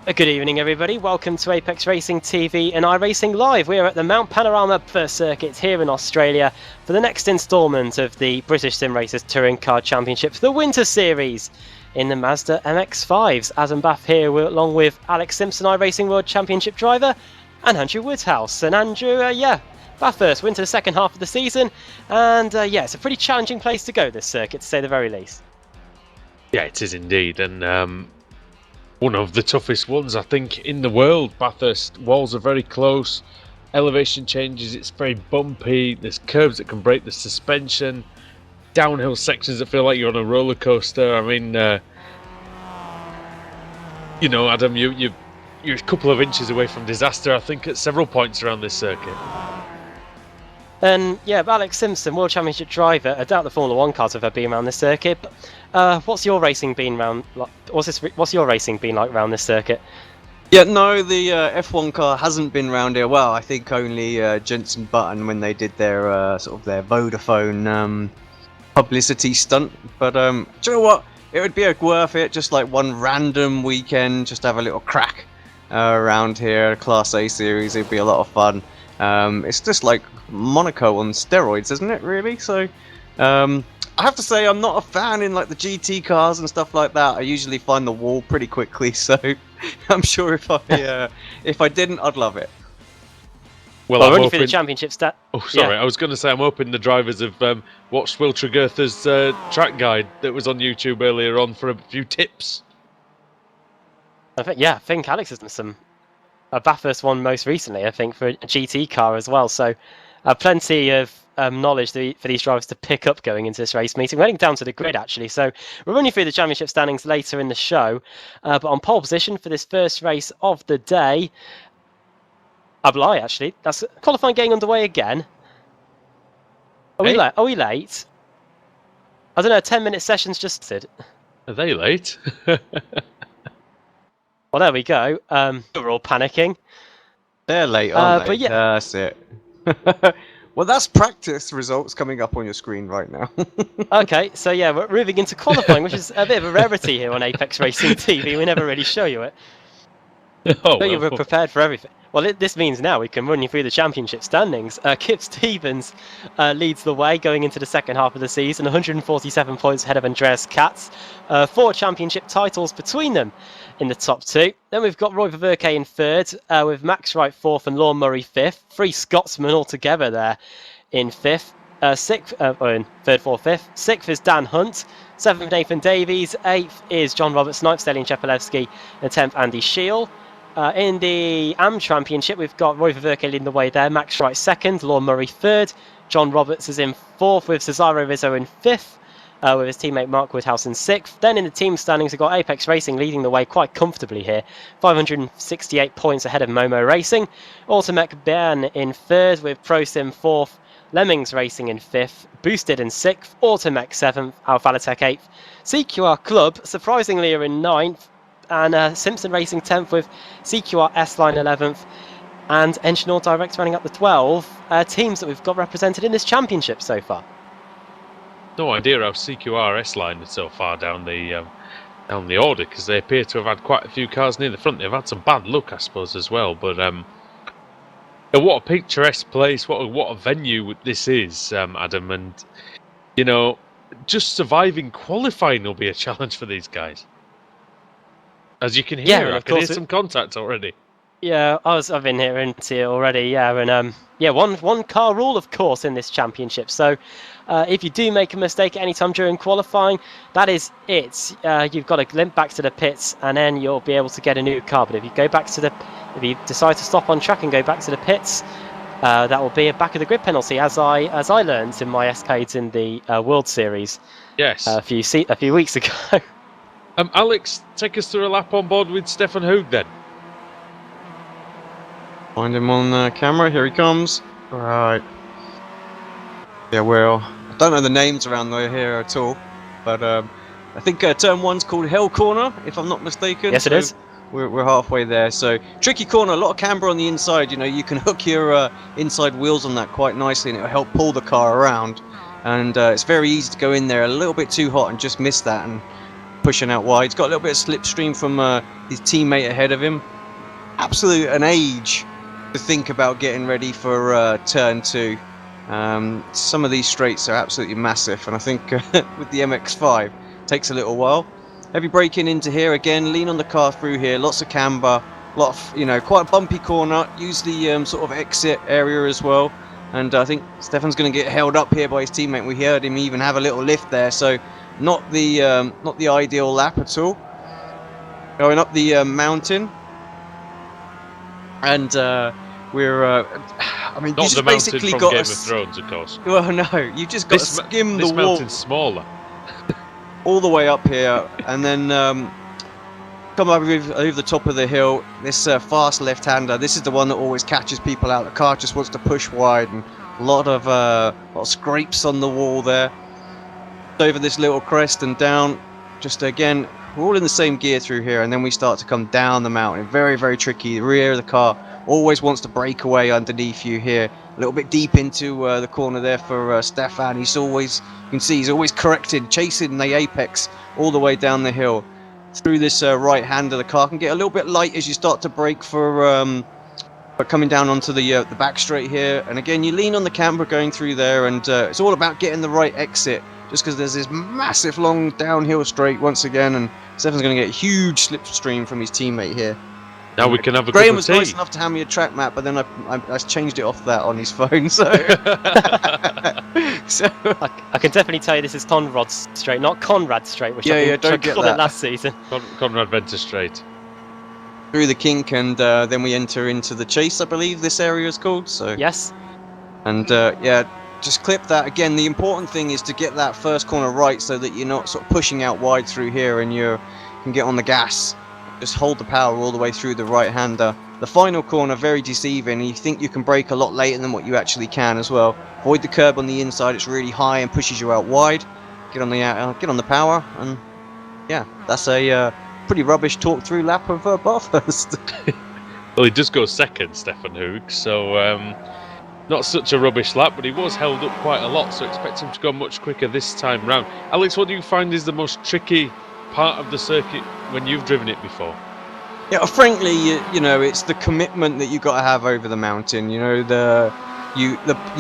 Good evening, everybody. Welcome to Apex Racing TV and iRacing Live. We are at the Mount Panorama Bathurst circuit here in Australia for the next instalment of the British Sim Racers Touring Car Championships, the Winter Series, in the Mazda MX-5s. Adam Bath here, along with Alex Simpson, iRacing World Championship driver, and Andrew Woodhouse. And Andrew, Bathurst, we're into the second half of the season, and it's a pretty challenging place to go, this circuit, to say the very least. Yeah, it is indeed, and one of the toughest ones, I think, in the world. Bathurst walls are very close, elevation changes, it's very bumpy, there's curves that can break the suspension, downhill sections that feel like you're on a roller coaster. I mean, Adam, you're a couple of inches away from disaster, I think, at several points around this circuit. And Alex Simpson, World Championship driver. I doubt the Formula One cars have ever been around this circuit. But what's your racing been What's your racing been like around this circuit? Yeah, no, the F1 car hasn't been round here. Well, I think only Jenson Button when they did their their Vodafone publicity stunt. But do you know what? It would be worth it. Just like one random weekend, just have a little crack around here. Class A series, it'd be a lot of fun. It's just like Monaco on steroids, isn't it? Really? So, I have to say I'm not a fan in like the GT cars and stuff like that. I usually find the wall pretty quickly, so I'm sure if I didn't, I'd love it. Well, I'm only for the championship stat. Oh, sorry, I was going to say I'm hoping the drivers have watched Will Tregurtha's track guide that was on YouTube earlier on for a few tips. I think Alex has done a Bathurst one most recently, I think, for a GT car as well. So plenty of knowledge for these drivers to pick up going into this race meeting. We're heading down to the grid, actually. So we're running through the championship standings later in the show. But on pole position for this first race of the day, Ablai, actually. That's qualifying getting underway again. Are we late? I don't know, 10-minute sessions just started. Are they late? Well, there we go. We're all panicking. They're late, aren't they? But yeah. That's it. Well, that's practice results coming up on your screen right now. Okay, so we're moving into qualifying, which is a bit of a rarity here on Apex Racing TV. We never really show you it. But you were prepared for everything. Well, this means now we can run you through the championship standings. Kip Stevens leads the way going into the second half of the season, 147 points ahead of Andreas Katz. 4 championship titles between them in the top 2. Then we've got Roy Ververke in 3rd, with Max Wright 4th and Lorne Murray 5th. 3 Scotsmen altogether there in 5th. In 3rd, 4th, 5th. 6th is Dan Hunt. 7th, Nathan Davies. 8th is John Roberts, 9th, Stelian Chepelewski, and 10th, Andy Scheel. In the AM Championship, we've got Roy Ververke leading the way there, Max Wright 2nd, Lorne Murray 3rd, John Roberts is in 4th with Cesaro Rizzo in 5th, with his teammate Mark Woodhouse in 6th. Then in the team standings, we've got Apex Racing leading the way quite comfortably here, 568 points ahead of Momo Racing, Automech Ben in 3rd with ProSim 4th, Lemmings Racing in 5th, Boosted in 6th, Automech 7th, Alphalatech 8th, CQR Club surprisingly are in 9th, and Simpson Racing 10th with CQR S-Line 11th, and Engineer Direct running up the 12 teams that we've got represented in this championship so far. No idea how CQR S-Line is so far down the order, because they appear to have had quite a few cars near the front. They've had some bad luck, I suppose, as well. But what a picturesque place! What a venue this is, Adam. And just surviving qualifying will be a challenge for these guys. As you can hear, I can hear some contact already. Yeah, I've been hearing it already. And one car rule, of course, in this championship. So if you do make a mistake at any time during qualifying, that is it. You've got to limp back to the pits, and then you'll be able to get a new car. But if you decide to stop on track and go back to the pits, that will be a back of the grid penalty, as I learned in my escapades in the World Series. Yes, a few weeks ago. Alex, take us through a lap on board with Stefan Hoog then. Find him on camera, here he comes. Right. Yeah, well, I don't know the names around here at all, but I think turn 1's called Hell Corner, if I'm not mistaken. Yes, it is. We're halfway there, so tricky corner, a lot of camber on the inside. You can hook your inside wheels on that quite nicely and it'll help pull the car around, and it's very easy to go in there a little bit too hot and just miss that, and pushing out wide. He's got a little bit of slipstream from his teammate ahead of him. Absolute an age to think about getting ready for turn 2. Some of these straights are absolutely massive, and I think with the MX-5 takes a little while. Heavy braking into here again, lean on the car through here, lots of camber, lot of, quite a bumpy corner, use the sort of exit area as well. And I think Stefan's going to get held up here by his teammate. We heard him even have a little lift there, so not the ideal lap at all. Going up the mountain, and we're I mean, not you just the mountain basically from got Game of Thrones, of course. Well, no, you just got to skim the This wall mountain's smaller. all the way up here, and then come over the top of the hill. This fast left-hander. This is the one that always catches people out. The car just wants to push wide, and a lot of scrapes on the wall there. Over this little crest and down. Just again, we're all in the same gear through here, and then we start to come down the mountain. Very, very tricky. The rear of the car always wants to break away underneath you here. A little bit deep into the corner there for Stefan. He's always, you can see, he's always corrected, chasing the apex all the way down the hill. Through this right-hander, the car can get a little bit light as you start to brake for coming down onto the back straight here. And again, you lean on the camber going through there, and it's all about getting the right exit. Just because there's this massive long downhill straight once again, and Stefan's going to get a huge slipstream from his teammate here. Now we can have a Graham cup was of tea. nice enough to hand me a track map, but then I changed it off that on his phone. So, so I can definitely tell you this is Conrad Straight, not Conrad Straight, which I don't get called that it last season. Conrad Venter Straight. Through the kink, and then we enter into the chase, I believe this area is called. So Yes. And yeah, just clip that. Again, the important thing is to get that first corner right so that you're not sort of pushing out wide through here, and you can get on the gas. Just hold the power all the way through the right-hander. The final corner, very deceiving. You think you can brake a lot later than what you actually can as well. Avoid the curb on the inside. It's really high and pushes you out wide. Get on the power, and yeah, that's a pretty rubbish talk-through lap of Bathurst. Well, he does go second, Stefan Hoog, so not such a rubbish lap, but he was held up quite a lot, so expect him to go much quicker this time round. Alex, what do you find is the most tricky part of the circuit when you've driven it before? Yeah, frankly, you know, it's the commitment that you got to have over the mountain. You know, you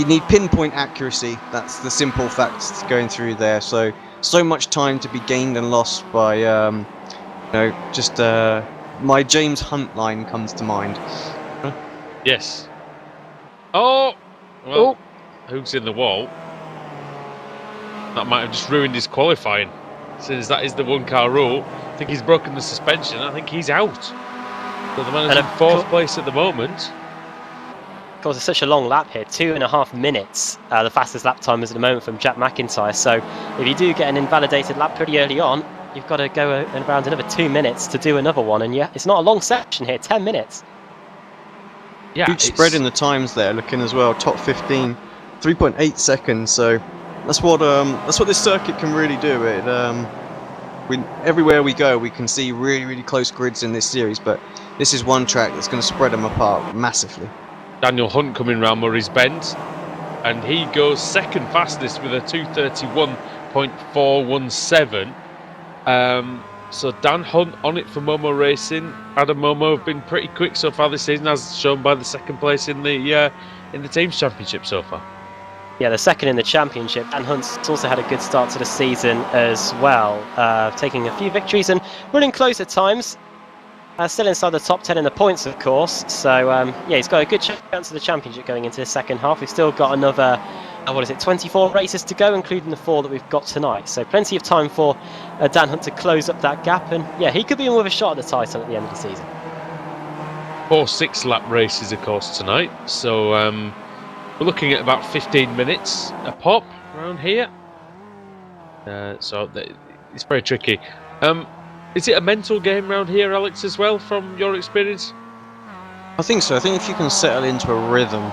need pinpoint accuracy. That's the simple facts going through there. So much time to be gained and lost by, just my James Hunt line comes to mind. Yes. Oh, well, Hoog's in the wall. That might have just ruined his qualifying, since that is the one-car rule. I think he's broken the suspension. I think he's out. So the man is in fourth place at the moment. Of course, it's such a long lap here, 2.5 minutes. The fastest lap time is at the moment from Jack McIntyre. So if you do get an invalidated lap pretty early on, you've got to go around another 2 minutes to do another one. And yeah, it's not a long section here, 10 minutes. Yeah, huge spread in the times there, looking as well. Top 15, 3.8 seconds. So that's what this circuit can really do. It everywhere we go, we can see really, really close grids in this series. But this is one track that's going to spread them apart massively. Daniel Hunt coming round Murray's Bend, and he goes second fastest with a 2:31.417. So Dan Hunt on it for Momo Racing. Adam Momo have been pretty quick so far this season, as shown by the second place in the teams championship so far. Yeah, the second in the championship. Dan Hunt's also had a good start to the season as well, taking a few victories and running close at times. Still inside the top 10 in the points, of course. So yeah, he's got a good chance of the championship going into the second half. We've still got another 24 races to go, including the 4 that we've got tonight. So plenty of time for Dan Hunt to close up that gap, and yeah, he could be in with a shot at the title at the end of the season. 4 6-lap races, of course, tonight. So we're looking at about 15 minutes a pop around here. So it's very tricky. Is it a mental game around here, Alex, as well, from your experience? I think so. I think if you can settle into a rhythm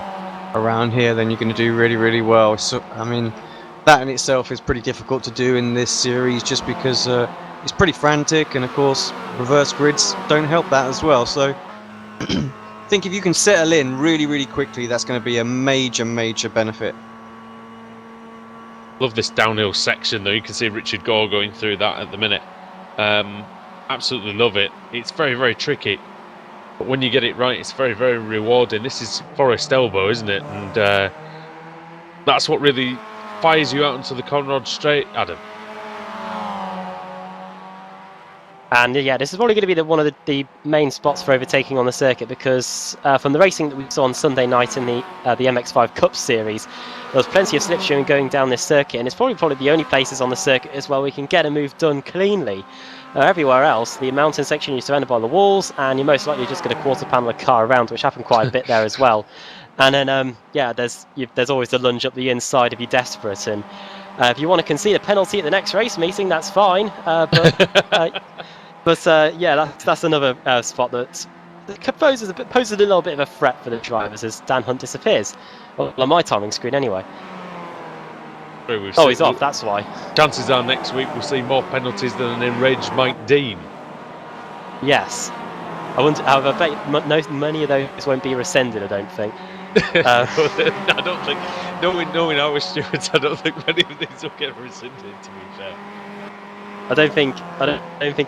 around here, then you're going to do really, really well. So, I mean, that in itself is pretty difficult to do in this series, just because it's pretty frantic, and of course, reverse grids don't help that as well. So, I think if you can settle in really, really quickly, that's going to be a major, major benefit. Love this downhill section, though. You can see Richard Gore going through that at the minute. Absolutely love it. It's very, very tricky. But when you get it right, it's very, very rewarding. This is Forest Elbow, isn't it? And that's what really fires you out into the Conrod Straight, Adam. And yeah, this is probably going to be one of the main spots for overtaking on the circuit, because from the racing that we saw on Sunday night in the MX5 Cup Series, there was plenty of slipstreaming going down this circuit, and it's probably the only places on the circuit as well we can get a move done cleanly. Everywhere else, the mountain section, you're surrounded by the walls, and you're most likely just going to quarter panel a car around, which happened quite a bit there as well. And then, yeah, there's always the lunge up the inside if you're desperate, and if you want to concede a penalty at the next race meeting, that's fine. But yeah, that's another spot that poses a little bit of a threat for the drivers as Dan Hunt disappears. Well, on my timing screen anyway. He's off, that's why. Chances are next week we'll see more penalties than an enraged Mike Dean. Yes. I bet many of those won't be rescinded, I don't think. I don't think, knowing our stewards, I don't think many of these will get rescinded, to be fair. I don't think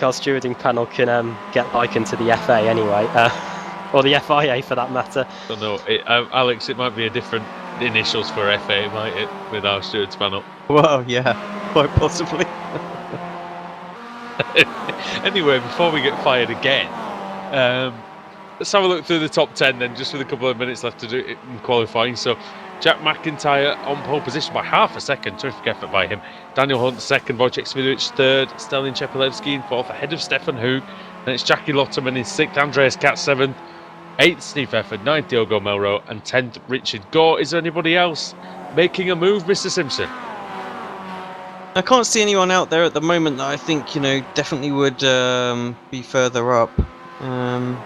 our stewarding panel can get likened to the FA anyway, or the FIA for that matter. I don't know, Alex. It might be a different initials for FA, might it, with our stewards panel? Well, yeah, quite possibly. Anyway, before we get fired again, let's have a look through the top 10 then, just with a couple of minutes left to do it in qualifying. So, Jack McIntyre on pole position by half a second. Terrific effort by him. Daniel Hunt second, Wojciech Swidericz third, Stelin Chepelewski in fourth, ahead of Stefan Hoog. Then it's Jackie Lotterman in sixth, Andreas Katz seventh, eighth Steve Efford, ninth Diogo Melro, and 10th Richard Gore. Is there anybody else making a move, Mr. Simpson? I can't see anyone out there at the moment that I think definitely would be further up.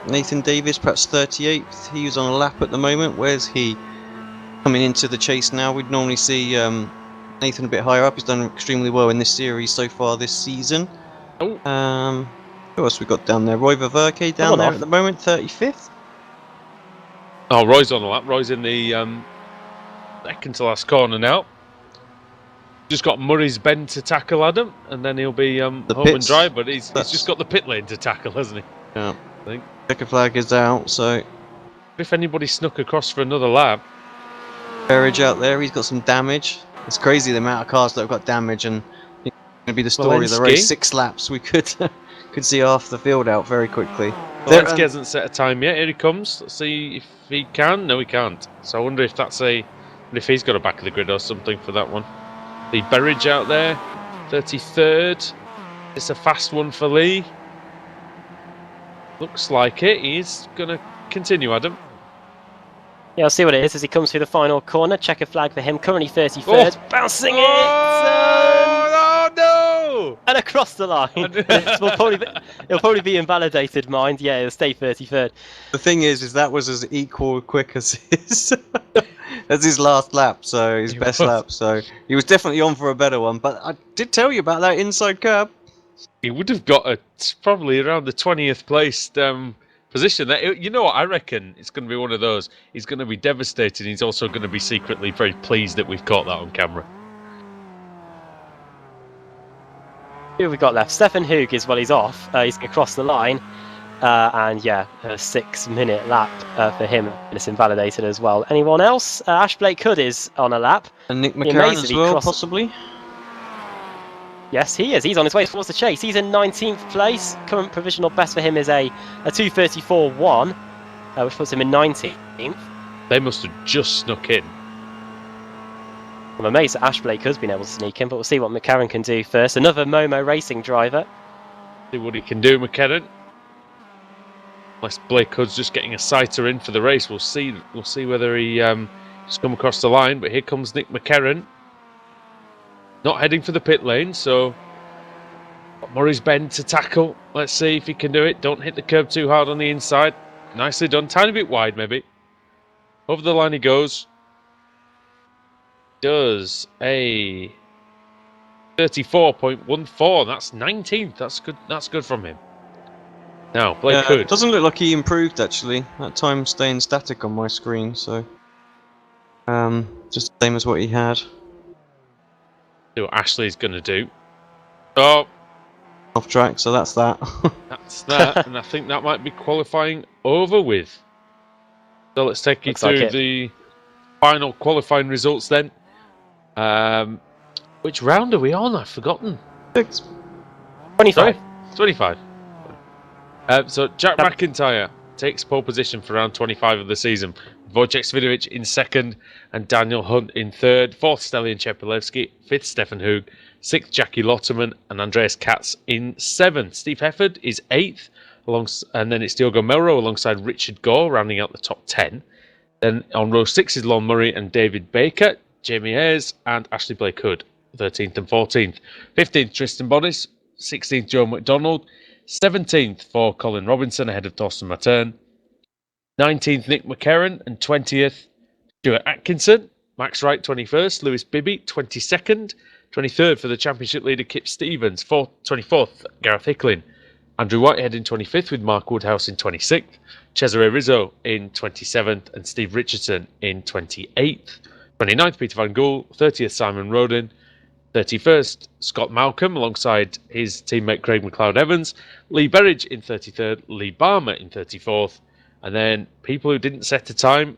Nathan Davis, perhaps 38th. He's on a lap at the moment. Where's he? Coming into the chase now, we'd normally see Nathan a bit higher up. He's done extremely well in this series so far this season. Oh. Who else we got down there? Roy Ververke down there at the moment, 35th. Oh, Roy's on the lap. Roy's in the second to last corner now. Just got Murray's Bend to tackle, Adam, and then he'll be home and dry. But he's just got the pit lane to tackle, hasn't he? Yeah. I think. Checker flag is out, so if anybody snuck across for another lap. Berridge out there, he's got some damage. It's crazy the amount of cars that have got damage, and it's going to be the story of the race. 6 laps, we could see half the field out very quickly. Zelensky hasn't set a time yet. Here he comes. Let's see if he can. No, he can't. So I wonder if if he's got a back of the grid or something for that one. The Berridge out there, 33rd. It's a fast one for Lee. Looks like it. He's going to continue, Adam. Yeah, I'll see what it is as he comes through the final corner. Checker flag for him, currently 33rd. Oh. Bouncing it! Oh, no! And across the line. It'll probably be invalidated, mind. Yeah, it'll stay 33rd. The thing is that was as quick as his last lap, so his best lap. So he was definitely on for a better one. But I did tell you about that inside curb. He would have got probably around the 20th placed position. You know what? I reckon it's going to be one of those. He's going to be devastated. He's also going to be secretly very pleased that we've caught that on camera. Who have we got left? Stefan Hoog is, he's off. He's going to cross the line. And yeah, a 6-minute lap for him. And it's invalidated as well. Anyone else? Ash Blake Hood is on a lap. And Nick McCarran as well, possibly? Yes, he is. He's on his way towards the chase. He's in 19th place. Current provisional best for him is a 2:34.1, which puts him in 19th. They must have just snuck in. I'm amazed that Ash Blake has been able to sneak in, but we'll see what McCarran can do first. Another Momo Racing driver. See what he can do, McCarran. Unless Blake Hood's just getting a sighter in for the race. We'll see whether he just come across the line. But here comes Nick McCarran. Not heading for the pit lane, so Murray's Bend to tackle. Let's see if he can do it. Don't hit the curb too hard on the inside. Nicely done. Tiny bit wide, maybe. Over the line he goes. Does a 34.14. That's 19th. That's good. That's good from him. Now, Blake Hood. It doesn't look like he improved, actually. That time staying static on my screen, so just the same as what he had. See what Ashley's going to do. Oh, off track, so that's that. That's that, and I think that might be qualifying over with. So let's take you to the final qualifying results then. Which round are we on? I've forgotten. 25. Sorry? 25. So Jack McIntyre takes pole position for round 25 of the season. Wojciech Swidovic in second and Daniel Hunt in third. Fourth, Stelian Chepelevsky. Fifth, Stefan Hoog. Sixth, Jackie Lotterman and Andreas Katz in seventh. Steve Hefford is eighth, and then it's Diogo Melro alongside Richard Gore rounding out the top 10. Then on row 6 is Lon Murray and David Baker, Jamie Ayres and Ashley Blake Hood, 13th and 14th. 15th, Tristan Bodis. 16th, Joe McDonald. 17th for Colin Robinson ahead of Thorsten Matern. 19th, Nick McCarron. And 20th, Stuart Atkinson. Max Wright, 21st. Lewis Bibby, 22nd. 23rd for the championship leader, Kip Stevens. 24th, Gareth Hicklin. Andrew Whitehead in 25th with Mark Woodhouse in 26th. Cesare Rizzo in 27th. And Steve Richardson in 28th. 29th, Peter Van Gool. 30th, Simon Rodin. 31st, Scott Malcolm alongside his teammate Craig McLeod-Evans. Lee Berridge in 33rd. Lee Barmer in 34th. And then people who didn't set a time,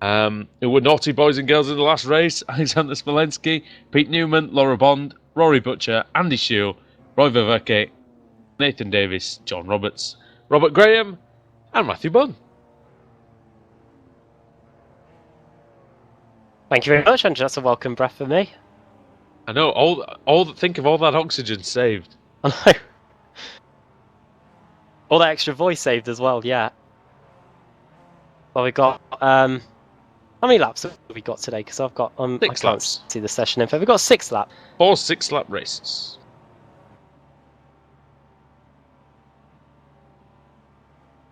who were naughty boys and girls in the last race: Alexander Smolensky, Pete Newman, Laura Bond, Rory Butcher, Andy Shield, Roy Verveke, Nathan Davis, John Roberts, Robert Graham, and Matthew Bunn. Thank you very much, Andrew. That's a welcome breath for me. I know, think of all that oxygen saved. I know. All that extra voice saved as well, yeah. Well, we got, how many laps have we got today? Because I've got, 6 laps. See the session info. We've got 6 laps. 4 6-lap races.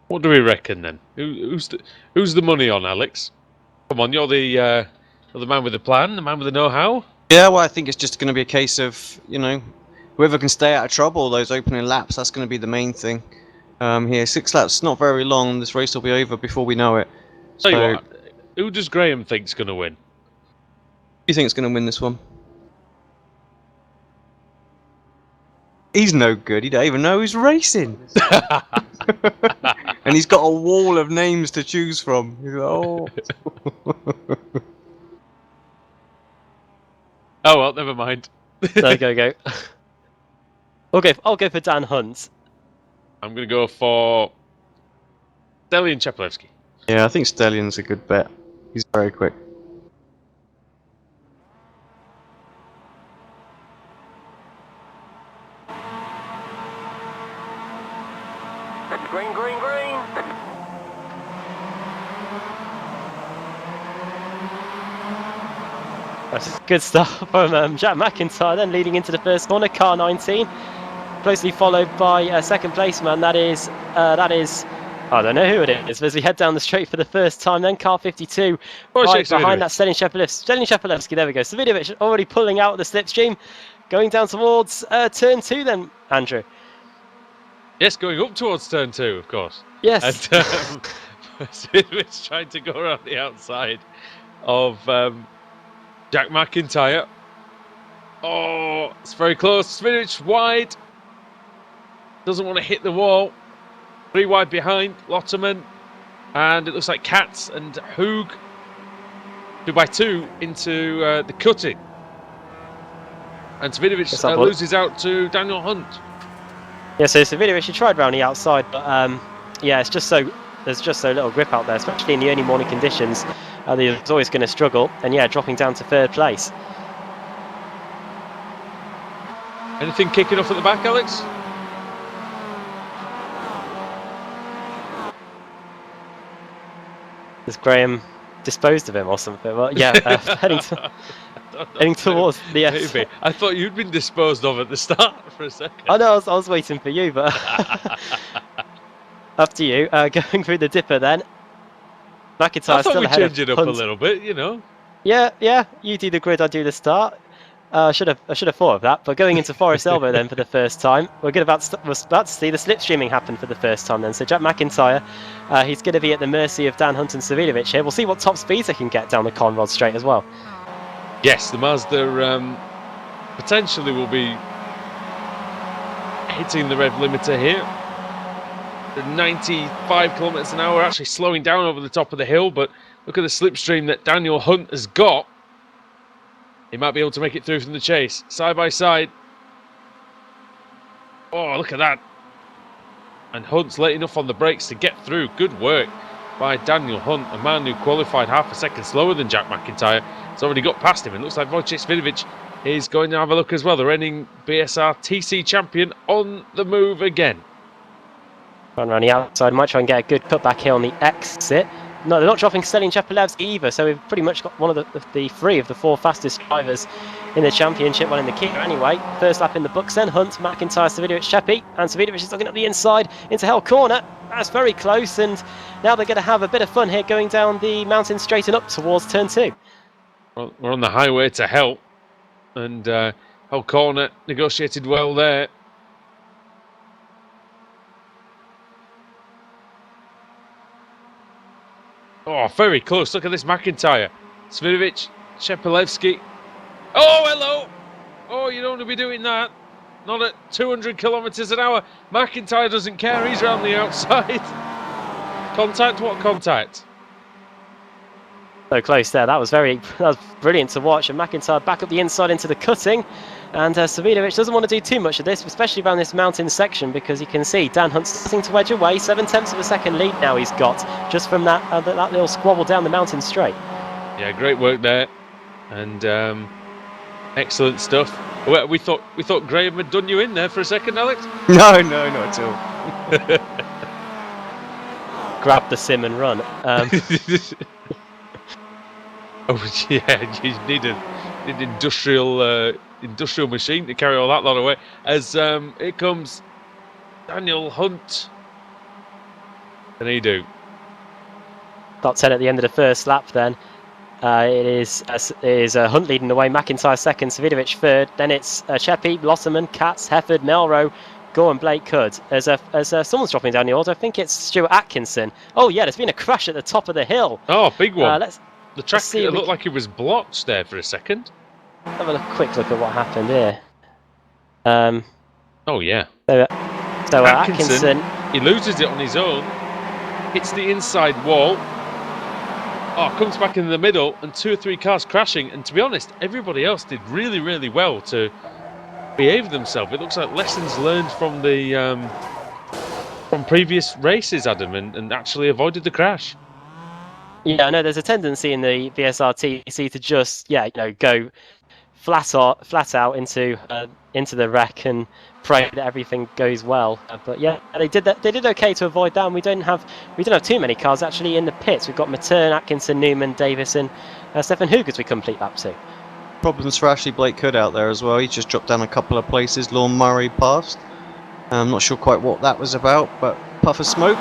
What do we reckon then? Who's the money on, Alex? Come on, you're the man with the plan, the man with the know-how. Yeah, well, I think it's just going to be a case of, whoever can stay out of trouble, those opening laps, that's going to be the main thing. Here, 6 laps, not very long. This race will be over before we know it. Tell you what, who does Graham think's going to win? Who do you think's going to win this one? He's no good. He don't even know who's racing. And he's got a wall of names to choose from. He's like, oh. Oh well, never mind. Go. I'll go for Dan Hunt. I'm going to go for Stelian Chepelevsky. Yeah, I think Stellion's a good bet. He's very quick. Green. That's good stuff from Jack McIntyre then, leading into the first corner, car 19. Closely followed by second placeman, that is, I don't know who it is, but as we head down the straight for the first time then, car 52, right behind that Stelian Chepelevsky, there we go. Svidovic already pulling out the slipstream, going down towards turn 2 then, Andrew. Yes, going up towards turn 2, of course. Yes. And Svidovic trying to go around the outside of Jack McIntyre. Oh, it's very close. Svidovic wide. Doesn't want to hit the wall. 3 wide behind Lotterman. And it looks like Katz and Hoog 2x2 into the cutting. And Svidovic loses out to Daniel Hunt. Yeah, so Svidovic, he tried round the outside, but yeah, there's just so little grip out there, especially in the early morning conditions. He's always going to struggle, and yeah, dropping down to 3rd place. Anything kicking off at the back, Alex? Has Graham disposed of him or something? Well, yeah, heading towards the S. Maybe. I thought you'd been disposed of at the start for a second. I know, I was waiting for you, but up to you. Going through the dipper then. McIntyre still ahead of change it up Hunt. a little bit, you know. Yeah. You do the grid, I do the start. I should have thought of that. But going into Forest Elbow then for the first time, we're about to see the slipstreaming happen for the first time then. So Jack McIntyre, he's going to be at the mercy of Dan Hunt and Svidovic here. We'll see what top speeds they can get down the Conrod straight as well. Yes, the Mazda potentially will be hitting the rev limiter here. The 95 kilometers an hour, actually slowing down over the top of the hill, but look at the slipstream that Daniel Hunt has got. He might be able to make it through from the chase. Side by side. Oh, look at that. And Hunt's late enough on the brakes to get through. Good work by Daniel Hunt, a man who qualified half a second slower than Jack McIntyre. It's already got past him. It looks like Wojciech Svidovic is going to have a look as well. The reigning BSR TC champion on the move again. Run around the outside, might try and get a good cutback here on the exit. No, they're not dropping Stalin Chapelevs either, so we've pretty much got one of the three of the four fastest drivers in the championship, well in the Kia anyway. First lap in the books then, Hunt, McIntyre, Svidovic, Sheppy, and Svidovic is looking up the inside into Hell Corner. That's very close, and now they're going to have a bit of fun here going down the mountain straight and up towards turn 2. Well, we're on the highway to Hell, and Hell Corner negotiated well there. Oh, very close. Look at this McIntyre. Svidovic, Shepelevsky. Oh, hello. Oh, you don't want to be doing that. Not at 200 kilometers an hour. McIntyre doesn't care. He's around the outside. Contact? What contact? So close there. That was brilliant to watch. And McIntyre back up the inside into the cutting. And Svidovic doesn't want to do too much of this, especially around this mountain section, because you can see Dan Hunt's starting to wedge away. 7/10 of a second lead now he's got, just from that little squabble down the mountain straight. Yeah, great work there, and excellent stuff. We thought Graham had done you in there for a second, Alex. No, not at all. Grab the sim and run. Oh yeah, you need an industrial machine to carry all that lot away. As here comes Daniel Hunt. What can he do? Got 10 at the end of the first lap then. It is Hunt leading the way, McIntyre second, Svidovic third. Then it's Sheppy, Losserman, Katz, Hefford, Melrose, Gore and Blake Hood. As someone's dropping down the order, I think it's Stuart Atkinson. Oh yeah, there's been a crash at the top of the hill. Oh, big one. The track see looked like it was blocked there for a second. Have a quick look at what happened here. Oh yeah. So Atkinson, he loses it on his own, hits the inside wall. Oh, comes back in the middle, and 2 or 3 cars crashing. And to be honest, everybody else did really, really well to behave themselves. It looks like lessons learned from the from previous races, Adam, and actually avoided the crash. Yeah, I know there's a tendency in the BSR TC to just go flat out into the wreck and pray that everything goes well. But yeah, they did that. They did okay to avoid that. And we don't have too many cars actually in the pits. We've got Matern, Atkinson, Newman, Davison, Stefan Hug as we complete lap 2. Problems for Ashley Blake Hood out there as well. He just dropped down a couple of places. Lorne Murray passed. I'm not sure quite what that was about, but puff of smoke,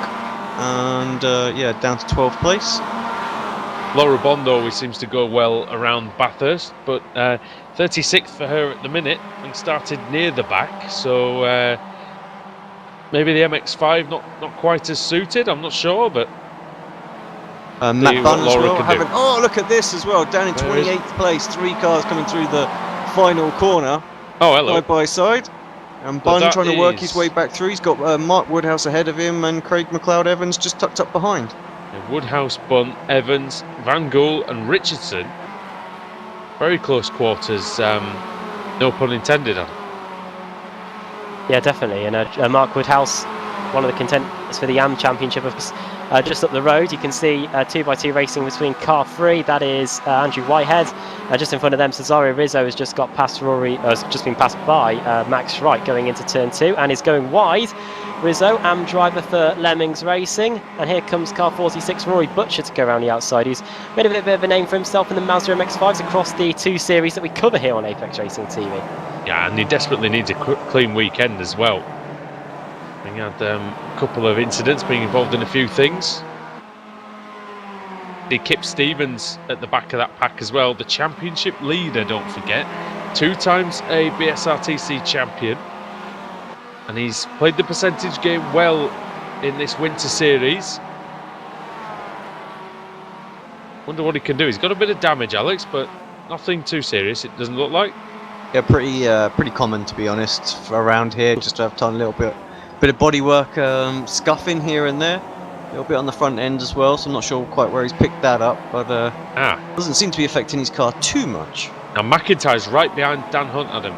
and down to 12th place. Laura Bond always seems to go well around Bathurst, but 36th for her at the minute and started near the back, so maybe the MX-5 not quite as suited, I'm not sure, but Matt Bunn as well. Oh, look at this as well, down in 28th place, 3 cars coming through the final corner. Oh, hello. Side by side. And Bunn trying to work his way back through. He's got Mark Woodhouse ahead of him and Craig McLeod-Evans just tucked up behind. Woodhouse, Bunn, Evans, Van Gool and Richardson. Very close quarters, no pun intended on. Yeah, definitely. And Mark Woodhouse, one of the contenders for the AM Championship, of course, just up the road. You can see 2x2 racing between car 3. That is Andrew Whitehead. Just in front of them, Cesario Rizzo has just got past has just been passed by Max Schreich going into turn 2 and is going wide. Rizzo, AM driver for Lemmings Racing, and here comes car 46 Rory Butcher to go around the outside, who's made a bit of a name for himself in the Mazda MX-5s across the 2 series that we cover here on Apex Racing TV. Yeah, and he desperately needs a clean weekend as well. He had a couple of incidents, being involved in a few things. The Kip Stevens at the back of that pack as well, the championship leader, don't forget, 2 times a BSRTC champion. And he's played the percentage game well in this Winter Series. Wonder what he can do. He's got a bit of damage, Alex, but nothing too serious, it doesn't look like. Yeah, pretty common to be honest around here. Just to have a little bit of bodywork scuffing here and there. A little bit on the front end as well. So I'm not sure quite where he's picked that up, but doesn't seem to be affecting his car too much. Now McIntyre's right behind Dan Hunt, Adam.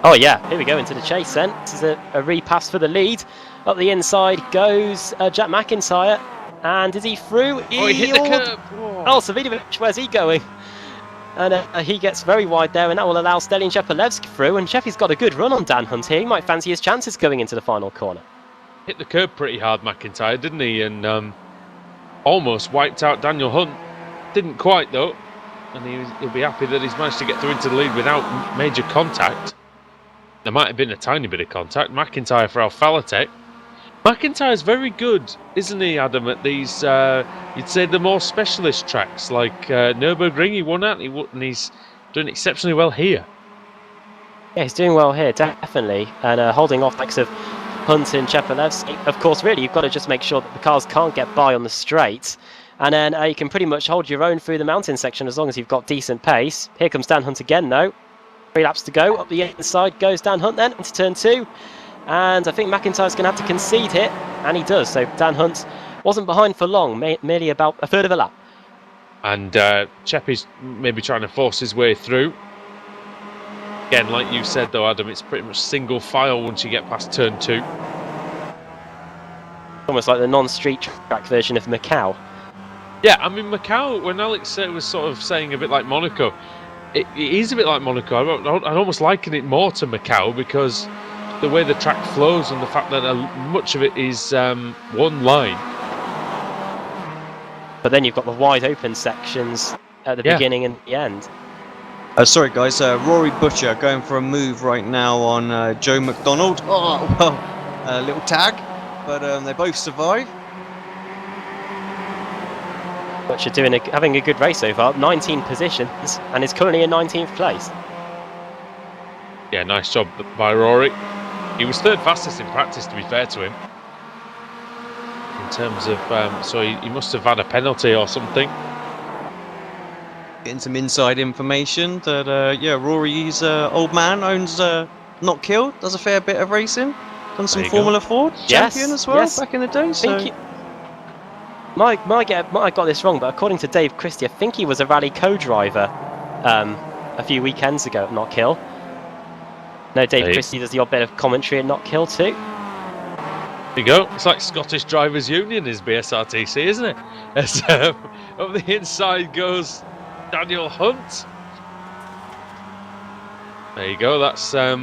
Oh yeah, here we go into the chase then. This is a repass for the lead. Up the inside goes Jack McIntyre. And is he through? He hit the curb. Oh, Savidovic, where's he going? And he gets very wide there, and that will allow Stalin Shepalevsky through. And Sheffy's got a good run on Dan Hunt here. He might fancy his chances going into the final corner. Hit the curb pretty hard, McIntyre, didn't he? And almost wiped out Daniel Hunt. Didn't quite, though. And he'll be happy that he's managed to get through into the lead without major contact. There might have been a tiny bit of contact. McIntyre for Alphalatech. McIntyre's very good, isn't he, Adam, at these, you'd say, the more specialist tracks, like Nürburgring he won at, and he's doing exceptionally well here. Yeah, he's doing well here, definitely, and holding off likes of Hunt and Shepalevsky. Of course, really, you've got to just make sure that the cars can't get by on the straight, and then you can pretty much hold your own through the mountain section as long as you've got decent pace. Here comes Dan Hunt again, though. 3 laps to go. Up the inside goes Dan Hunt then into turn 2. And I think McIntyre's going to have to concede here, and he does. So Dan Hunt wasn't behind for long, merely about a third of a lap. And Cheppy's maybe trying to force his way through. Again, like you said though, Adam, it's pretty much single file once you get past turn 2. Almost like the non-street track version of Macau. Yeah, I mean Macau, when Alex was sort of saying a bit like Monaco, it is a bit like Monaco. I'd almost liken it more to Macau because the way the track flows and the fact that much of it is one line. But then you've got the wide open sections at the beginning and the end. Sorry guys, Rory Butcher going for a move right now on Joe McDonald. Oh, well, a little tag, but they both survive. Butcher having a good race so far, 19 positions, and is currently in 19th place. Yeah, nice job by Rory. He was third fastest in practice, to be fair to him. In terms of, so he must have had a penalty or something. Getting some inside information that, yeah, Rory's old man owns Not Killed, does a fair bit of racing. Done some Formula Ford champion as well back in the day. So. Might have got this wrong, but according to Dave Christie, I think he was a rally co-driver a few weekends ago at Not Kill. No, Dave Christie does the odd bit of commentary at Not Kill too. There you go. It's like Scottish Drivers Union is BSRTC, isn't it? As up the inside goes Daniel Hunt. There you go. That's a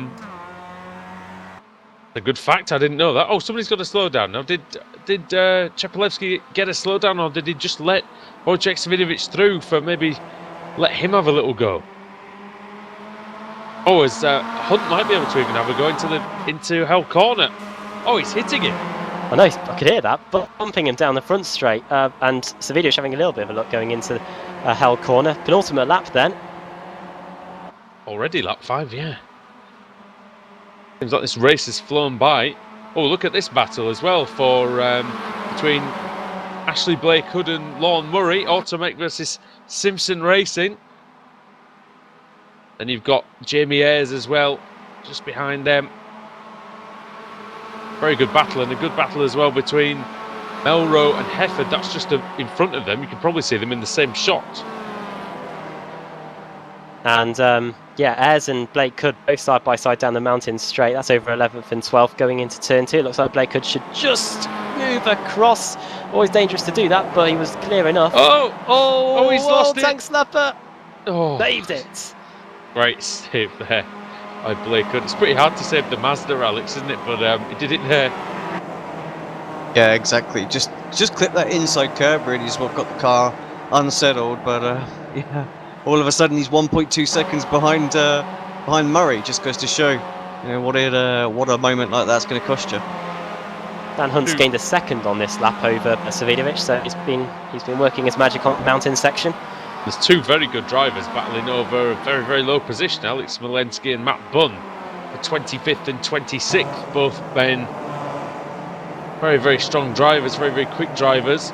good fact. I didn't know that. Oh, somebody's got to slow down now. Did Shepalevsky get a slowdown, or did he just let Wojciech Savidovic through for maybe let him have a little go? Oh, as Hunt might be able to even have a go into Hell Corner. Oh, he's hitting it. I know, I could hear that, but bumping him down the front straight. And Savidovic having a little bit of a look going into Hell Corner. Penultimate lap then. Already lap 5, yeah. Seems like this race has flown by. Oh, look at this battle as well for between Ashley Blake Hood and Lorne Murray. Automec versus Simpson Racing. Then you've got Jamie Ayres as well, just behind them. Very good battle, and a good battle as well between Melrose and Hefford. That's just in front of them. You can probably see them in the same shot. And yeah, Ayres and Blake Hood both side by side down the mountain straight. That's over 11th and 12th going into turn 2. Looks like Blake Hood should just move across. Always dangerous to do that, but he was clear enough. Oh, he's lost it. Tank Slapper. Oh, saved it. Great save there by Blake Hood. It's pretty hard to save the Mazda, Alex, isn't it? But he did it there. Yeah, exactly. Just clip that inside curb really is what got the car unsettled. But yeah, all of a sudden he's 1.2 seconds behind Murray. Just goes to show, you know, what a moment like that's going to cost you. Dan Hunt's gained a second on this lap over Savidovic, so he's been working his magic on the mountain section. There's two very good drivers battling over a very, very low position. Alex Smolensky and Matt Bunn for 25th and 26th. Both been very, very strong drivers, very, very quick drivers.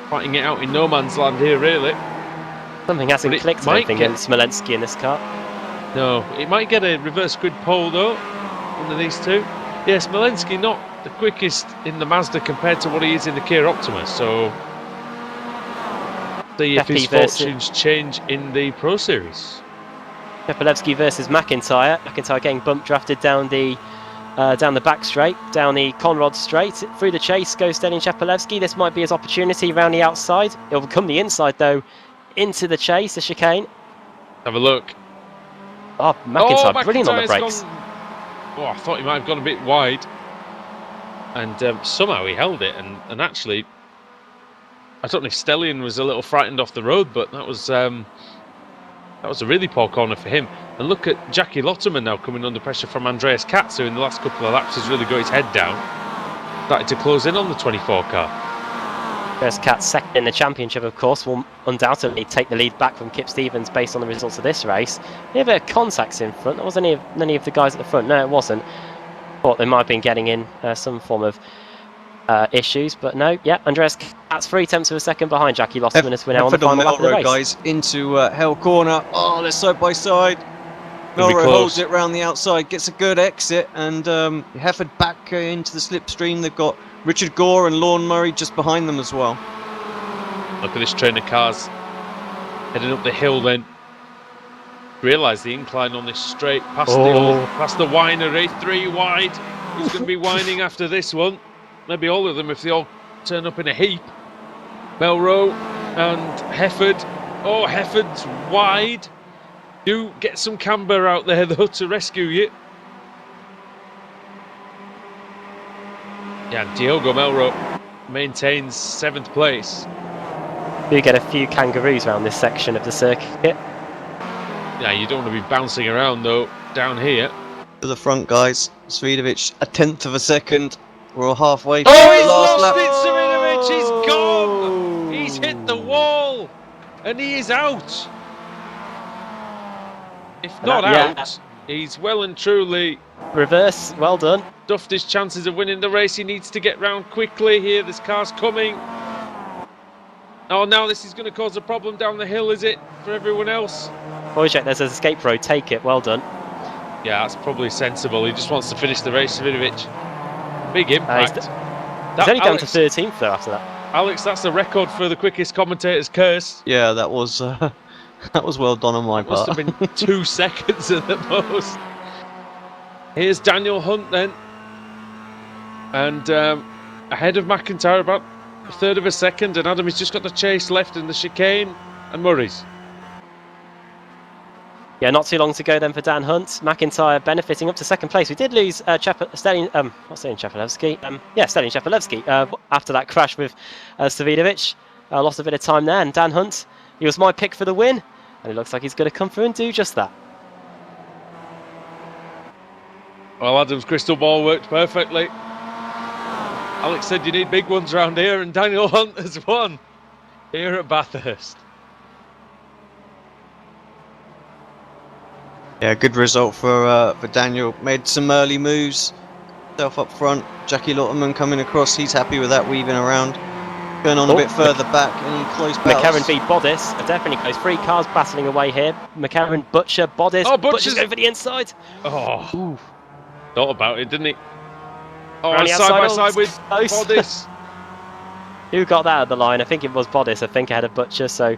Fighting it out in no man's land here, really. Something hasn't clicked, I think, in Smolensky in this car. No, it might get a reverse grid pole though, one of these two. Yes, Smolensky not the quickest in the Mazda compared to what he is in the Kia Optima, so see if his fortunes change in the Pro Series. Shepelevsky versus McIntyre. McIntyre getting bump drafted down the back straight, down the Conrod straight, through the chase goes Stalin Shepelevsky. This might be his opportunity around the outside. It'll come the inside though, into the chase, the chicane. Have a look. Oh, McIntyre brilliant on the brakes. I thought he might have gone a bit wide, and somehow he held it. And actually, I don't know if Stellion was a little frightened off the road, but that was a really poor corner for him. And look at Jackie Lotterman now coming under pressure from Andreas Katz, who in the last couple of laps has really got his head down. Started to close in on the 24 car. Andreas Katz second in the championship, of course, will undoubtedly take the lead back from Kip Stevens based on the results of this race. There were contacts in front. There wasn't any of the guys at the front. No, it wasn't. Thought they might have been getting in some form of issues, but no. Yeah, Andreas Katz 3/10 of a second behind Jackie Lotterman as we're now on the final lap of the race. Guys into Hell Corner. Oh, they're side by side. Melrose holds it round the outside, gets a good exit, and Hefford back into the slipstream. They've got Richard Gore and Lorne Murray just behind them as well. Look at this train of cars heading up the hill then. Realise the incline on this straight past the winery, 3 wide. Who's going to be whining after this one? Maybe all of them if they all turn up in a heap. Melrose and Hefford. Oh, Hefford's wide. Do get some camber out there though to rescue you. Yeah, Diogo Melrose maintains 7th place. Do get a few kangaroos around this section of the circuit. Yeah, you don't want to be bouncing around though down here. To the front, guys. Svidovic, 1/10 of a second. We're all halfway. Oh, he's lost it, Svidovic! He's gone! He's hit the wall! And he is out! If not out, he's well and truly... Reverse, well done. Duffed his chances of winning the race. He needs to get round quickly here. This car's coming. Oh, now this is going to cause a problem down the hill, is it? For everyone else? Wojciech, there's an escape road. Take it. Well done. Yeah, that's probably sensible. He just wants to finish the race, Svidovic. Big impact. He's only down to 13th though after that. Alex, that's the record for the quickest commentator's curse. Yeah, that was well done on my part. Must have been 2 seconds at the most. Here's Daniel Hunt then. And ahead of McIntyre about 1/3 of a second, and Adam has just got the chase left in the chicane, and Murray's. Yeah, not too long to go then for Dan Hunt. McIntyre benefiting up to 2nd place. We did lose Stalin Shepelevsky after that crash with Svidovic. Lost a bit of time there, and Dan Hunt, he was my pick for the win, and it looks like he's going to come through and do just that. Well, Adam's crystal ball worked perfectly. Alex said you need big ones around here, and Daniel Hunt has won here at Bathurst. Yeah, good result for Daniel. Made some early moves. Self up front. Jackie Lotterman coming across. He's happy with that, weaving around. Going on a bit further back, and close battles. McCarron v Bodis. Definitely close. 3 cars battling away here. McCarron, Butcher, Bodis. Oh, Butcher's going for the inside. Oh, ooh. Thought about it, didn't he? Oh, Around side by side with Bodis. Who got that at the line? I think it was Bodis. I think ahead of Butcher. So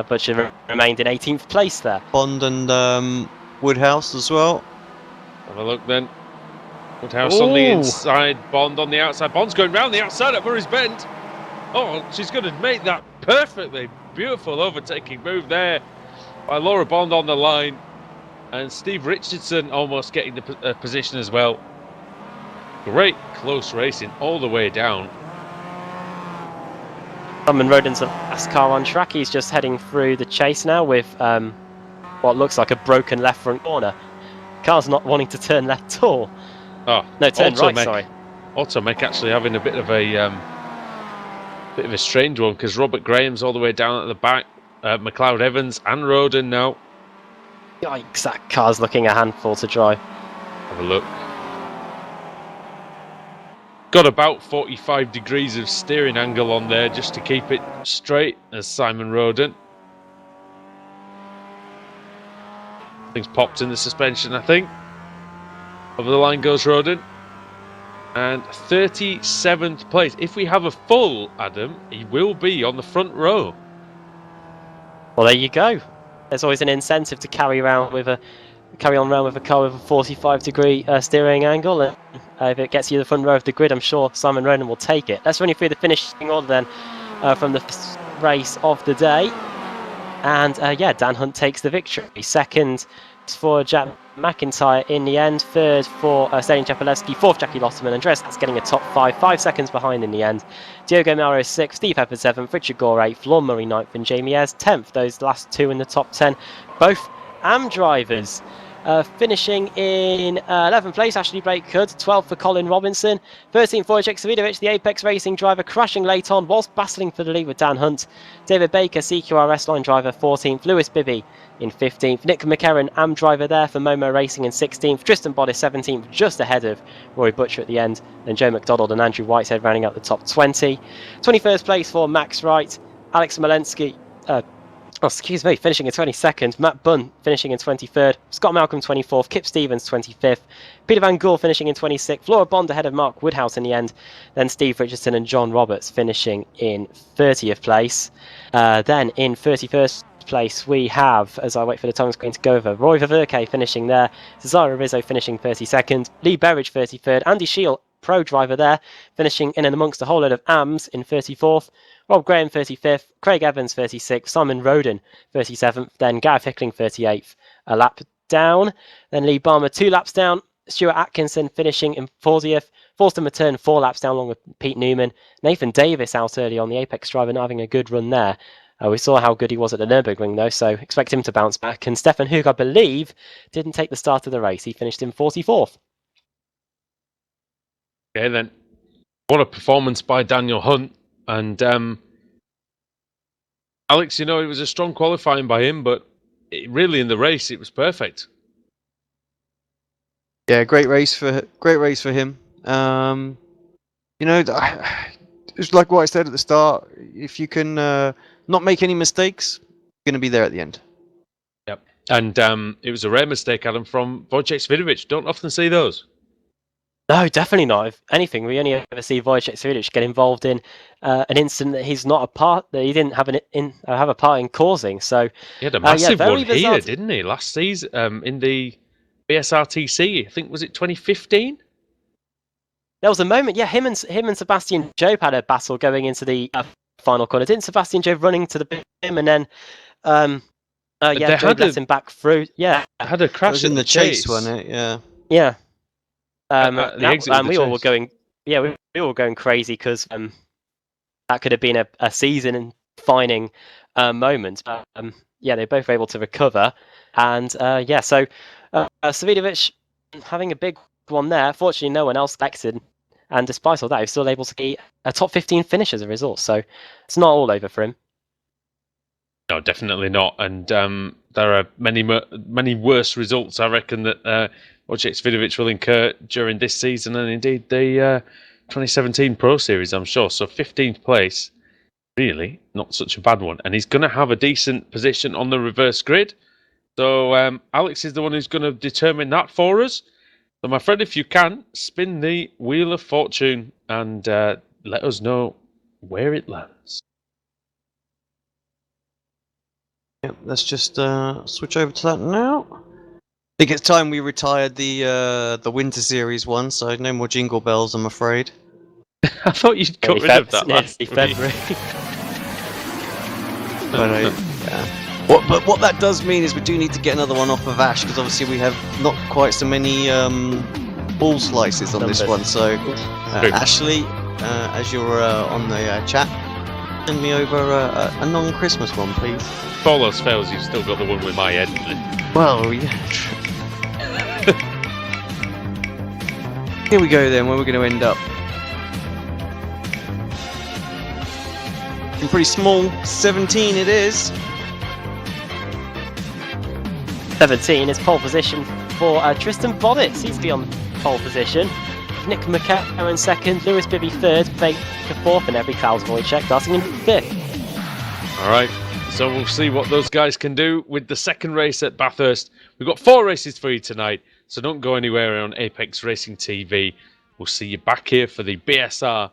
Butcher remained in 18th place there. Bond and Woodhouse as well. Have a look then. Woodhouse on the inside, Bond on the outside. Bond's going round the outside at Murray's Bend. Oh, she's going to make that perfectly. Beautiful overtaking move there by Laura Bond on the line. And Steve Richardson almost getting the position as well. Great close racing all the way down. Simon Roden's the last car on track. He's just heading through the chase now with what looks like a broken left front corner. Car's not wanting to turn left at all. Oh, no, turn right, sorry. Automech actually having a bit of a strange one, because Robert Graham's all the way down at the back. McLeod Evans and Roden now. Yikes, that car's looking a handful to drive. Have a look. Got about 45 degrees of steering angle on there just to keep it straight, as Simon Roden. Things popped in the suspension, I think. Over the line goes Rodin. And 37th place. If we have a full Adam, he will be on the front row. Well, there you go. There's always an incentive to carry on around with a car with a 45-degree steering angle, and if it gets you the front row of the grid, I'm sure Simon Ronan will take it. Let's run you through the finishing order then from the first race of the day. And yeah, Dan Hunt takes the victory. Second for Jack McIntyre in the end. Third for Stanislav Czapalewski. Fourth, Jackie Lotterman. Andreas that's getting a top 5 seconds behind in the end. Diogo Mauro 6th, Steve Pepper 7th, Richard Gore 8th, Lorne Murray 9th, and Jamie Ayres 10th. Those last two in the top 10, both AM drivers. Finishing in 11th place, Ashley Blake Hood, 12th for Colin Robinson, 13th for Wojciech Savidovic, the Apex Racing driver, crashing late on whilst battling for the lead with Dan Hunt. David Baker, CQR S-Line driver, 14th, Lewis Bibby in 15th, Nick McCarron, AM driver there for Momo Racing in 16th, Tristan Bodice 17th, just ahead of Rory Butcher at the end, and Joe McDonald and Andrew Whitehead rounding out the top 20. 21st place for Max Wright, Alex Malensky, finishing in 22nd. Matt Bunn finishing in 23rd. Scott Malcolm 24th. Kip Stevens 25th. Peter Van Gool finishing in 26th. Laura Bond ahead of Mark Woodhouse in the end. Then Steve Richardson and John Roberts finishing in 30th place. Then in 31st place we have, as I wait for the time screen to go over, Roy Ververke finishing there. Cesaro Rizzo finishing 32nd. Lee Berridge 33rd. Andy Shield, pro driver there, finishing in and amongst a whole load of AMs in 34th. Rob Graham 35th, Craig Evans 36th, Simon Roden 37th, then Gareth Hickling 38th, a lap down. Then Lee Barmer 2 laps down, Stuart Atkinson finishing in 40th, Forster Matern 4 laps down along with Pete Newman. Nathan Davis out early on, the Apex driver, not having a good run there. We saw how good he was at the Nürburgring though, so expect him to bounce back. And Stefan Hug, I believe, didn't take the start of the race. He finished in 44th. Okay then, what a performance by Daniel Hunt. And Alex, it was a strong qualifying by him, but really in the race it was perfect. Yeah, great race for him. It's like what I said at the start. If you can not make any mistakes, you're going to be there at the end. Yep. And it was a rare mistake, Adam, from Wojciech Savidovic. Don't often see those. No, definitely not. If anything, we only ever see Wojciech Savidovic get involved in an incident that he's not a part, that he didn't have have a part in causing. So he had a massive one bizarre. Here, didn't he? Last season, in the BSR TC, I think, was it 2015? There was a moment, yeah. Him and Sebastian Job had a battle going into the final corner. Didn't Sebastian Job running to the bim and then Job let him back through? Yeah, had a crash. It was in the chase, wasn't it? Yeah. Yeah. We all were going. Yeah, we all were going crazy because that could have been a season-defining moment. But yeah, they both were able to recover, and so Savidovic having a big one there. Fortunately, no one else collected, and despite all that, he was still able to get a top 15 finish as a result. So it's not all over for him. No, definitely not. And there are many worse results, I reckon, that Wojciech Savidovic will incur during this season and indeed the 2017 Pro Series, I'm sure. So 15th place, really not such a bad one. And he's going to have a decent position on the reverse grid. So Alex is the one who's going to determine that for us. So my friend, if you can, spin the Wheel of Fortune and let us know where it lands. Yep, let's just switch over to that now. I think it's time we retired the Winter Series one, so no more jingle bells, I'm afraid. I thought you'd got rid of that last February. But what that does mean is we do need to get another one off of Ash, because obviously we have not quite so many ball slices on this one. So Ashley, as you're on the chat, send me over a non-Christmas one, please. If all else fails, you've still got the one with my head in it. Well, yeah. Here we go then, where we're going to end up. Pretty small, 17 it is. 17 is pole position for Tristan Bodice. He's be on pole position. Nick McCarron second, Lewis Bibby third, Baker fourth, and every Klaus Wojciech starting in fifth. All right, So we'll see what those guys can do with the second race at Bathurst. We've got 4 races for you tonight, so don't go anywhere on Apex Racing TV. We'll see you back here for the BSR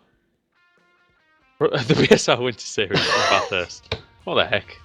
Winter Series in Bathurst. What the heck?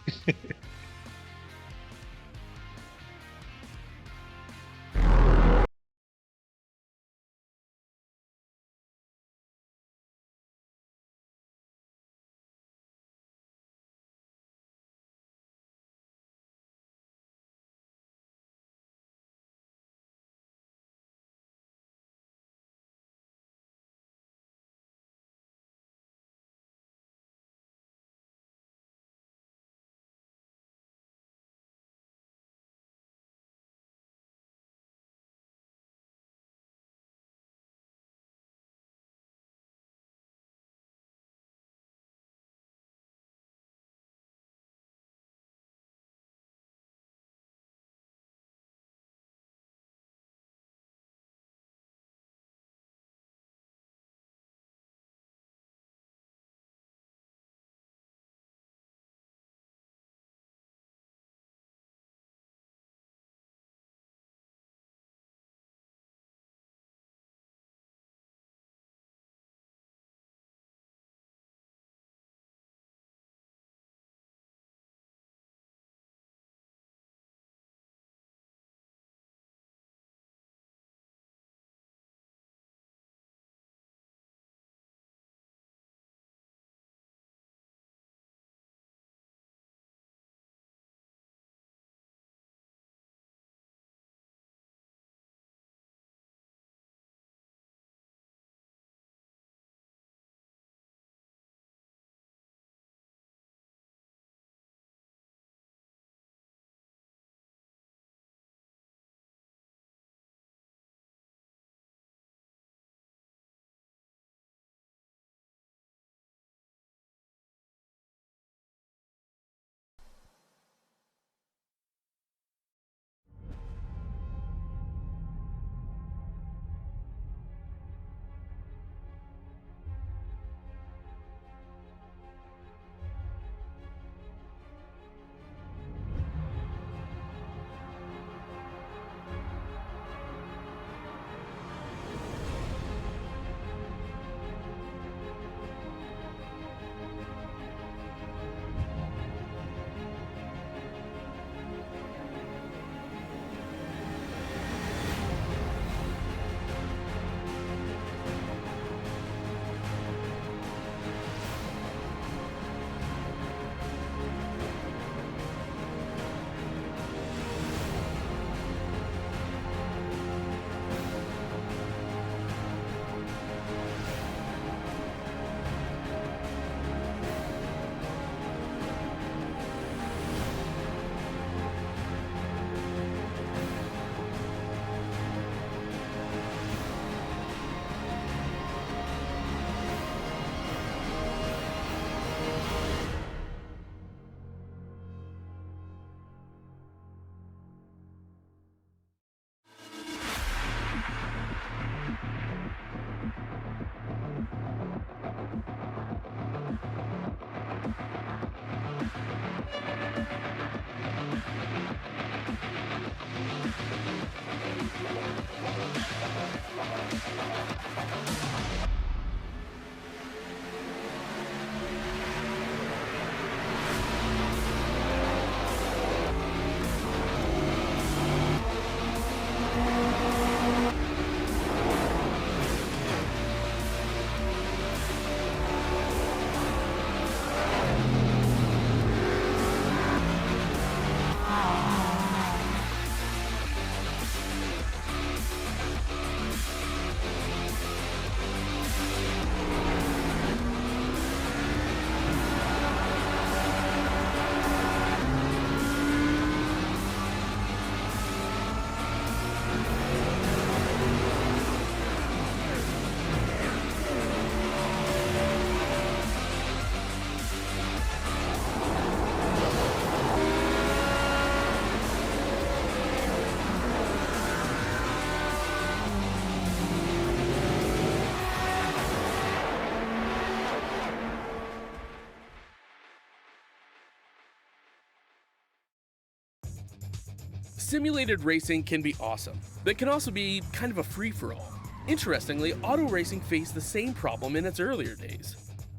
Simulated racing can be awesome, but it can also be kind of a free-for-all. Interestingly, auto racing faced the same problem in its earlier days.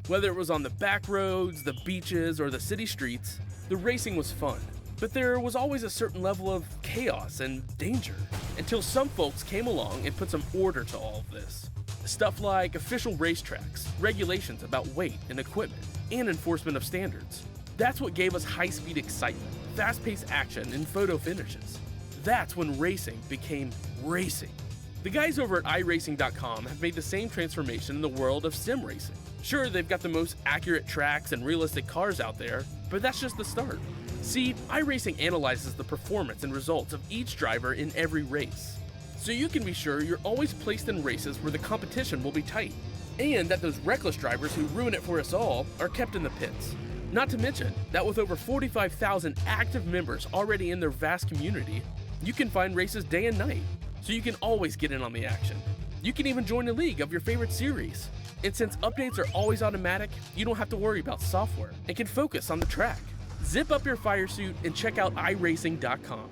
Whether it was on the back roads, the beaches, or the city streets, the racing was fun. But there was always a certain level of chaos and danger, until some folks came along and put some order to all of this. Stuff like official racetracks, regulations about weight and equipment, and enforcement of standards. That's what gave us high-speed excitement, fast-paced action, and photo finishes. That's when racing became racing. The guys over at iRacing.com have made the same transformation in the world of sim racing. Sure, they've got the most accurate tracks and realistic cars out there, but that's just the start. See, iRacing analyzes the performance and results of each driver in every race, so you can be sure you're always placed in races where the competition will be tight, and that those reckless drivers who ruin it for us all are kept in the pits. Not to mention that with over 45,000 active members already in their vast community, you can find races day and night, so you can always get in on the action. You can even join a league of your favorite series. And since updates are always automatic, you don't have to worry about software and can focus on the track. Zip up your fire suit and check out iRacing.com.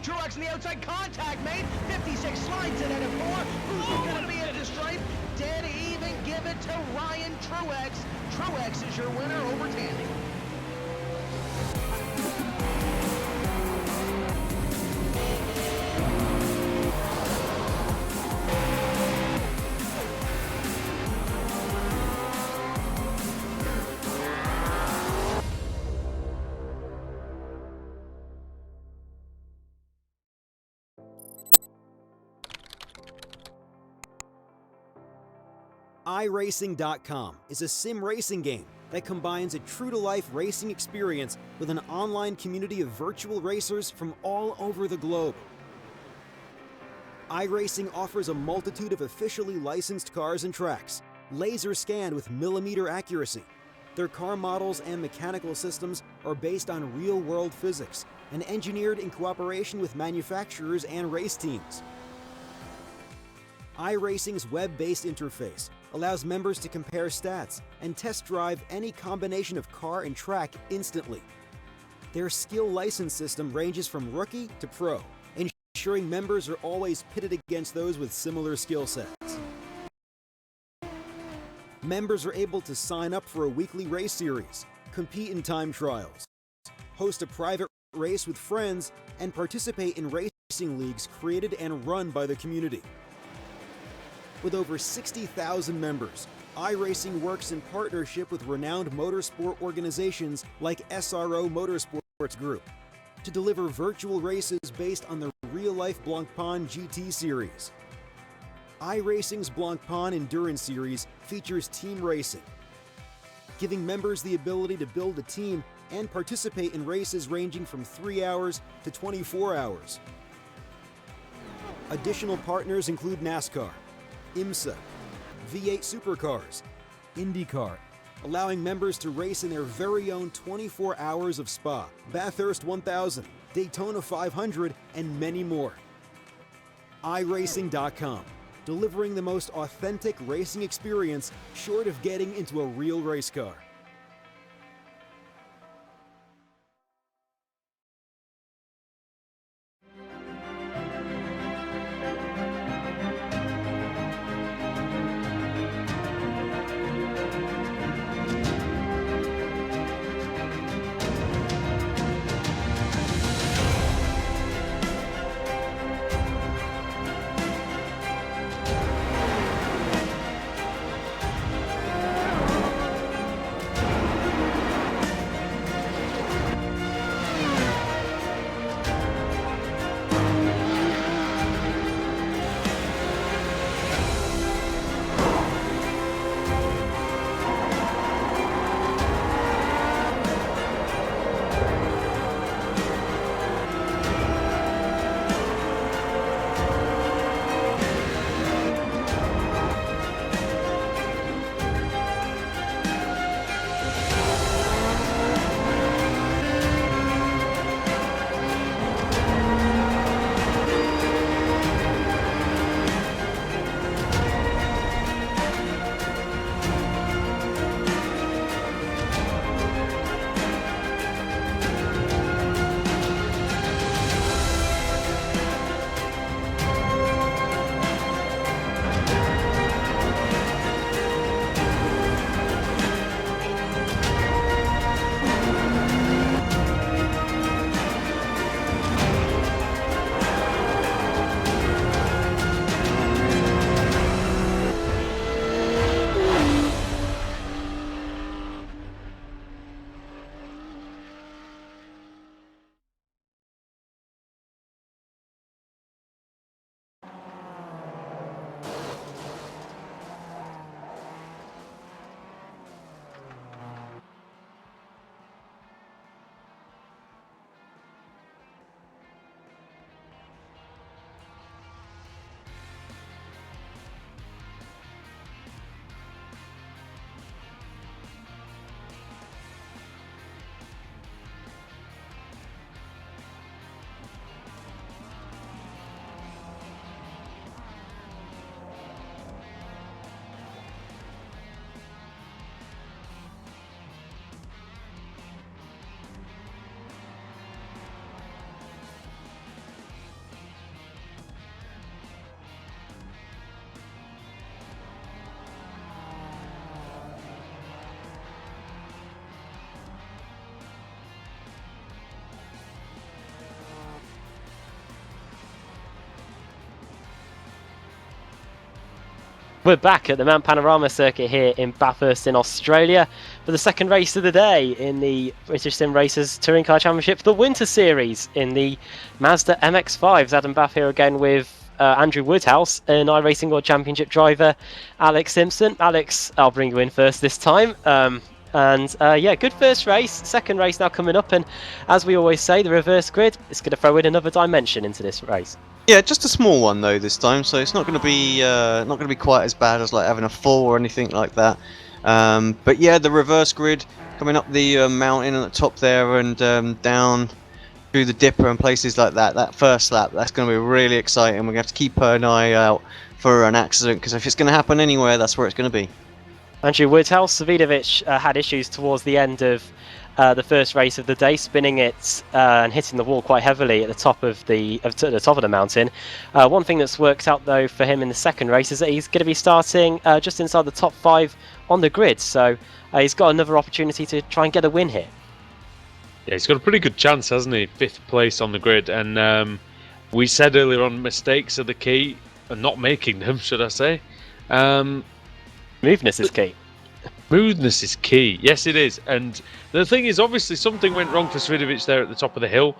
Truex in the outside contact, mate. 56 slides it at a 4. Who's going to be at the stripe? Dead even. Give it to Ryan Truex. Truex is your winner over Tandy. iRacing.com is a sim racing game that combines a true-to-life racing experience with an online community of virtual racers from all over the globe. iRacing offers a multitude of officially licensed cars and tracks, laser scanned with millimeter accuracy. Their car models and mechanical systems are based on real-world physics and engineered in cooperation with manufacturers and race teams. iRacing's web-based interface allows members to compare stats and test drive any combination of car and track instantly. Their skill license system ranges from rookie to pro, ensuring members are always pitted against those with similar skill sets. Members are able to sign up for a weekly race series, compete in time trials, host a private race with friends, and participate in racing leagues created and run by the community. With over 60,000 members, iRacing works in partnership with renowned motorsport organizations like SRO Motorsports Group to deliver virtual races based on the real-life Blancpain GT series. iRacing's Blancpain Endurance Series features team racing, giving members the ability to build a team and participate in races ranging from 3 hours to 24 hours. Additional partners include NASCAR, IMSA, V8 Supercars, IndyCar, allowing members to race in their very own 24 hours of Spa, Bathurst 1000, Daytona 500, and many more. iRacing.com, delivering the most authentic racing experience short of getting into a real race car. We're back at the Mount Panorama circuit here in Bathurst in Australia for the second race of the day in the British Sim Racers Touring Car Championship, the Winter Series in the Mazda MX-5s. Adam Bath here again with Andrew Woodhouse and iRacing World Championship driver Alex Simpson. Alex, I'll bring you in first this time. Yeah, good first race. Second race now coming up, and as we always say, the reverse grid is going to throw in another dimension into this race. Yeah, just a small one though this time, so it's not going to be quite as bad as like having a 4 or anything like that. But yeah, the reverse grid coming up the mountain at the top there and down through the dipper and places like that. That first lap, that's going to be really exciting. We're going to have to keep an eye out for an accident, because if it's going to happen anywhere, that's where it's going to be. Andrew Woodhouse, Savidovic had issues towards the end of the first race of the day, spinning it and hitting the wall quite heavily at the top of the mountain. One thing that's worked out though for him in the second race is that he's going to be starting just inside the top 5 on the grid, so he's got another opportunity to try and get a win here. Yeah, he's got a pretty good chance, hasn't he? 5th place on the grid, and we said earlier on mistakes are the key, and not making them, should I say. Smoothness is key. Smoothness is key. Yes, it is. And the thing is, obviously, something went wrong for Savidovic there at the top of the hill.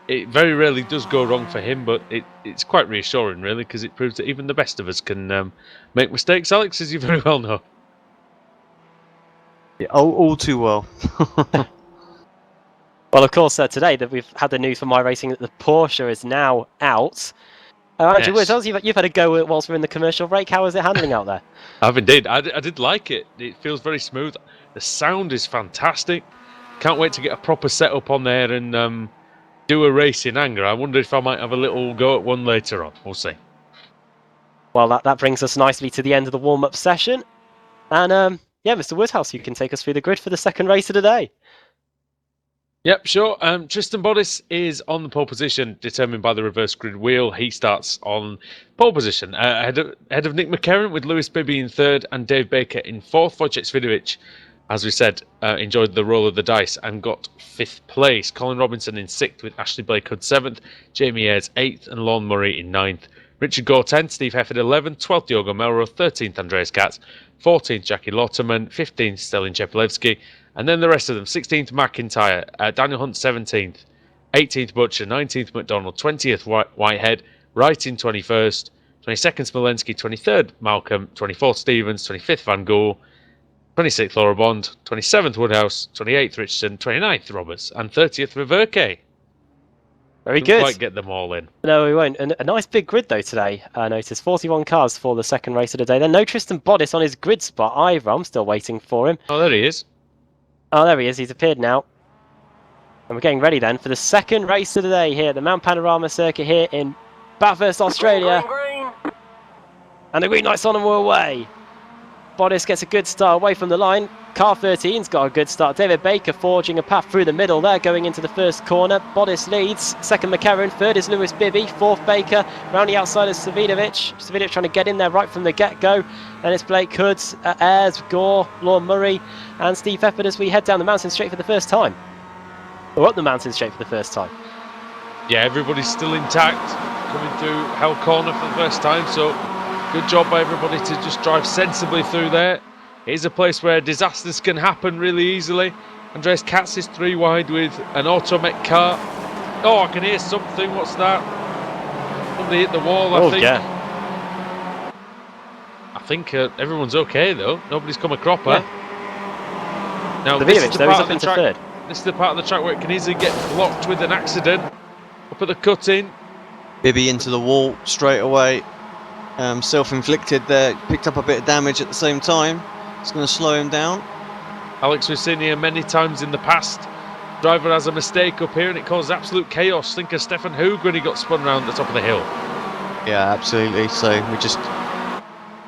It very rarely does go wrong for him, but it's quite reassuring, really, because it proves that even the best of us can make mistakes, Alex, as you very well know. Yeah, all too well. Well, of course, today that we've had the news from iRacing that the Porsche is now out. Andrew Woodhouse, you've had a go whilst we're in the commercial break. How is it handling out there? I've indeed. I did like it. It feels very smooth. The sound is fantastic. Can't wait to get a proper setup on there and do a race in anger. I wonder if I might have a little go at one later on. We'll see. Well, that brings us nicely to the end of the warm-up session. And yeah, Mr. Woodhouse, you can take us through the grid for the second race of the day. Yep, sure. Tristan Bottas is on the pole position, determined by the reverse grid wheel. He starts on pole position, ahead of Nick McCarron, with Lewis Bibby in 3rd and Dave Baker in 4th. Wojciech Svidovic, as we said, enjoyed the roll of the dice and got 5th place. Colin Robinson in 6th, with Ashley Blake Hood 7th, Jamie Ayres 8th, and Lon Murray in 9th. Richard Gore 10th, Steve Hefford 11th, 12th Diogo Melro, 13th Andreas Katz, 14th Jackie Lotterman, 15th Stelin Chepelevsky, and then the rest of them: 16th McIntyre, Daniel Hunt 17th, 18th Butcher, 19th McDonald, 20th Whitehead, Wright in 21st, 22nd Smolensky, 23rd Malcolm, 24th Stevens, 25th Van Gool, 26th Laura Bond, 27th Woodhouse, 28th Richardson, 29th Roberts, and 30th Viverke. Very Didn't good. quite get them all in. No, we won't. A nice big grid though today. I noticed 41 cars for the second race of the day. Then no Tristan Bottas on his grid spot either. I'm still waiting for him. Oh, there he is. Oh, there he is. He's appeared now. And we're getting ready then for the second race of the day here at the Mount Panorama circuit here in Bathurst, Australia. Green. And the green light's on and we're away. Bottas gets a good start away from the line. Car 13's got a good start. David Baker forging a path through the middle there, going into the first corner. Bottas leads. 2nd McCarron. 3rd is Lewis Bibby. 4th Baker. Round the outside is Savidovic. Savidovic trying to get in there right from the get-go. Then it's Blake Hood, Ayres, Gore, Lorne Murray, and Steve Hefford as we head down the mountain straight for the first time. Or up the mountain straight for the first time. Yeah, everybody's still intact, coming through Hell Corner for the first time, so good job by everybody to just drive sensibly through there. It is a place where disasters can happen really easily. Andreas Katz is 3 wide with an Automech car. Oh, I can hear something. What's that? Somebody hit the wall, I think. Yeah. I think everyone's okay, though. Nobody's come a cropper. Yeah. Now, Savidovic, though, he's up into 3rd. This is the part of the track where it can easily get blocked with an accident. Up at the cut-in. Bibby into the wall straight away. Self-inflicted there. Picked up a bit of damage at the same time. It's going to slow him down. Alex, we've seen here many times in the past. Driver has a mistake up here and it causes absolute chaos. Think of Stefan Hoog when he got spun around the top of the hill. Yeah, absolutely. So we just,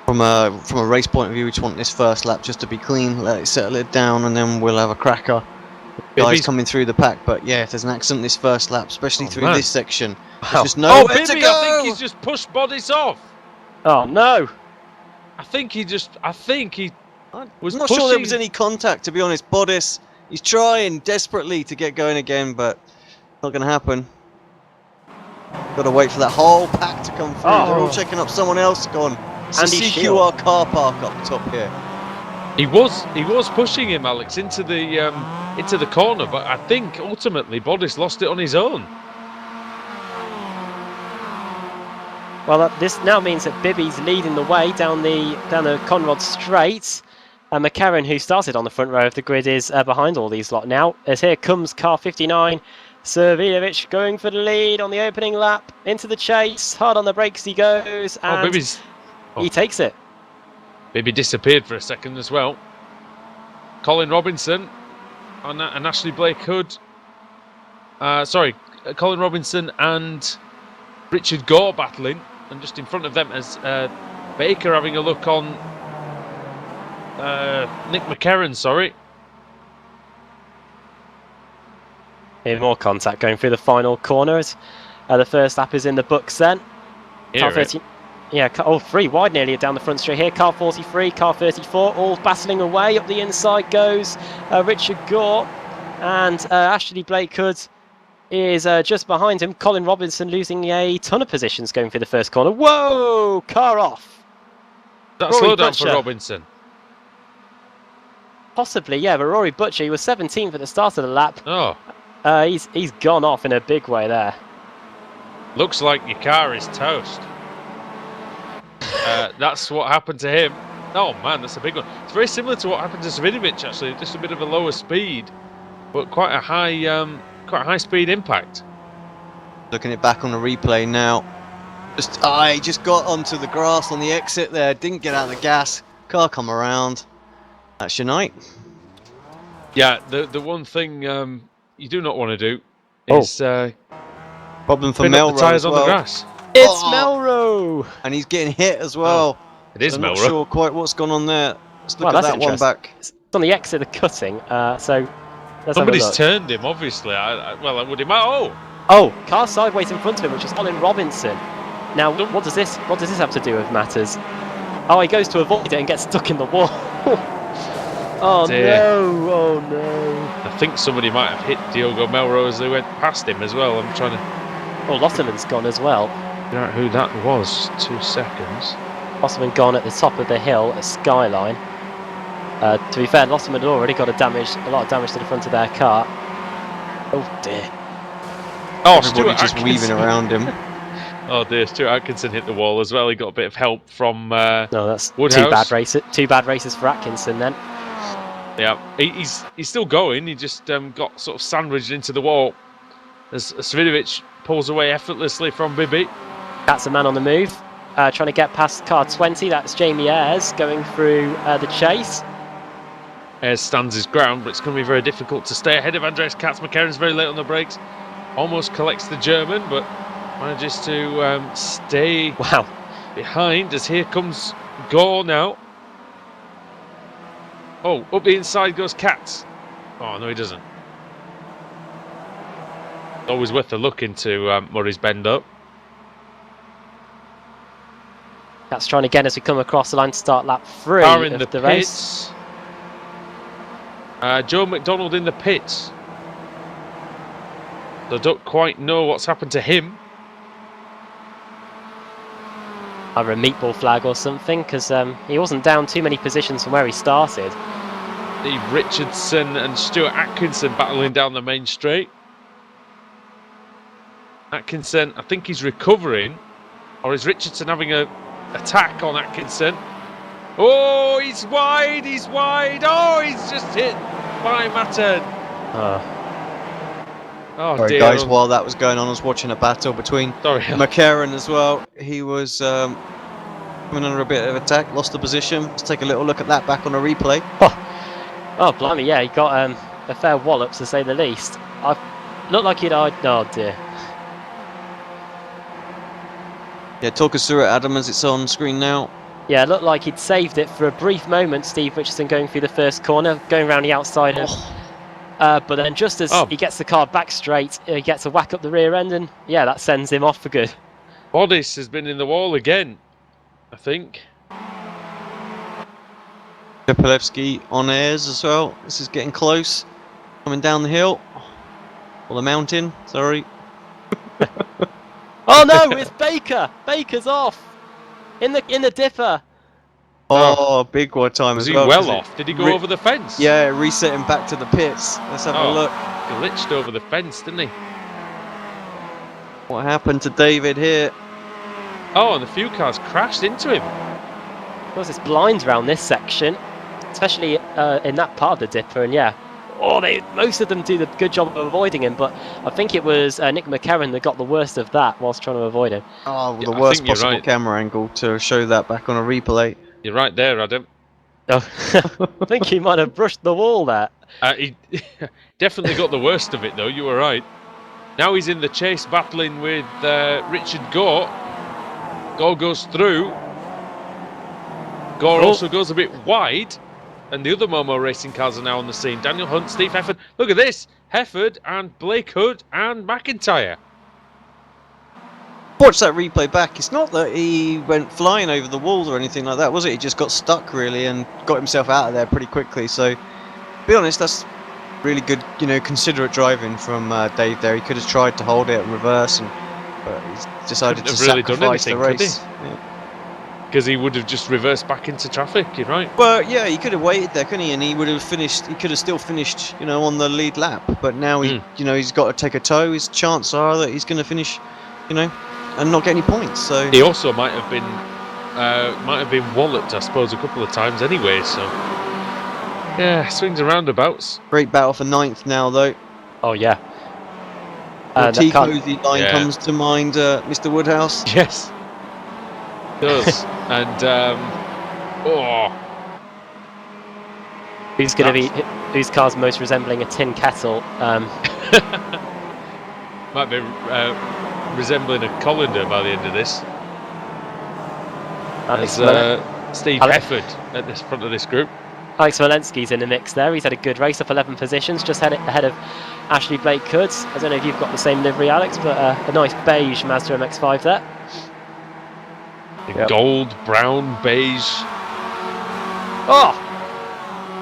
from a race point of view, we just want this first lap just to be clean, let it settle it down, and then we'll have a cracker. Guys coming through the pack, but yeah, if there's an accident this first lap, especially through this section, there's just nowhere to go. I think he's just pushed Bottas off. Oh no! I think he was not pushing. sure there was any contact, to be honest. Bottas, he's trying desperately to get going again, but not going to happen. Got to wait for that whole pack to come through. They're all checking up someone else. Go on. It's a Andy CQR Shield. car park up top here. He was pushing him, Alex, into the corner, but I think ultimately Bodis lost it on his own. Well, this now means that Bibby's leading the way down the Conrod Straight. McCarran, who started on the front row of the grid, is behind all these lot now. As here comes car 59, Servilovic going for the lead on the opening lap. Into the chase, hard on the brakes he goes, and he takes it. Bibby disappeared for a second as well. Colin Robinson and Ashley Blake Hood. Colin Robinson and Richard Gore battling, and just in front of them is Baker having a look on Nick McCarran. Sorry. Here, more contact going through the final corners. The first lap is in the books then. Car 30. Yeah, 3 wide nearly down the front straight here. Car 43, car 34, all battling away. Up the inside goes Richard Gore, and Ashley Blake Hood is just behind him. Colin Robinson losing a ton of positions going through the first corner. Whoa! Car off. That's slow down for Robinson. Possibly, yeah, but Rory Butcher, he was 17th at the start of the lap. Oh. He's gone off in a big way there. Looks like your car is toast. That's what happened to him. Oh man, that's a big one. It's very similar to what happened to Svidovic actually. Just a bit of a lower speed, but quite a high speed impact. Looking it back on the replay now. He just got onto the grass on the exit there. Didn't get out of the gas. Car come around. That's your night. Yeah, the one thing you do not want to do is problem for Melrose tires as well. on the grass. It's Melrose, and he's getting hit as well. It is Melrose. I'm not sure quite what's gone on there. Let's look at that one back. It's on the exit of the cutting. So somebody's turned him. Obviously, I would imagine. Car sideways in front of him, which is Colin Robinson. Now, what does this have to do with matters? Oh, he goes to avoid it and gets stuck in the wall. Oh no! I think somebody might have hit Diogo Melrose as they went past him as well. I'm trying to. Oh, Lotterman's gone as well. Figure out who that was. 2 seconds. Lotterman gone at the top of the hill at Skyline. To be fair, Lotterman had already got a lot of damage to the front of their car. Oh dear. Oh, Stuart just weaving around him. Oh dear, Stuart Atkinson hit the wall as well. He got a bit of help from no, that's Woodhouse. Two bad races for Atkinson then. Yeah, he's still going. He just got sort of sandwiched into the wall as Svidovic pulls away effortlessly from Bibby. That's a man on the move, trying to get past car 20. That's Jamie Ayres going through the chase. Ayres stands his ground, but it's going to be very difficult to stay ahead of Andreas Katz. McCarran's very late on the brakes. Almost collects the German, but manages to stay behind as here comes Gore now. Oh, up the inside goes Katz. Oh, no, he doesn't. Always worth a look into Murray's Bend up. That's trying again as we come across the line to start lap 3 of the race. Joe McDonald in the pits. I don't quite know what's happened to him. Either a meatball flag or something, because he wasn't down too many positions from where he started. Steve Richardson and Stuart Atkinson battling down the main straight. Atkinson, I think he's recovering, or is Richardson having a attack on Atkinson? Oh, he's wide! Oh, he's just hit by Matten. Oh sorry, dear. guys, while that was going on, I was watching a battle between McCarran as well. He was coming under a bit of attack, lost the position. Let's take a little look at that back on a replay. Oh blimey, yeah, he got a fair wallop to say the least. Looked like he'd... Oh dear. Yeah, talk us through it, Adam, as it's on screen now. Yeah, it looked like he'd saved it for a brief moment, Steve Richardson going through the first corner, going around the outside. But then just as he gets the car back straight, he gets a whack up the rear end, and yeah, that sends him off for good. Bodis has been in the wall again, I think. Kopylewski on Ayres as well. This is getting close. Coming down the hill. Or the mountain, sorry. Oh no, it's Baker! Baker's off! In the dipper. Oh, big one time Was as he well. well 'cause it off? Did he go over the fence? Yeah, reset him back to the pits. Let's have a look. Glitched over the fence, didn't he? What happened to David here? Oh, and a few cars crashed into him. Of course, it's blind around this section, especially in that part of the dipper, and yeah. Oh, most of them do the good job of avoiding him, but I think it was Nick McCarron that got the worst of that whilst trying to avoid him. Oh, Yeah, the I worst think you're possible right. camera angle to show that back on a replay. You're right there, Adam. Oh, I think he might have brushed the wall there. He definitely got the worst of it, though. You were right. Now he's in the chase, battling with Richard Gore. Gore goes through. Gore also goes a bit wide. And the other Momo racing cars are now on the scene. Daniel Hunt, Steve Hefford. Look at this. Hefford and Blake Hood and McIntyre. Watch that replay back. It's not that he went flying over the walls or anything like that, was it? He just got stuck, really, and got himself out of there pretty quickly. So, to be honest, that's really good, considerate driving from Dave there. He could have tried to hold it and reverse, but he's decided to really sacrifice done the anything, race. Because he would have just reversed back into traffic, you're right. Well, yeah, he could have waited there, couldn't he? And he would have finished. He could have still finished, on the lead lap. But now he's got to take a tow. His chances are that he's going to finish, and not get any points. So he also might have been walloped, I suppose, a couple of times anyway. So yeah, swings and roundabouts. Great battle for 9th now, though. Oh yeah. The T-Cozy line comes to mind, Mr. Woodhouse. Yes, it does. And who's going to be whose car's most resembling a tin kettle? Might be resembling a colander by the end of this. Steve Hefford at this front of this group. Alex Walensky's in the mix there. He's had a good race, up 11 positions, just ahead of Ashley Blake Hoods. I don't know if you've got the same livery, Alex, but a nice beige Mazda MX-5 there. Gold, brown, beige. Oh!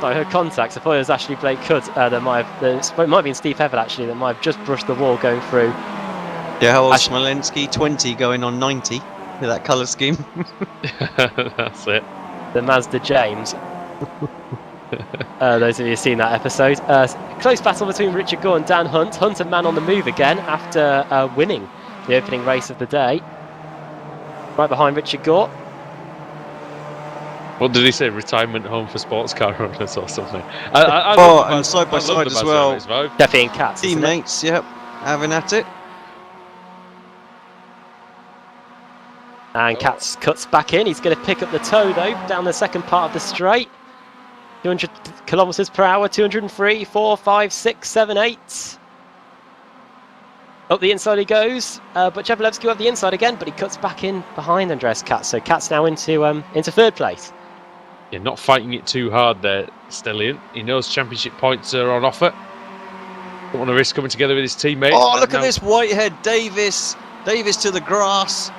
I heard contacts. I thought it was Ashley Blake Hoods. It might have been Steve Hefford, actually, that might have just brushed the wall going through. Yeah, how old Smolensky? 20 going on 90 with that colour scheme. That's it. The Mazda James. Those of you who've seen that episode. Close battle between Richard Gore and Dan Hunt. Hunt a man on the move again after winning the opening race of the day. Right behind Richard Gore. What did he say? Retirement home for sports car owners or something? And side by side as well. Jeffy and Katz. Teammates, yep, having at it. And Katz cuts back in. He's going to pick up the tow though down the second part of the straight. 200 kilometers per hour, 203, 4, 5, 6, 7, 8. Up the inside he goes, but Chepelevsky up the inside again, but he cuts back in behind Andreas Katz. So Katz now into third place. You're not fighting it too hard there, Stellion. He knows championship points are on offer. Don't want to risk coming together with his teammate. Oh, look at this Whitehead, Davis to the grass.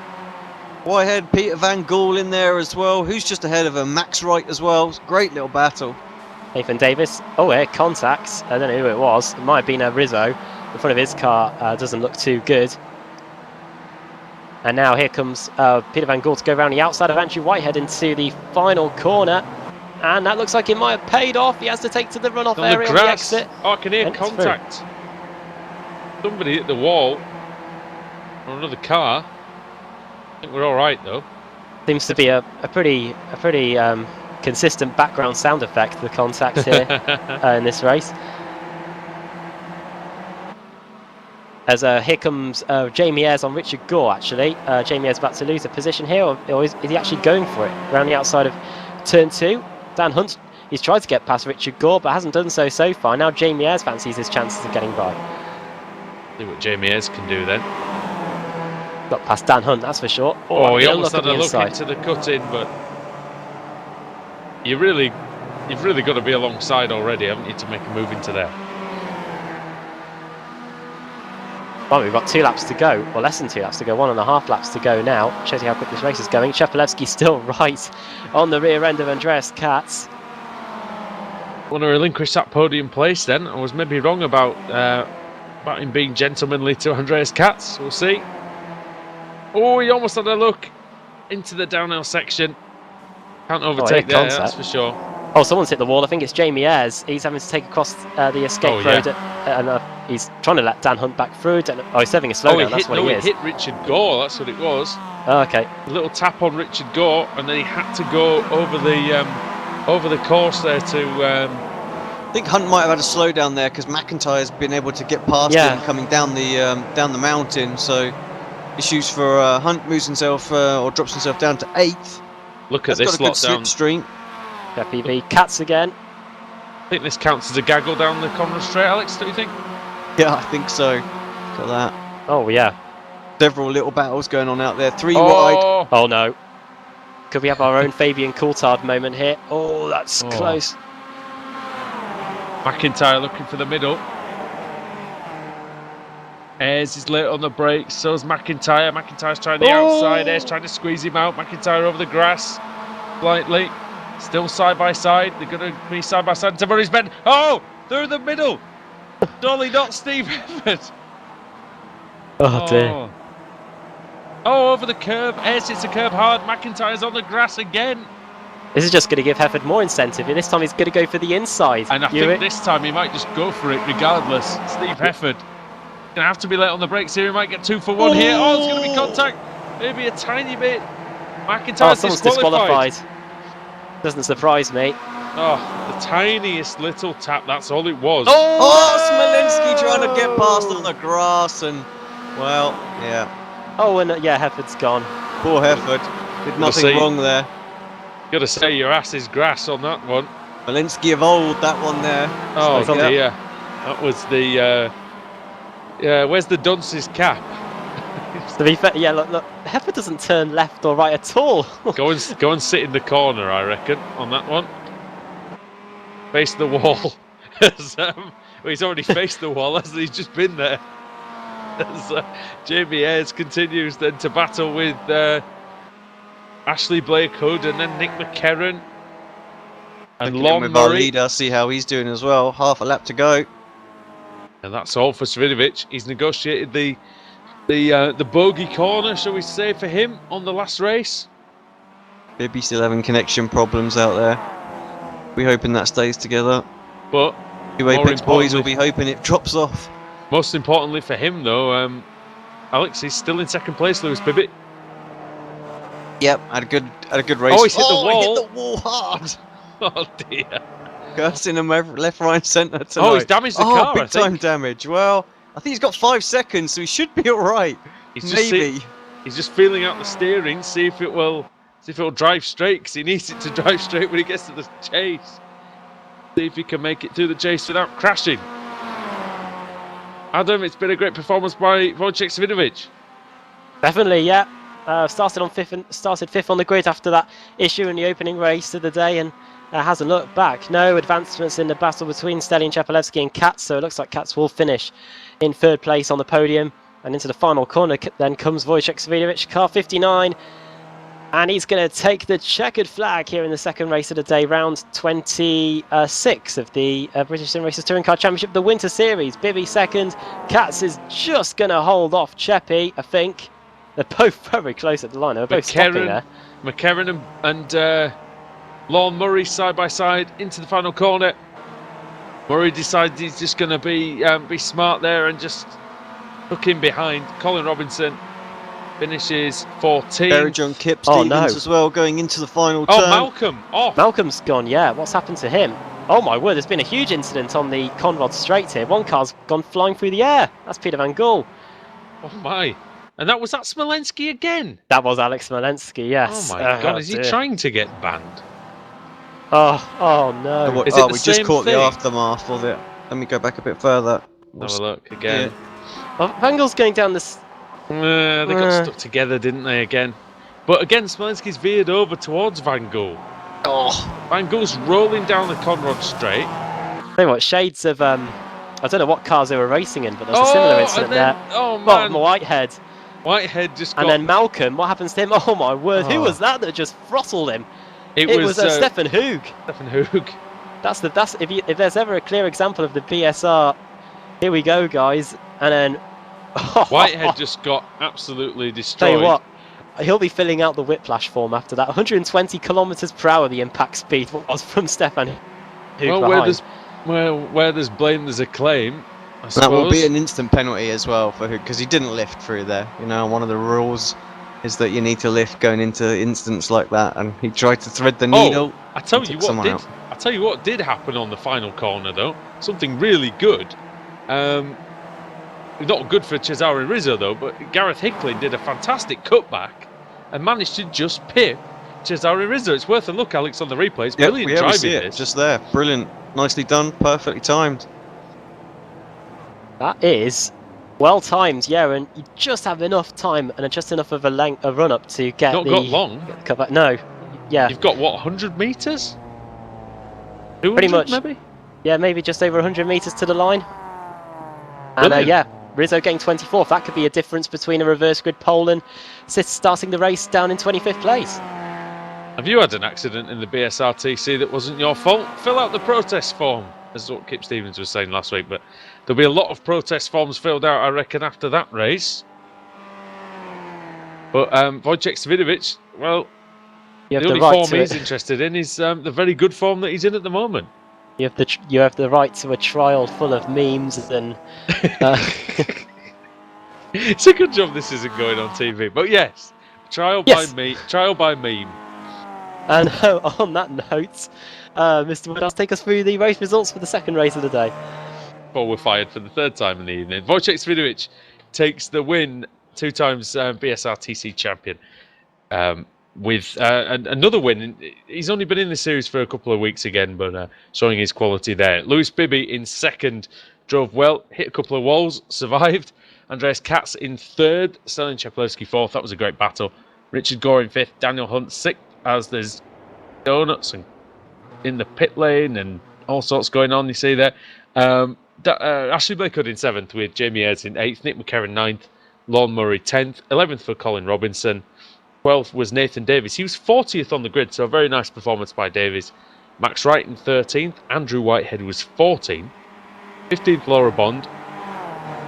Whitehead, Peter Van Gool in there as well. Who's just ahead of him? Max Wright as well. Great little battle. Nathan Davis. Oh, here, contacts. I don't know who it was. It might have been a Rizzo. The front of his car doesn't look too good. And now here comes Peter Van Gool to go around the outside of Andrew Whitehead into the final corner. And that looks like it might have paid off. He has to take to the runoff area on the exit. Oh, I can hear contact. Somebody hit the wall. Or another car. I think we're all right though. Seems to be a pretty consistent background sound effect, the contact here in this race. As here comes Jamie Ayres on Richard Gore, actually. Jamie Ayres about to lose a position here, or is he actually going for it? Around the outside of turn 2. Dan Hunt, he's tried to get past Richard Gore, but hasn't done so far. Now Jamie Ayres fancies his chances of getting by. See what Jamie Ayres can do then. Got past Dan Hunt, that's for sure. Oh, he almost had a look into the cut-in, but you've really got to be alongside already, haven't you, to make a move into there. Well, we've got 2 laps to go, or less than 2 laps to go, 1.5 laps to go now. Shows you how quick this race is going. Chepelevsky still right on the rear end of Andreas Katz. Want to relinquish that podium place then? I was maybe wrong about him being gentlemanly to Andreas Katz. We'll see. Oh, he almost had a look. into the downhill section. Can't overtake there, that's for sure. Oh, someone's hit the wall. I think it's Jamie Ayres. He's having to take across the escape road, and he's trying to let Dan Hunt back through. He's having a slowdown. That's what he is. He hit Richard Gore. That's what it was. Oh, okay. A little tap on Richard Gore, and then he had to go over the course there to. I think Hunt might have had a slowdown there because McIntyre's been able to get past him coming down the mountain. So issues for Hunt moves himself or drops himself down to 8th. Look at this lot down. Slipstream. Peppy v Cats again. I think this counts as a gaggle down the Conrod Straight, Alex, don't you think? Yeah, I think so. Look at that. Oh, yeah. Several little battles going on out there. 3 wide. Oh, no. Could we have our own Fabian Coulthard moment here? Oh, that's close. McIntyre looking for the middle. Ayres is late on the brakes, so is McIntyre. McIntyre's trying the outside. Ayres trying to squeeze him out. McIntyre over the grass. Slightly. Still side by side. They're going to be side by side until Murray's bent. Oh, they're in the middle. Dolly, not Steve Hefford. Oh, dear. Oh, over the curb. Ayres hits the curb hard. McIntyre's on the grass again. This is just going to give Hefford more incentive. This time he's going to go for the inside. And I think this time he might just go for it regardless. Steve Hefford. Going to have to be late on the brakes here. He might get 2 for 1 here. Oh, there's going to be contact. Maybe a tiny bit. McIntyre's disqualified. Doesn't surprise me. Oh, the tiniest little tap. That's all it was. Smolinski trying to get past on the grass and, well, yeah. Oh, and Hefford's gone. Poor Hefford. Did nothing wrong there. Got to say your ass is grass on that one. Smolinski of old, that one there. Oh, dear. That was the... where's the dunce's cap? To be fair, look, Hefford doesn't turn left or right at all. Go and sit in the corner, I reckon, on that one. Face the wall. He's already faced the wall, hasn't he? He's just been there. As Jamie Ayres continues then to battle with Ashley Blake Hood and then Nick McKerran. And Lon Murray. Our leader, see how he's doing as well. Half a lap to go. And that's all for Svidovic. He's negotiated the bogey corner, shall we say, for him on the last race. Bibby still having connection problems out there. We're hoping that stays together. But the Apex boys will be hoping it drops off. Most importantly for him, though, Alex is still in second place. Lewis Bibbett. Yep, had a good race. Oh, he's hit the wall. He hit the wall hard. Oh dear. Cursing him left, right, centre tonight. Oh, he's damaged the car. Big time damage. Well, I think he's got 5 seconds, so he should be all right. Maybe. He's just feeling out the steering, see if it'll drive straight, because he needs it to drive straight when he gets to the chase. See if he can make it through the chase without crashing. Adam, it's been a great performance by Wojciech Svidovic. Definitely, yeah. Started 5th on the grid after that issue in the opening race of the day, and hasn't looked back. No advancements in the battle between Stelian Chapalevsky and Katz, so it looks like Katz will finish in 3rd place on the podium. And into the final corner then comes Wojciech Svidovic, car 59. And he's going to take the checkered flag here in the second race of the day, round 26 of the British Sim Racers Touring Car Championship, the Winter Series. Bibby second. Katz is just going to hold off Cheppy, I think. They're both very close at the line. They're both stopping there. McKerran and Lon Murray side by side into the final corner. Murray decides he's just going to be smart there and just hook in behind. Colin Robinson finishes 14. Barry John Kip Stevens as well going into the final turn. Oh, Malcolm off. Malcolm's gone, yeah. What's happened to him? Oh my word, there's been a huge incident on the Conrod Straight here. One car's gone flying through the air. That's Peter Van Gool. Oh my. And was that Smolenski again? That was Alex Smolenski, yes. Oh my God, is he trying to get banned? Oh no. We just caught the aftermath of it. Let me go back a bit further. Have a look again. Yeah. Well, Van Gool's going down this... They got stuck together, didn't they, again? But again, Smolenski's veered over towards Van Gool. Oh. Van Gool's rolling down the Conrod Straight. Tell you what, shades of... I don't know what cars they were racing in, but there's a similar incident there. Oh man. Well, Whitehead just got... And then Malcolm, what happens to him? Oh my word, who was that just throttled him? It was Stefan Hoog. Stefan Hoog. That's if there's ever a clear example of the BSR, here we go, guys. And then Whitehead just got absolutely destroyed. Tell you what, he'll be filling out the whiplash form after that. 120 kilometers per hour the impact speed was from Stefan Hug Well, behind. where there's blame, there's a claim, I suppose. That will be an instant penalty as well for Hug, because he didn't lift through there. You know, one of the rules is that you need to lift going into instants like that, and he tried to thread the needle. I tell you what did happen on the final corner though. Something really good. Not good for Cesare Rizzo though, but Gareth Hickling did a fantastic cutback and managed to just pip Cesare Rizzo. It's worth a look, Alex, on the replays. Brilliant driving, we see it this. just there. Brilliant. Nicely done. Perfectly timed. That is well timed, yeah, and you just have enough time and just enough of a run up to get Not got long. Get the cutback. No, yeah. You've got what, 100 meters? 200 Pretty much. maybe. Yeah, maybe just over 100 meters to the line. Brilliant. And yeah, Rizzo getting 24th. That could be a difference between a reverse grid pole and starting the race down in 25th place. Have you had an accident in the BSRTC that wasn't your fault? Fill out the protest form, as what Kip Stevens was saying last week. But there'll be a lot of protest forms filled out, I reckon, after that race. But Wojciech Svidovic, well, the only form he's interested in is the very good form that he's in at the moment. You have the right to a trial full of memes and. It's a good job this isn't going on TV, but yes, trial by meme. And on that note, Mr. Woodhouse, take us through the race results for the second race of the day. Well, we're fired for the third time in the evening. Wojciech Svidovic takes the win, 2 times BSRTC champion. With another win. He's only been in the series for a couple of weeks again, but showing his quality there. Lewis Bibby in second, drove well, hit a couple of walls, survived. Andreas Katz in third, Stalin Cheplewski fourth. That was a great battle. Richard Gore in fifth, Daniel Hunt sixth, as there's donuts and in the pit lane and all sorts going on, you see there. Ashley Blakewood in seventh with Jamie Ayres in eighth, Nick McCarron ninth, Lorne Murray 10th, 11th for Colin Robinson. 12th was Nathan Davies. He was 40th on the grid, so a very nice performance by Davies. Max Wright in 13th. Andrew Whitehead was 14th. 15th, Laura Bond.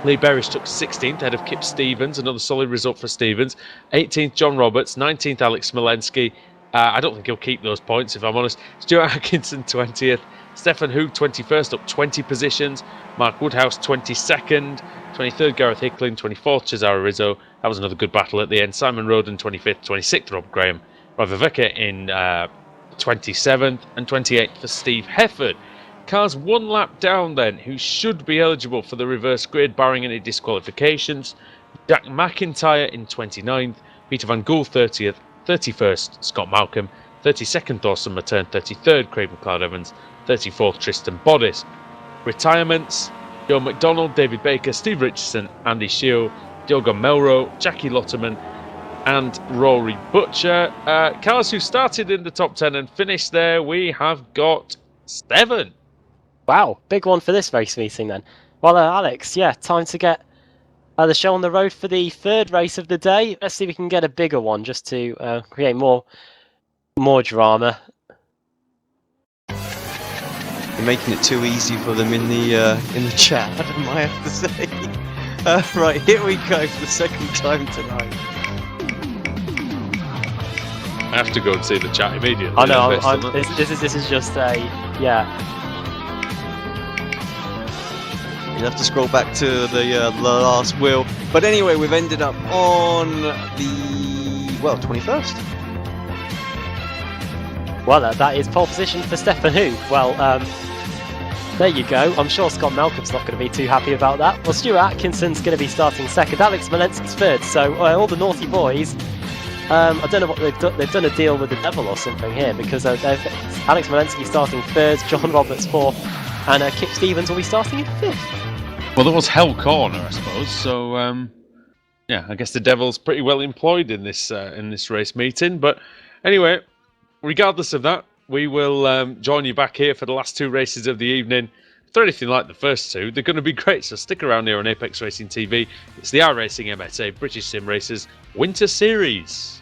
Lee Berrish took 16th, ahead of Kip Stevens. Another solid result for Stevens. 18th, John Roberts. 19th, Alex Smolensky. I don't think he'll keep those points, if I'm honest. Stuart Atkinson, 20th. Stefan Hug, 21st, up 20 positions. Mark Woodhouse, 22nd. 23rd, Gareth Hickling. 24th, Cesare Rizzo. That was another good battle at the end. Simon Roden, 25th. 26th, Rob Graham. Ravaveka in 27th. And 28th for Steve Hefford. Cars one lap down then, who should be eligible for the reverse grid, barring any disqualifications. Jack McIntyre in 29th. Peter Van Gool, 30th. 31st, Scott Malcolm. 32nd, Dawson Matern. 33rd, Craig McLeod-Evans. 34th, Tristan Bodis. Retirements: Joe McDonald, David Baker, Steve Richardson, Andy Shield, Diogo Melro, Jackie Lotterman, and Rory Butcher. Cars who started in the top 10 and finished there, we have got 7. Wow, big one for this race meeting then. Well, Alex, yeah, time to get the show on the road for the third race of the day. Let's see if we can get a bigger one just to create more drama. You're making it too easy for them in the chat, Adam, I have to say. Right, here we go for the second time tonight. I have to go and see the chat immediately. I know. This is just a You'll have to scroll back to the last wheel. But anyway, we've ended up on the 21st. Well, that is pole position for Stefan Hug. Well, there you go. I'm sure Scott Malcolm's not going to be too happy about that. Well, Stuart Atkinson's going to be starting second. Alex Smolensky's third. So all the naughty boys. I don't know what they've done. They've done a deal with the devil or something here, because Alex Smolensky starting third, John Roberts fourth, and Kip Stevens will be starting in fifth. Well, there was Hell Corner, I suppose. So, yeah, I guess the devil's pretty well employed in this race meeting. But anyway, regardless of that, we will join you back here for the last 2 races of the evening. If they're anything like the first 2, they're going to be great. So stick around here on Apex Racing TV. It's the iRacing MSA British Sim Racers Winter Series.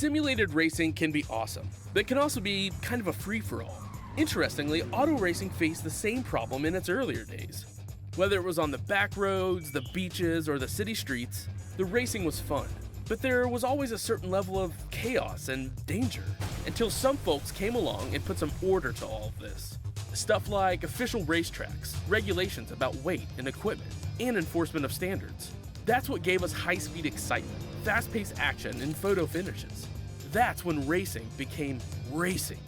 Simulated racing can be awesome, but it can also be kind of a free-for-all. Interestingly, auto racing faced the same problem in its earlier days. Whether it was on the back roads, the beaches, or the city streets, the racing was fun. But there was always a certain level of chaos and danger, until some folks came along and put some order to all of this. Stuff like official racetracks, regulations about weight and equipment, and enforcement of standards. That's what gave us high-speed excitement, fast-paced action, and photo finishes. That's when racing became racing.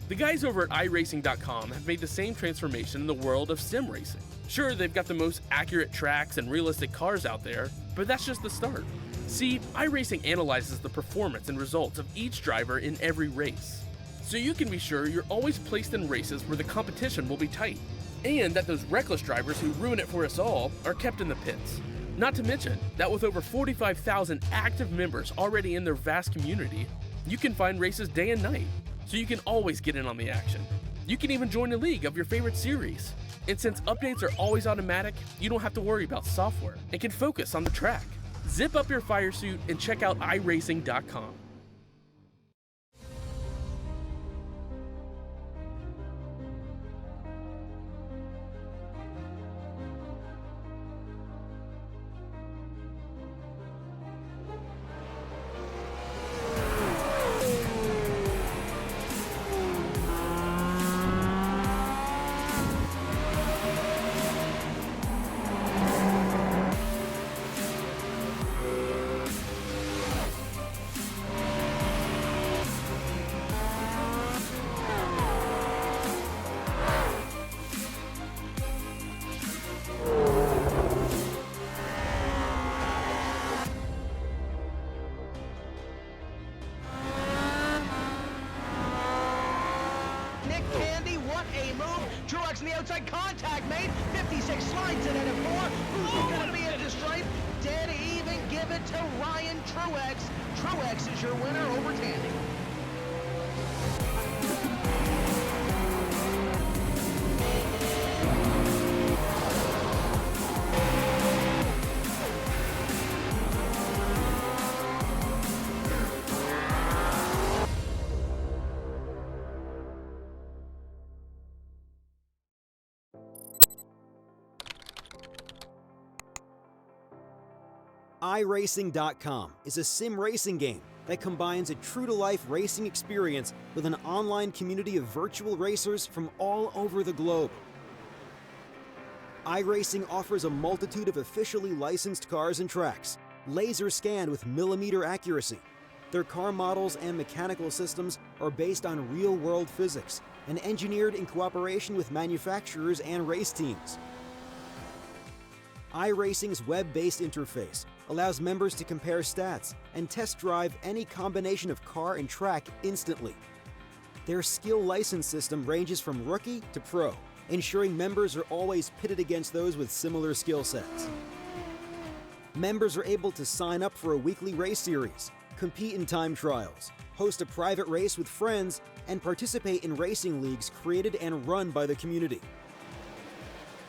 The guys over at iRacing.com have made the same transformation in the world of sim racing. Sure, they've got the most accurate tracks and realistic cars out there, but that's just the start. See, iRacing analyzes the performance and results of each driver in every race, so you can be sure you're always placed in races where the competition will be tight, and that those reckless drivers who ruin it for us all are kept in the pits. Not to mention that with over 45,000 active members already in their vast community, you can find races day and night, so you can always get in on the action. You can even join a league of your favorite series. And since updates are always automatic, you don't have to worry about software and can focus on the track. Zip up your fire suit and check out iRacing.com. Truex in the outside, contact made. 56 slides it at a 4. Who's going to be at the stripe? Dead even, give it to Ryan Truex. Truex is your winner over Tandy. iRacing.com is a sim racing game that combines a true-to-life racing experience with an online community of virtual racers from all over the globe. iRacing offers a multitude of officially licensed cars and tracks, laser scanned with millimeter accuracy. Their car models and mechanical systems are based on real-world physics and engineered in cooperation with manufacturers and race teams. iRacing's web-based interface allows members to compare stats and test drive any combination of car and track instantly. Their skill license system ranges from rookie to pro, ensuring members are always pitted against those with similar skill sets. Members are able to sign up for a weekly race series, compete in time trials, host a private race with friends, and participate in racing leagues created and run by the community.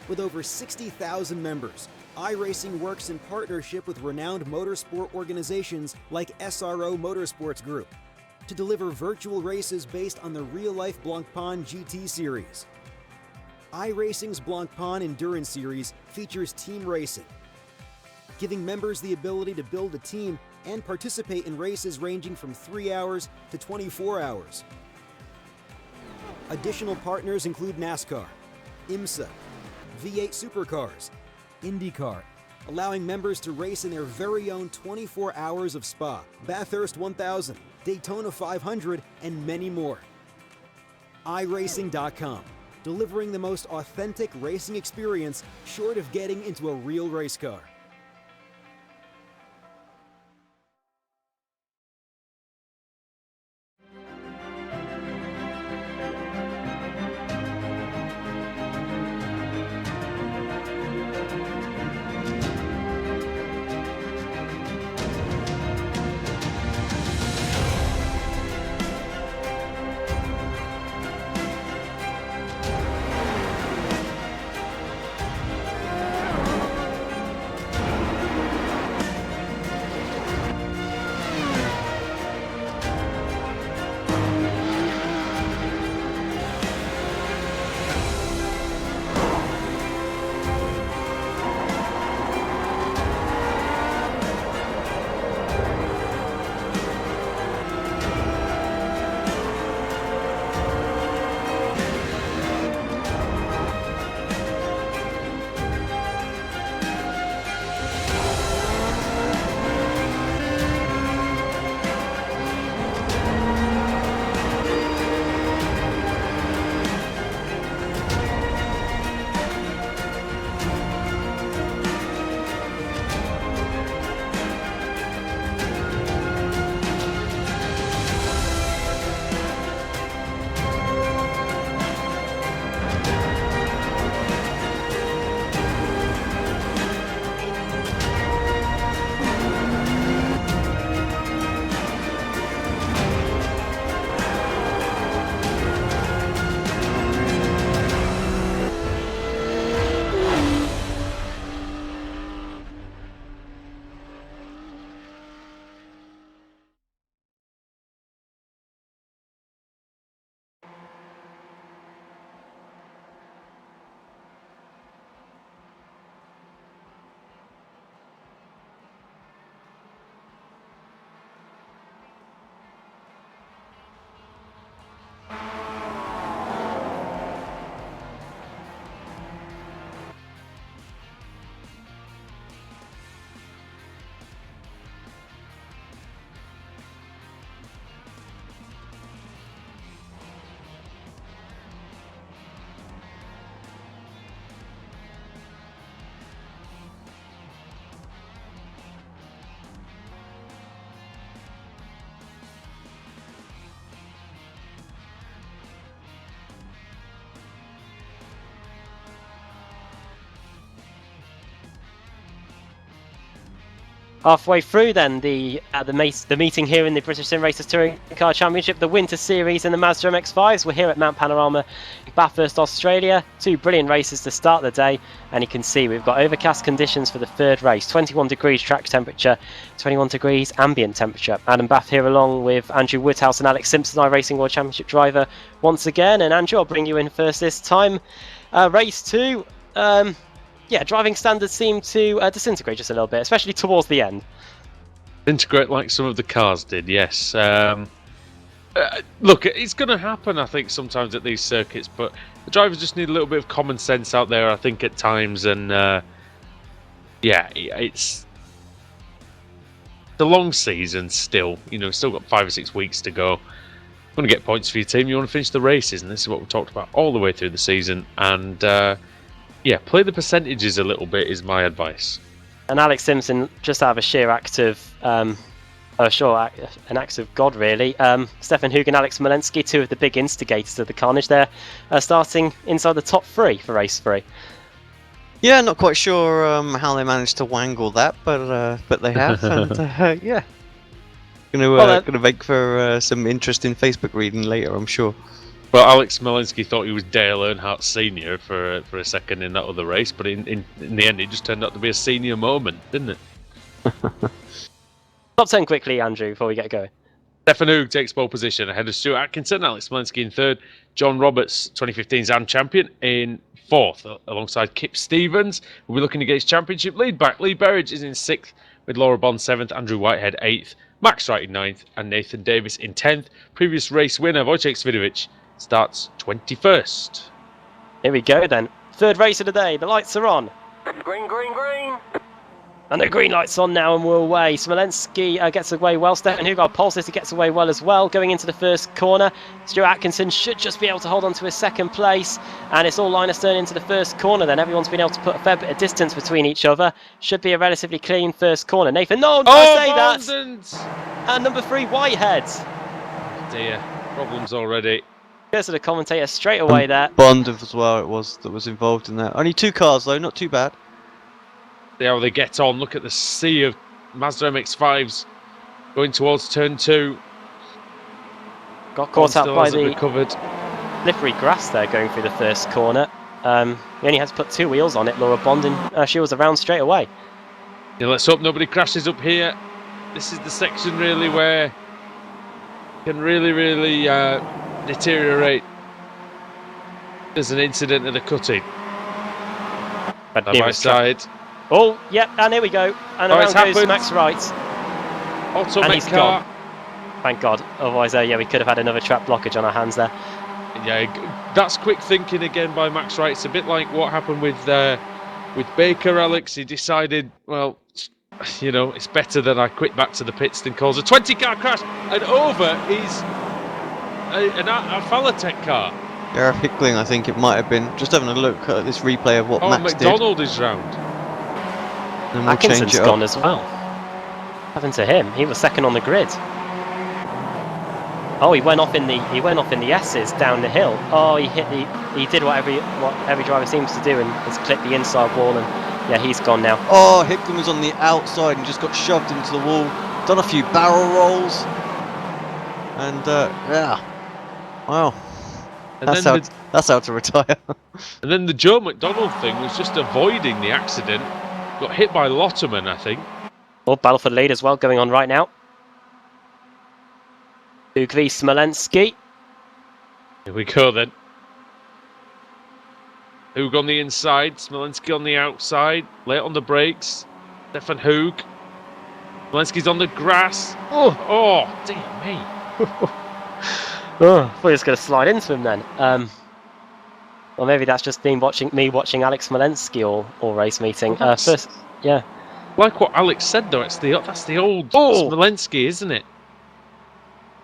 With over 60,000 members, iRacing works in partnership with renowned motorsport organizations like SRO Motorsports Group to deliver virtual races based on the real-life Blancpain GT series. iRacing's Blancpain Endurance Series features team racing, giving members the ability to build a team and participate in races ranging from 3 hours to 24 hours. Additional partners include NASCAR, IMSA, V8 Supercars, IndyCar, allowing members to race in their very own 24 hours of Spa, Bathurst 1000, Daytona 500, and many more. iRacing.com, delivering the most authentic racing experience short of getting into a real race car. Halfway through then the meeting here in the British Sim Racers Touring Car Championship, the Winter Series and the Mazda MX-5s. We're here at Mount Panorama, Bathurst, Australia. 2 brilliant races to start the day, and you can see we've got overcast conditions for the third race. 21 degrees track temperature, 21 degrees ambient temperature. Adam Bath here along with Andrew Woodhouse and Alex Simpson, iRacing World Championship driver once again. And Andrew, I'll bring you in first this time. Race 2. Yeah, driving standards seem to disintegrate just a little bit, especially towards the end. Disintegrate like some of the cars did, yes. Look, it's going to happen, I think, sometimes at these circuits, but the drivers just need a little bit of common sense out there, I think, at times. And yeah, it's the long season still. You know, still got 5 or 6 weeks to go. You want to get points for your team, you want to finish the races, and this is what we've talked about all the way through the season. And yeah, play the percentages a little bit is my advice. And Alex Simpson, just out of a sheer act of, an act of God, really. Stefan Hug and Alex Smolensky, 2 of the big instigators of the carnage there, starting inside the top 3 for race 3. Yeah, not quite sure how they managed to wangle that, but they have, and yeah, gonna make for some interesting Facebook reading later, I'm sure. Well, Alex Smolensky thought he was Dale Earnhardt Sr. for a second in that other race, but in the end it just turned out to be a senior moment, didn't it? Top 10 quickly, Andrew, before we get going. Stefan Hug takes pole position ahead of Stuart Atkinson, Alex Smolensky in 3rd, John Roberts, 2015 ZAM champion, in 4th, alongside Kip Stevens. We'll be looking to get his championship lead back. Lee Berridge is in 6th, with Laura Bond 7th, Andrew Whitehead 8th, Max Wright in 9th, and Nathan Davis in 10th. Previous race winner, Wojciech Svidovic, starts 21st. Here we go then. 3rd race of the day. The lights are on. Green, green, green. And the green light's on now, and we're away. Smolensky gets away well. Stefan Hug, our pole sitter, gets away well as well. Going into the first corner, Stuart Atkinson should just be able to hold on to his 2nd place. And it's all line astern into the first corner then. Everyone's been able to put a fair bit of distance between each other. Should be a relatively clean first corner. Nathan, no, don't say that! And number 3, Whitehead. Oh dear, problems already. Goes to the commentator straight away there. Bond as well, that was involved in that. Only 2 cars though, not too bad. See how they get on. Look at the sea of Mazda MX-5s going towards turn 2. Got caught out by the recovered. slippery grass there going through the first corner. He only had to put 2 wheels on it, Laura Bond, and she was around straight away. Yeah, let's hope nobody crashes up here. This is the section really where it can really deteriorate. There's an incident at the cutting. But Side by side. Oh, yep, and here we go. And around goes Max Wright. And he's gone. Thank God. Otherwise, yeah, we could have had another trap blockage on our hands there. Yeah, that's quick thinking again by Max Wright. It's a bit like what happened with Baker, Alex. He decided, well, you know, it's better that I quit back to the pits than cause a 20-car crash. And over is a Falatech car. Gareth Hickling, I think it might have been. Just having a look at this replay of what Max McDonald did. is round. And we'll Atkinson's change it gone up. as well. Happened to him? He was 2nd on the grid. Oh, he went off in the S's down the hill. Oh, he did what every driver seems to do and has clipped the inside wall, and yeah, he's gone now. Oh, Hickling was on the outside and just got shoved into the wall. Done a few barrel rolls. And yeah. Wow. That's how to retire. And then the Joe McDonald thing was just avoiding the accident. Got hit by Lotterman, I think. Oh, battle for the lead as well going on right now. Hug v Smolensky. Here we go then. Hug on the inside, Smolensky on the outside. Late on the brakes. Stefan Hug. Smolensky's on the grass. Oh, dear me. Oh, I thought he was going to slide into him then. Or maybe that's just me watching Alex Smolensky all race meeting. First, yeah. Like what Alex said though, that's the old Smolensky, isn't it?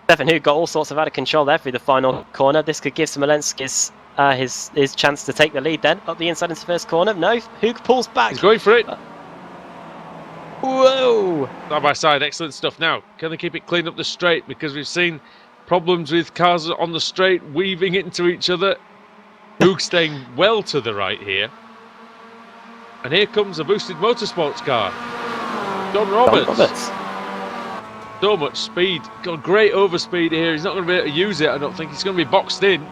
Stefan Hug got all sorts of out of control there through the final corner. This could give Smolensky's his chance to take the lead then. Up the inside into the first corner. No, Hug pulls back. He's going for it. Whoa! Side by side, excellent stuff. Now, can they keep it clean up the straight? Because we've seen problems with cars on the straight weaving into each other. Hug staying well to the right here. And here comes a boosted motorsports car. John Roberts. So much speed. Got great overspeed here. He's not going to be able to use it, I don't think. He's going to be boxed in.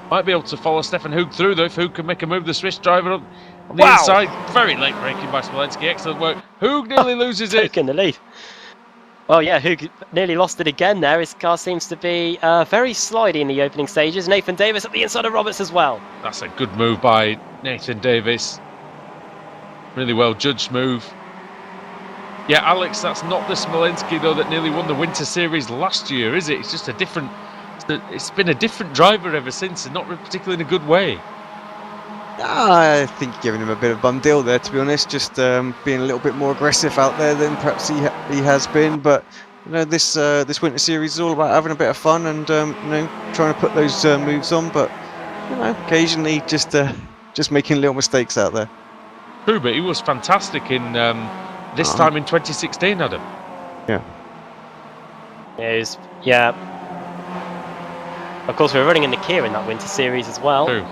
Might be able to follow Stefan Hoog through, though, if Hoog can make a move. The Swiss driver on the inside. Very late braking by Smolenski. Excellent work. Hoog nearly loses it. Taking the lead. Well, yeah, Hoog nearly lost it again there. His car seems to be very slidey in the opening stages. Nathan Davis at the inside of Roberts as well. That's a good move by Nathan Davis. Really well judged move. Yeah, Alex, that's not the Smolenski, though, that nearly won the Winter Series last year, is it? It's just a different... It's been a different driver ever since, and not particularly in a good way. I think giving him a bit of bum deal there, to be honest. Just being a little bit more aggressive out there than perhaps he has been. But you know, this Winter Series is all about having a bit of fun and you know, trying to put those moves on. But you know, occasionally just making little mistakes out there. True, but he was fantastic in this time in 2016, Adam. Yeah. Yeah. Of course, we're running in the Kia in that Winter Series as well. True.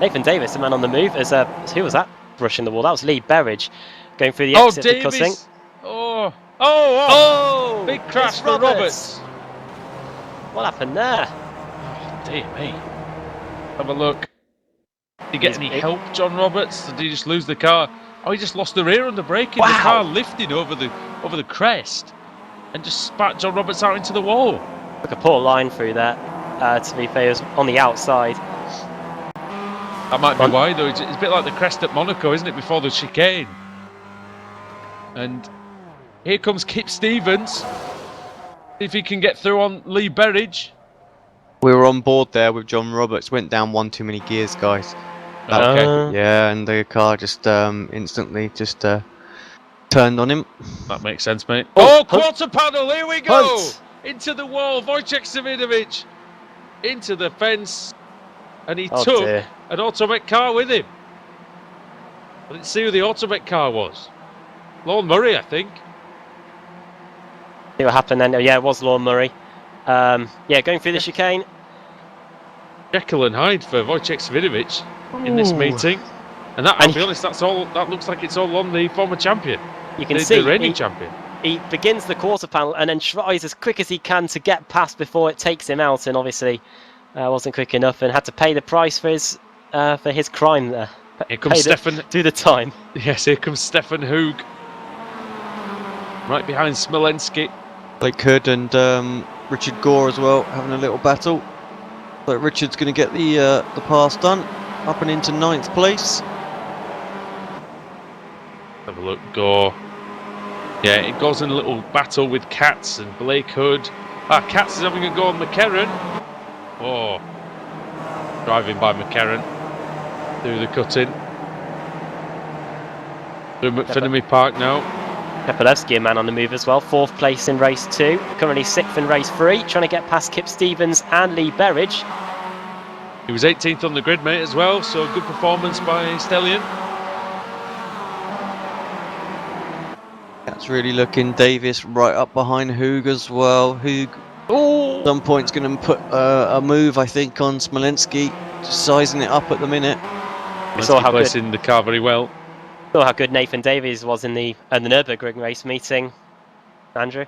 Nathan Davis, the man on the move, as who was that brushing the wall? That was Lee Berridge going through the exit for cutting. Oh! Big crash for Roberts. What happened there? Dear me. Have a look. Did he get any help, John Roberts? Did he just lose the car? Oh, he just lost the rear under braking. Wow. The car lifted over the crest and just spat John Roberts out into the wall. Took a poor line through that. To be fair, it was on the outside. That might be why, though. It's a bit like the crest at Monaco, isn't it, before the chicane? And here comes Kip Stevens. See if he can get through on Lee Berridge. We were on board there with John Roberts. Went down one too many gears, guys. Okay. Yeah, and the car just instantly just turned on him. That makes sense, mate. Oh, quarter panel! Here we go. Into the wall. Wojciech Savidovic into the fence, and he took an Automek car with him. I didn't see who the Automek car was. Lorne Murray, I think. See what happened then. Yeah, it was Lorne Murray. Yeah, going through the chicane. Jekyll and Hyde for Wojciech Savidovic in this meeting. And that, I'll be honest, that's all. That looks like it's all on the former champion. You can see the reigning champion. He begins the quarter panel and then tries as quick as he can to get past before it takes him out, and obviously wasn't quick enough and had to pay the price for his crime there. Here comes Stefan. Do the time. Yes, here comes Stefan Hoog. Right behind Smolenski. Blake Hood and Richard Gore as well, having a little battle. But Richard's going to get the pass done, up and into 9th place. Have a look, Gore. Yeah, it goes in a little battle with Katz and Blake Hood. Katz is having a go on McCarron. Oh, driving by McCarron through the cut-in. Through McPhillamy Park now. Kepelevsky, a man on the move as well. 4th place in race 2. Currently 6th in race 3. Trying to get past Kip Stevens and Lee Berridge. He was 18th on the grid, mate, as well. So good performance by Stellion. That's really looking. Davis right up behind Hoog as well. Hoog at some point's going to put a move, I think, on Smolenski. Just sizing it up at the minute. We saw how good in the car very well. Saw how good Nathan Davies was in the Nürburgring race meeting, Andrew.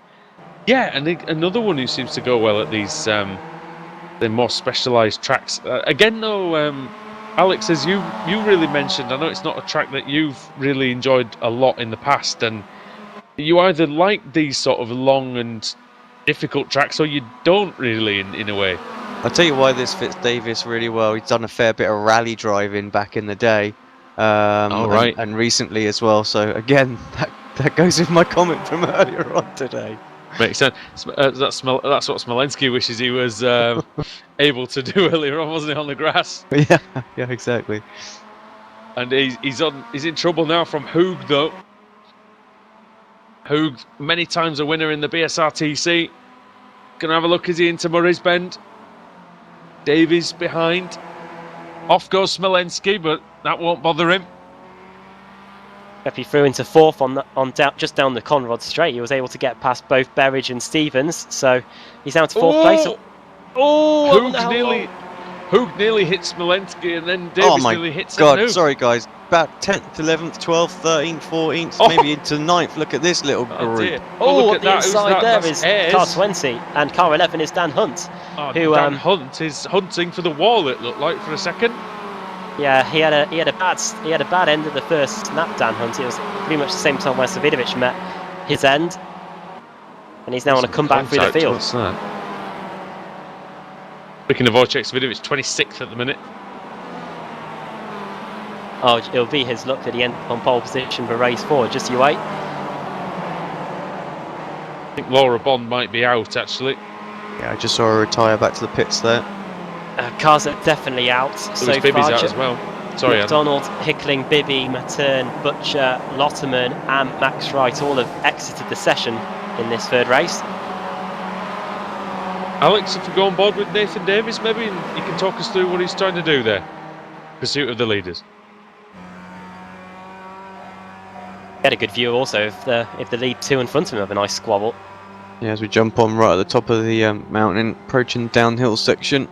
Yeah, and another one who seems to go well at these the more specialised tracks. Again, though, Alex, as you really mentioned, I know it's not a track that you've really enjoyed a lot in the past, and you either like these sort of long and difficult tracks or you don't really, in a way. I'll tell you why this fits Davis really well. He's done a fair bit of rally driving back in the day. And recently as well. So again, that goes with my comment from earlier on today. Makes sense. That's what Smolenski wishes he was able to do earlier on, wasn't it, on the grass? Yeah, exactly. And he's in trouble now from Hoog, though. Hoog, many times a winner in the BSR TC. Gonna have a look, is he into Murray's Bend? Davies behind. Off goes Smolenski, but that won't bother him. He threw into 4th just down the Conrod straight. He was able to get past both Berridge and Stevens, so he's down to 4th place. Hoog nearly Hoog nearly hit Smolenski, and then Oh Davis my nearly hits God, Hoog. sorry guys. About 10th, 11th, 12th, 13th, 14th, Oh. maybe into 9th. Look at this little Oh group. dear. Oh, look on at the that. Who's inside that? there That's is Ayres. car 20, and car 11 is Dan Hunt. Oh, who, Dan Hunt is hunting for the wall. It looked like for a second. Yeah, he had a bad end of the first snap, Dan Hunt. It was pretty much the same time where Savidovic met his end, and he's now on a comeback through the field. What's that? Speaking of Wojciech Savidovic, 26th at the minute. Oh, it'll be his luck that he ends on pole position for race 4. Just you wait. I think Laura Bond might be out actually. Yeah, I just saw her retire back to the pits there. Cars are definitely out so Bibby's far. out as well. Sorry, McDonald, Hickling, Bibby, Matern, Butcher, Lotterman, and Max Wright all have exited the session in this third race. Alex, if you go on board with Nathan Davis, maybe and you can talk us through what he's trying to do there. Pursuit of the leaders. Get a good view also if the lead 2 in front of him have a nice squabble. Yeah, as we jump on right at the top of the mountain, approaching the downhill section.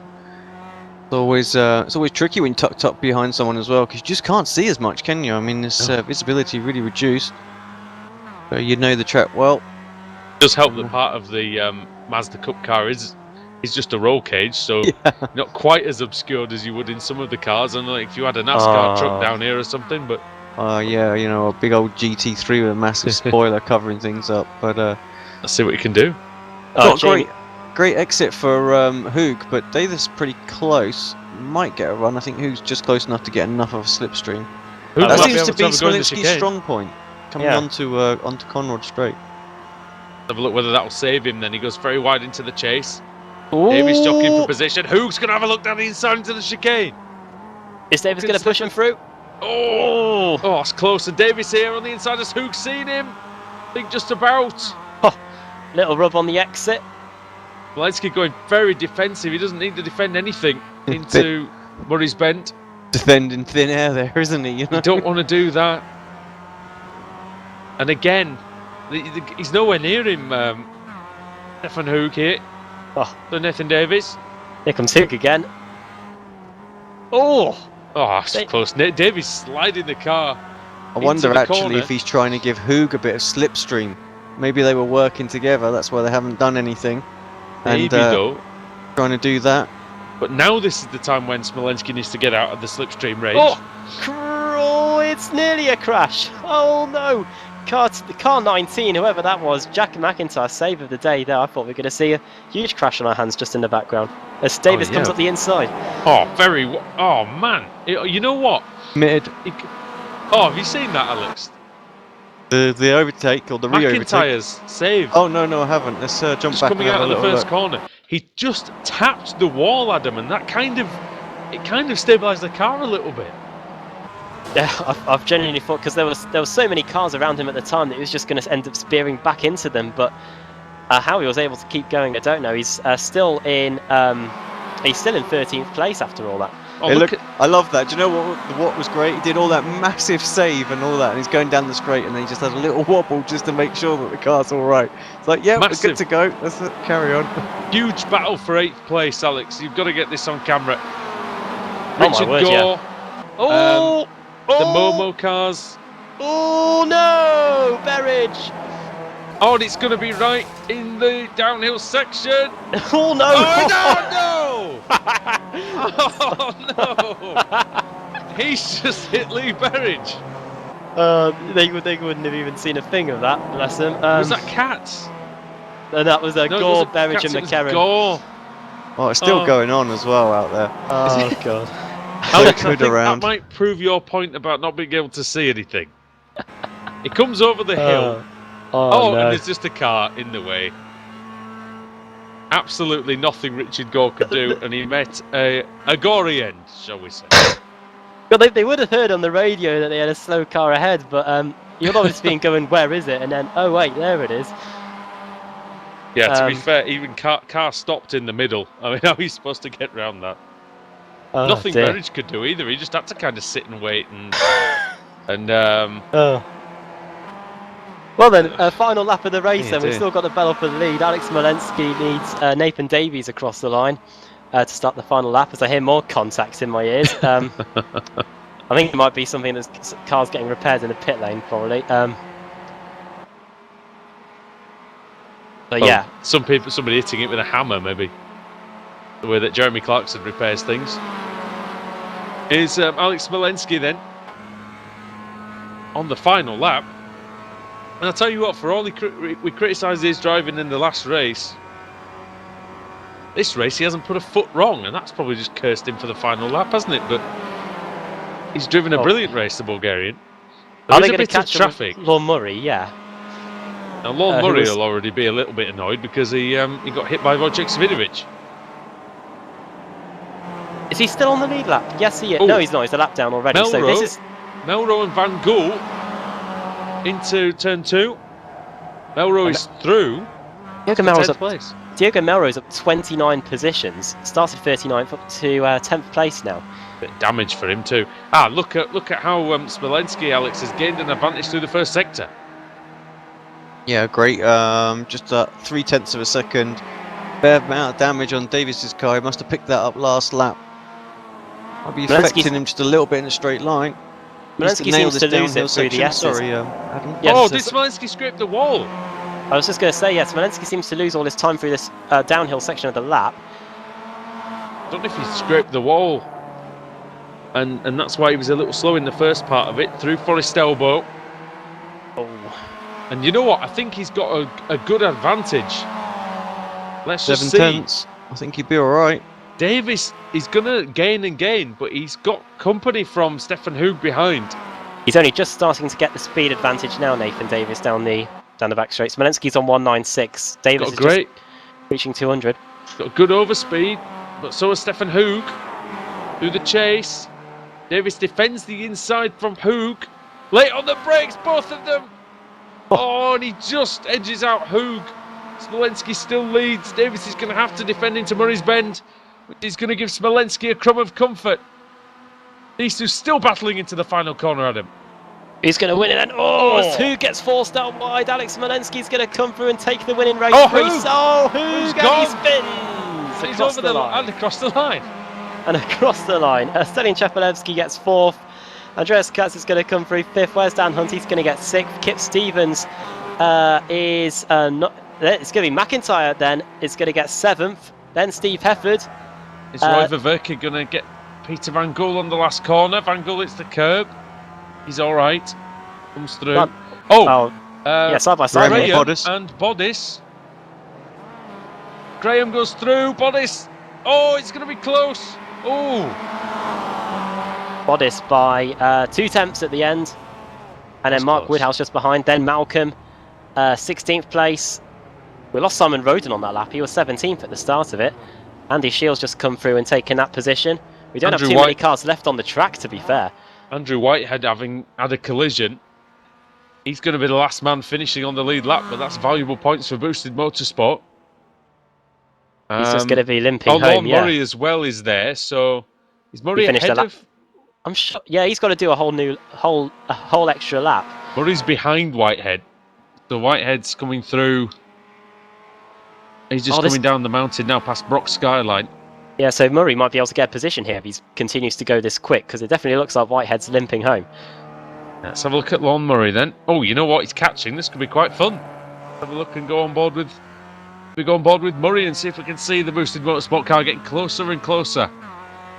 It's always tricky when you're tucked up behind someone as well, because you just can't see as much, can you? I mean, this visibility really reduced. So you know the track well. It does help that part of the Mazda Cup car is just a roll cage, so not quite as obscured as you would in some of the cars. And like if you had a NASCAR truck down here or something, but yeah, you know, a big old GT3 with a massive spoiler covering things up. But let's see what you can do. Not great exit for Hoog, but Davis pretty close. Might get a run. I think Hoog's just close enough to get enough of a slipstream. That seems to be Smolenski's strong point, coming onto Conrod straight. Have a look whether that will save him. Then he goes very wide into the chase. Davis jockeying for position. Hoog's going to have a look down the inside into the chicane. Is Davis going to push him through? Oh, it's close. And Davis here on the inside. Has Hoog seen him? I think just about. Little rub on the exit. Smolenski going very defensive. He doesn't need to defend anything into Murray's Bend. Defending thin air there, isn't he? You don't want to do that. And again, he's nowhere near him. Stefan Hoog here. So Nathan Davis. Here comes Hoog again. It's close. Davis sliding the car. I wonder actually if he's trying to give Hoog a bit of slipstream. Maybe they were working together. That's why they haven't done anything. Maybe though. Trying to do that. But now this is the time when Smolenski needs to get out of the slipstream range. It's nearly a crash. Oh no. Car 19, whoever that was, Jack McIntyre, save of the day there. I thought we were going to see a huge crash on our hands just in the background as Davis comes up the inside. Oh man. You know what? Mid. Have you seen that, Alex? The overtake or the re-overtake? McIntyre's save. Oh no, I haven't. Let's jump just back. Coming out of the first corner, he just tapped the wall, Adam, and that kind of stabilised the car a little bit. Yeah, I've genuinely thought because there was so many cars around him at the time that he was just going to end up spearing back into them. But how he was able to keep going, I don't know. He's still in 13th place after all that. I love that. Do you know what was great? He did all that massive save and all that, and he's going down the straight, and then he just has a little wobble just to make sure that the car's all right. It's like, yeah, we're good to go. Let's carry on. Huge battle for 8th place, Alex. You've got to get this on camera. Richard Gore. Yeah. The Momo cars. Oh no, Berridge. And it's going to be right in the downhill section. Oh no! Oh no! He's just hit Lee Berridge. They wouldn't have even seen a thing of that. Bless him. Was that Katz? That was Gore, Berridge, and McCarran. Gore. Oh, it's still going on as well out there. Oh god. Alex, I think that might prove your point about not being able to see anything. It comes over the hill. No. And there's just a car in the way. Absolutely nothing Richard Gore could do, and he met a gory end, shall we say. Well, they would have heard on the radio that they had a slow car ahead, but you'll obviously been going, where is it? And then, oh wait, there it is. Yeah, to be fair, even car stopped in the middle. I mean, how are you supposed to get round that? Nothing Berridge could do either. He just had to kind of sit and wait and Well then, final lap of the race, and we've still got the battle for the lead. Alex Smolenski needs Nathan Davies across the line. to start the final lap as I hear more contacts in my ears. I think it might be something that's cars getting repaired in the pit lane, probably. But yeah. Somebody hitting it with a hammer, maybe. The way that Jeremy Clarkson repairs things. Is Alex Smolensky then on the final lap. And I'll tell you what, for all we criticised his driving in the last race, this race he hasn't put a foot wrong, and that's probably just cursed him for the final lap, hasn't it? But he's driven a brilliant race, the Bulgarian. There is a bit of traffic. Lorne Murray, yeah. Now Lorne Murray will already be a little bit annoyed because he got hit by Wojciech Svidovic. Is he still on the lead lap? Yes, he is. No, he's not. He's a lap down already. Melrose, so this is Melrose and Van Gool into turn 2. Melrose is through. Diego Melrose up 29 positions. Started 39th up to 10th place now. Bit of damage for him too. Look at how Smolensky, Alex, has gained an advantage through the first sector. Yeah, great. Just 0.3 of a second. Fair amount of damage on Davis's car. He must have picked that up last lap. Might be affecting him just a little bit in a straight line. Smolensky seems to lose it through the S's. Sorry, Adam. Yes, did Smolensky scrape the wall? I was just going to say, yes, Smolensky seems to lose all his time through this downhill section of the lap. I don't know if he scraped the wall. And that's why he was a little slow in the first part of it, through Forest Elbow. Oh. And you know what? I think he's got a good advantage. Let's just see. 7 tenths. I think he'd be alright. Davis is going to gain, but he's got company from Stefan Hoog behind. He's only just starting to get the speed advantage now, Nathan Davis, down the back straight. Smolensky's on 196. Davis is just reaching 200. He's got good overspeed, but so has Stefan Hoog. Through the chase. Davis defends the inside from Hoog. Late on the brakes, both of them. And he just edges out Hoog. Smolensky still leads. Davis is going to have to defend into Murray's Bend, which is going to give Smolensky a crumb of comfort. These two still battling into the final corner, Adam. He's going to win it, and Hoog gets forced out wide. Alex Smolensky's going to come through and take the win in race 3. Hoog, and he spins. He's over the line and across the line. Stalin Chapalevsky gets 4th. Andreas Katz is going to come through 5th. Where's Dan Hunt? He's going to get 6th. Kip Stevens is not. It's going to be McIntyre then. It's going to get 7th. Then Steve Hefford. Is Roy Ververke going to get Peter Van Gool on the last corner? Van Gool hits the curb. He's all right. Comes through. Side by side. Graham and Bodis. Graham goes through. Bodis. It's going to be close. Bodis by 2 tenths at the end. And then Mark Woodhouse just behind. Then Malcolm, 16th place. We lost Simon Roden on that lap. He was 17th at the start of it. Andy Shields just come through and taken that position. We don't have too many cars left on the track, to be fair. Andrew Whitehead having had a collision. He's going to be the last man finishing on the lead lap, but that's valuable points for Boosted Motorsport. He's just going to be limping home. Lorne Murray as well is there, so is Murray ahead of? I'm sure. Yeah, he's got to do a whole extra lap. Murray's behind Whitehead, so Whitehead's coming through. He's just coming down the mountain now past Brock Skyline. Yeah, so Murray might be able to get a position here if he continues to go this quick, because it definitely looks like Whitehead's limping home. Let's have a look at Lorne Murray then. You know what? He's catching. This could be quite fun. Have a look and go on board with. We go on board with Murray and see if we can see the Boosted Motorsport car getting closer and closer.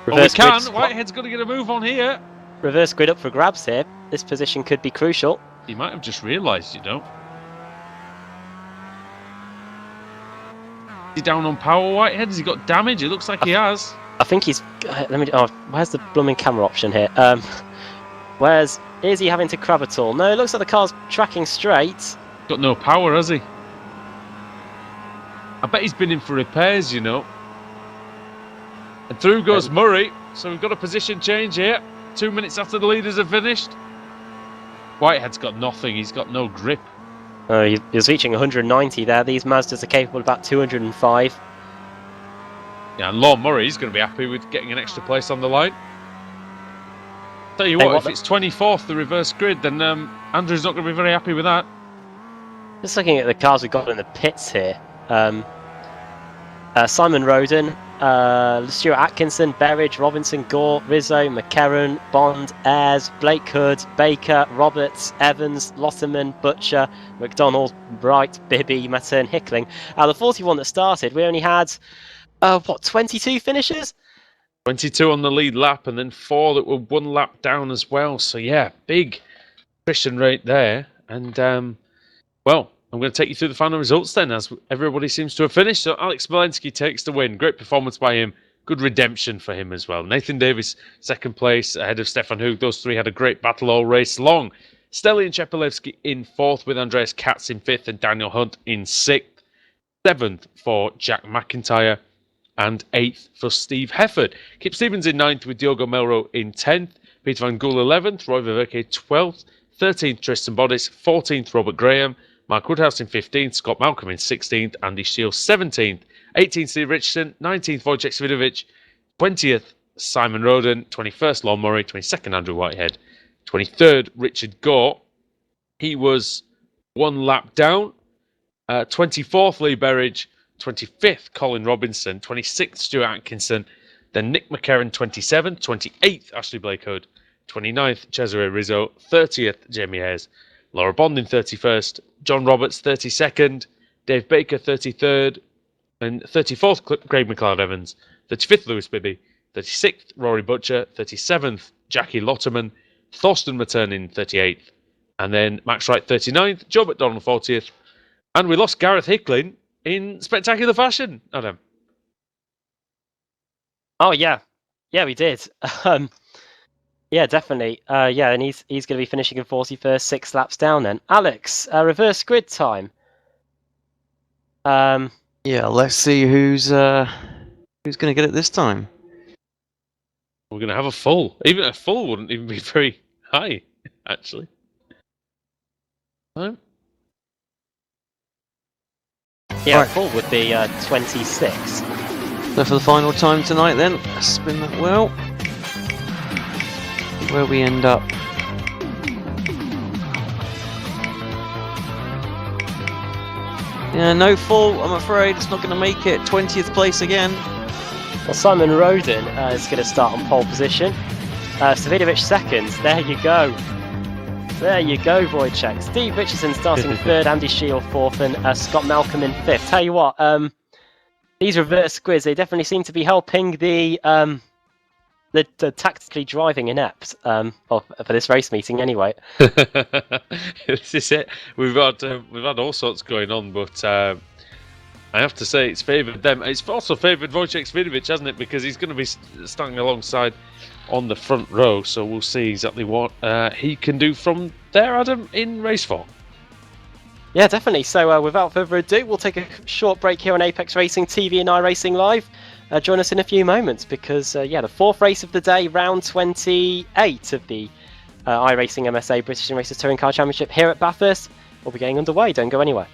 We can. Whitehead's going to get a move on here. Reverse grid up for grabs here. This position could be crucial. He might have just realised, Is he down on power, Whitehead? Has he got damage? It looks like he has. I think he's. Where's the blooming camera option here? Is he having to crab at all? No, it looks like the car's tracking straight. Got no power, has he? I bet he's been in for repairs, And through goes Murray. So we've got a position change here. 2 minutes after the leaders have finished. Whitehead's got nothing. He's got no grip. He was reaching 190 there. These Mazdas are capable of about 205. Yeah, and Lorne Murray's going to be happy with getting an extra place on the line. Tell you what, if it's 24th, the reverse grid, then Andrew's not going to be very happy with that. Just looking at the cars we've got in the pits here. Simon Roden, Stuart Atkinson, Berridge, Robinson, Gore, Rizzo, McCarron, Bond, Ayres, Blake Hood, Baker, Roberts, Evans, Lotterman, Butcher, McDonald, Bright, Bibby, Matern, Hickling. The 41 that started, we only had 22 finishers? 22 on the lead lap, and then 4 that were 1 lap down as well. So yeah, big attrition rate there. And well, I'm going to take you through the final results then, as everybody seems to have finished. So Alex Smolenski takes the win. Great performance by him. Good redemption for him as well. Nathan Davis, second place, ahead of Stefan Hug. Those three had a great battle all race long. Stelian Chepelevsky in fourth, with Andreas Katz in fifth and Daniel Hunt in sixth. Seventh for Jack McIntyre, and 8th for Steve Hefford. Kip Stevens in 9th with Diogo Melro in 10th, Peter Van Gool 11th, Roy Ververke 12th, 13th Tristan Bodis, 14th Robert Graham, Mark Woodhouse in 15th, Scott Malcolm in 16th, Andy Shields 17th, 18th Steve Richardson, 19th Wojciech Svidovic, 20th Simon Roden, 21st Lon Murray, 22nd Andrew Whitehead, 23rd Richard Gore. He was 1 lap down, 24th Lee Berridge, 25th Colin Robinson, 26th Stuart Atkinson, then Nick McCarron 27th, 28th Ashley Blake Hood, 29th Cesare Rizzo, 30th Jamie Ayres, Laura Bond in 31st, John Roberts 32nd, Dave Baker 33rd, and 34th Craig McLeod Evans, 35th Lewis Bibby, 36th Rory Butcher, 37th Jackie Lotterman, Thorsten Matern in 38th, and then Max Wright 39th, Joe McDonald 40th, and we lost Gareth Hickling in spectacular fashion, Adam. Oh, yeah. Yeah, we did. Yeah, definitely. Yeah, and he's going to be finishing in 41st, 6 laps down then. Alex, reverse grid time. Yeah, let's see who's going to get it this time. We're going to have a full. Even a full wouldn't even be very high, actually. No? Yeah, Right. full would be 26. So for the final time tonight then, let's spin that wheel. Where we end up. Yeah, no full, I'm afraid. It's not going to make it. 20th place again. Well, Simon Roden is going to start on pole position. Savidovic second. There you go. There you go, Wojciech. Steve Richardson starting third, Andy Shield fourth, and Scott Malcolm in fifth. Tell you what, these reverse grids, they definitely seem to be helping the tactically driving inept for this race meeting anyway. This is it. We've had all sorts going on, but I have to say it's favoured them. It's also favoured Wojciech Svidovic, hasn't it? Because he's going to be starting alongside on the front row, so we'll see exactly what he can do from there, Adam, in race 4. Yeah, definitely. So without further ado, we'll take a short break here on Apex Racing TV and iRacing Live. Join us in a few moments because, yeah, the 4th race of the day, round 28 of the iRacing MSA British and Racers Touring Car Championship here at Bathurst will be getting underway. Don't go anywhere.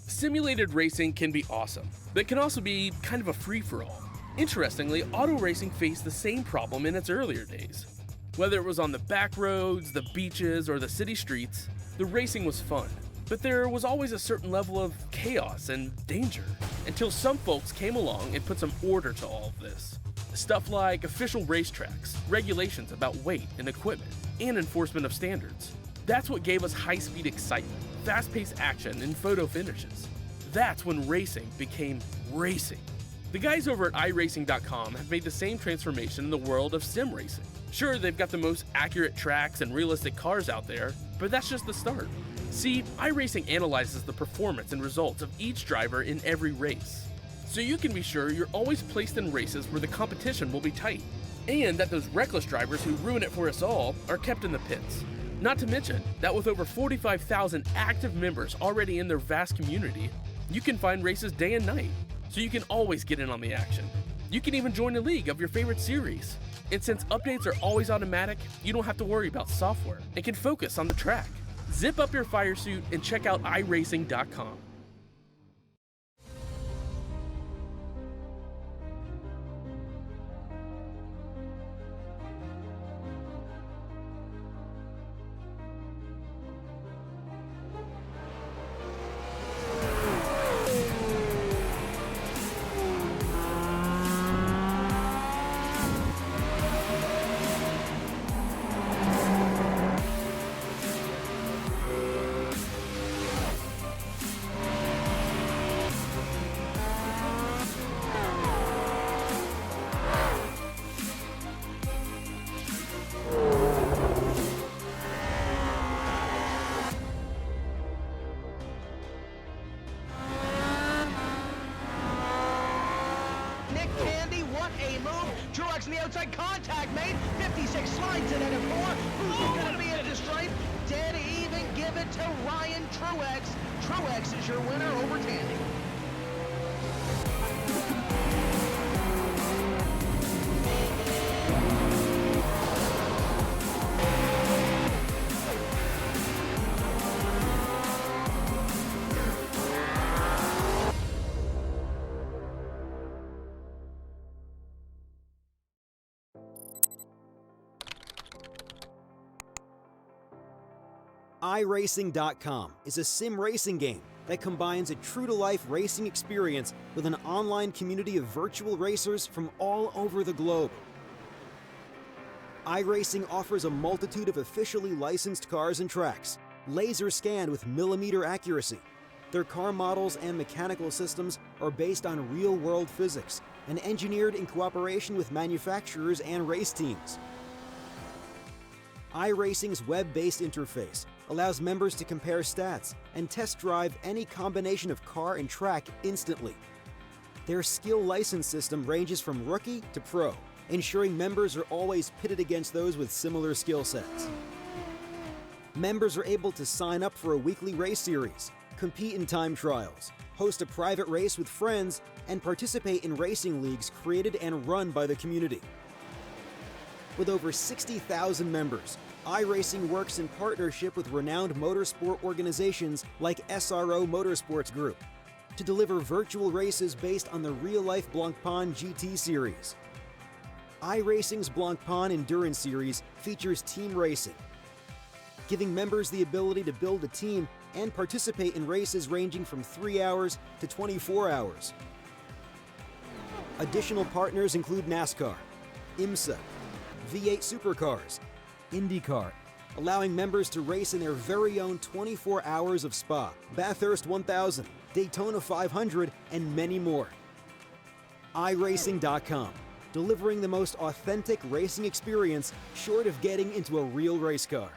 Simulated racing can be awesome, but it can also be kind of a free-for-all. Interestingly, auto racing faced the same problem in its earlier days. Whether it was on the back roads, the beaches, or the city streets, the racing was fun. But there was always a certain level of chaos and danger, until some folks came along and put some order to all of this. Stuff like official racetracks, regulations about weight and equipment, and enforcement of standards. That's what gave us high-speed excitement, fast-paced action, and photo finishes. That's when racing became racing. The guys over at iRacing.com have made the same transformation in the world of sim racing. Sure, they've got the most accurate tracks and realistic cars out there, but that's just the start. See, iRacing analyzes the performance and results of each driver in every race, so you can be sure you're always placed in races where the competition will be tight, and that those reckless drivers who ruin it for us all are kept in the pits. Not to mention that with over 45,000 active members already in their vast community, you can find races day and night, so you can always get in on the action. You can even join a league of your favorite series. And since updates are always automatic, you don't have to worry about software and can focus on the track. Zip up your fire suit and check out iRacing.com. Truex in the outside, contact made. 56 slides it into 4. Who's going to be at the stripe? Dead even, give it to Ryan Truex. Truex is your winner over Tandy. iRacing.com is a sim racing game that combines a true-to-life racing experience with an online community of virtual racers from all over the globe. iRacing offers a multitude of officially licensed cars and tracks, laser scanned with millimeter accuracy. Their car models and mechanical systems are based on real-world physics and engineered in cooperation with manufacturers and race teams. iRacing's web-based interface allows members to compare stats and test drive any combination of car and track instantly. Their skill license system ranges from rookie to pro, ensuring members are always pitted against those with similar skill sets. Members are able to sign up for a weekly race series, compete in time trials, host a private race with friends, and participate in racing leagues created and run by the community. With over 60,000 members, iRacing works in partnership with renowned motorsport organizations like SRO Motorsports Group to deliver virtual races based on the real-life Blancpain GT series. iRacing's Blancpain Endurance Series features team racing, giving members the ability to build a team and participate in races ranging from 3 hours to 24 hours. Additional partners include NASCAR, IMSA, V8 Supercars, IndyCar, allowing members to race in their very own 24 hours of Spa, Bathurst 1000, Daytona 500, and many more. iRacing.com, delivering the most authentic racing experience short of getting into a real race car.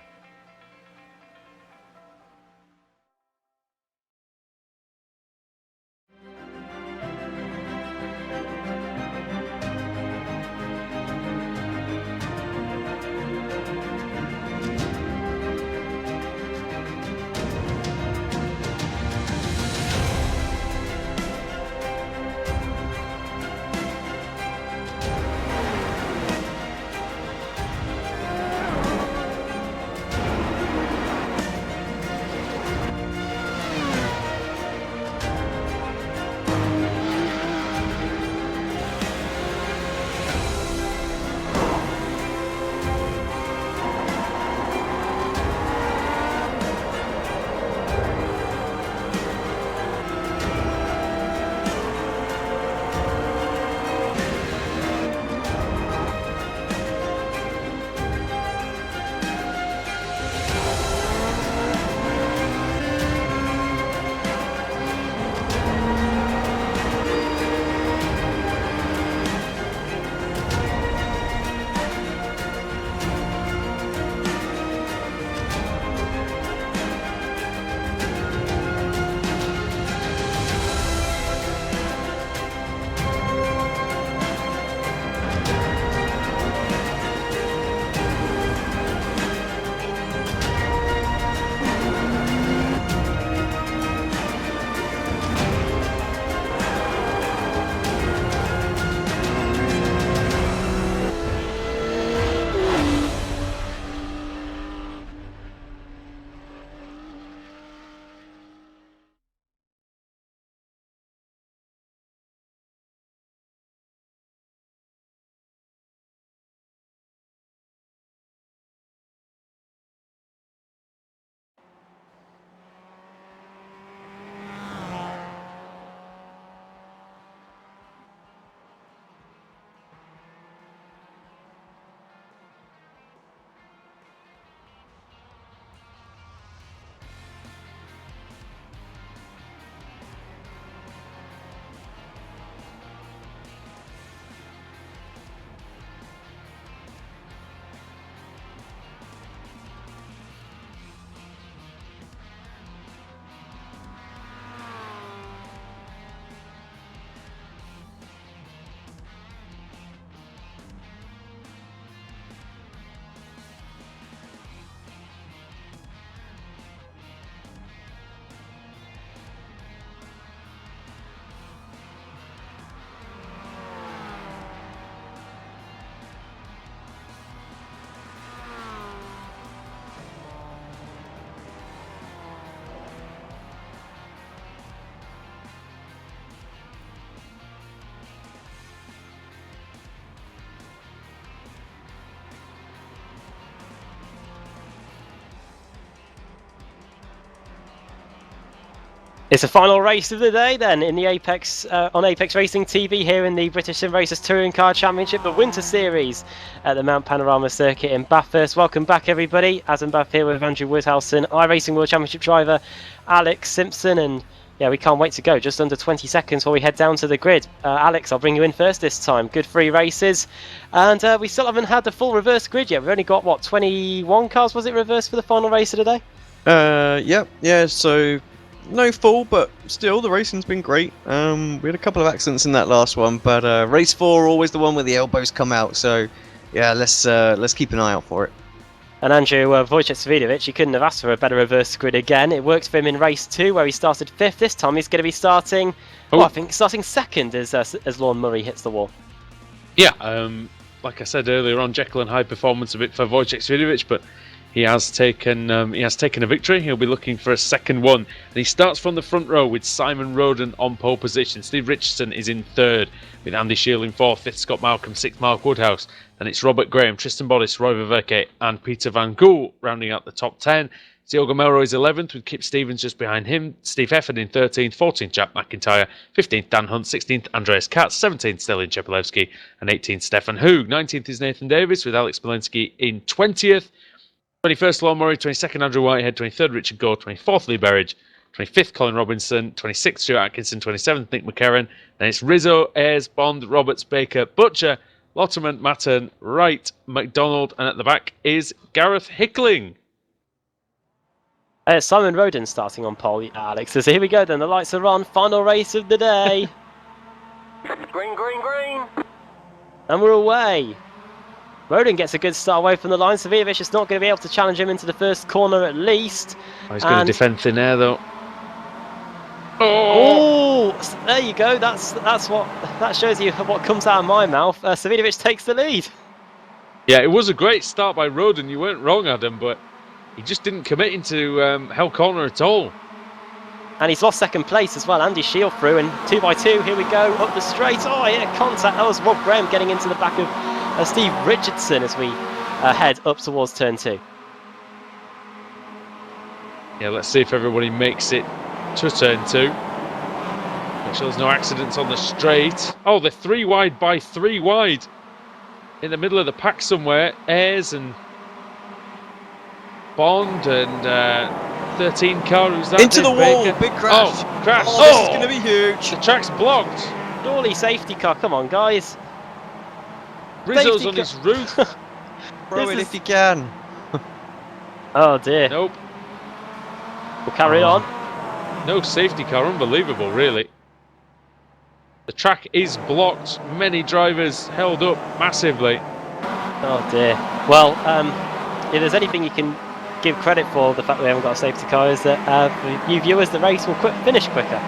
It's the final race of the day then in the Apex on Apex Racing TV here in the British Sim Racers Touring Car Championship, the Winter Series at the Mount Panorama Circuit in Bathurst. Welcome back everybody. As I'm back here with Andrew Woodhousen, iRacing World Championship driver Alex Simpson, and yeah, we can't wait to go. Just under 20 seconds while we head down to the grid. Alex, I'll bring you in first this time. Good 3 races, and we still haven't had the full reverse grid yet. We've only got what, 21 cars was it reversed for the final race of the day? Yeah. So no full, but still the racing's been great. We had a couple of accidents in that last one, but race 4 always the one where the elbows come out. So yeah, let's keep an eye out for it. And Andrew Wojciech, he couldn't have asked for a better reverse grid again. It worked for him in race 2 where he started 5th. This time he's going to be starting, I think starting 2nd as Lorne Murray hits the wall. Yeah, like I said earlier on, Jekyll and Hyde performance a bit for Wojciech, but he has taken a victory. He'll be looking for a second one, and he starts from the front row with Simon Roden on pole position. Steve Richardson is in 3rd, with Andy Shield in 4th, 5th Scott Malcolm, 6th Mark Woodhouse. Then it's Robert Graham, Tristan Bodis, Roy Verveke, and Peter Van Gool rounding out the top 10. Diogo Melroy is 11th, with Kip Stevens just behind him. Steve Hefford in 13th, 14th Jack McIntyre, 15th Dan Hunt, 16th Andreas Katz, 17th Stelin Chepelevsky, and 18th Stefan Hoog. 19th is Nathan Davis, with Alex Malinsky in 20th. 21st Lorne Murray, 22nd Andrew Whitehead, 23rd Richard Gore, 24th Lee Berridge, 25th Colin Robinson, 26th Stuart Atkinson, 27th Nick McCarran. Then it's Rizzo, Ayres, Bond, Roberts, Baker, Butcher, Lotterman, Matten, Wright, McDonald, and at the back is Gareth Hickling. Simon Roden starting on pole, Alex. So here we go then, the lights are on, final race of the day. Green, green, green. And we're away. Roden gets a good start away from the line. Savijevic is not going to be able to challenge him into the first corner at least. Oh, he's going to defend thin air though. Oh, there you go. That shows you what comes out of my mouth. Savijevic takes the lead. Yeah, it was a great start by Roden. You weren't wrong, Adam, but he just didn't commit into Hell Corner at all. And he's lost second place as well. Andy Shield through, and 2x2. Here we go up the straight. Oh, yeah, contact. That was Rob Graham getting into the back of Steve Richardson as we head up towards turn 2. Yeah, let's see if everybody makes it to turn 2. Make sure there's no accidents on the straight. Oh, they're 3 wide by 3 wide. In the middle of the pack somewhere, Ayres and Bond and 13 car. Who's that? Into the wall, Baker. big crash. Oh, crash. Oh, this is going to be huge. The track's blocked. Surely safety car. Come on, guys. Rizzo's on his roof. Throw it if you can. Oh dear. Nope. We'll carry on. No safety car. Unbelievable, really. The track is blocked. Many drivers held up massively. Oh dear. Well, if there's anything you can give credit for the fact that we haven't got a safety car is that for you viewers, the race will finish quicker.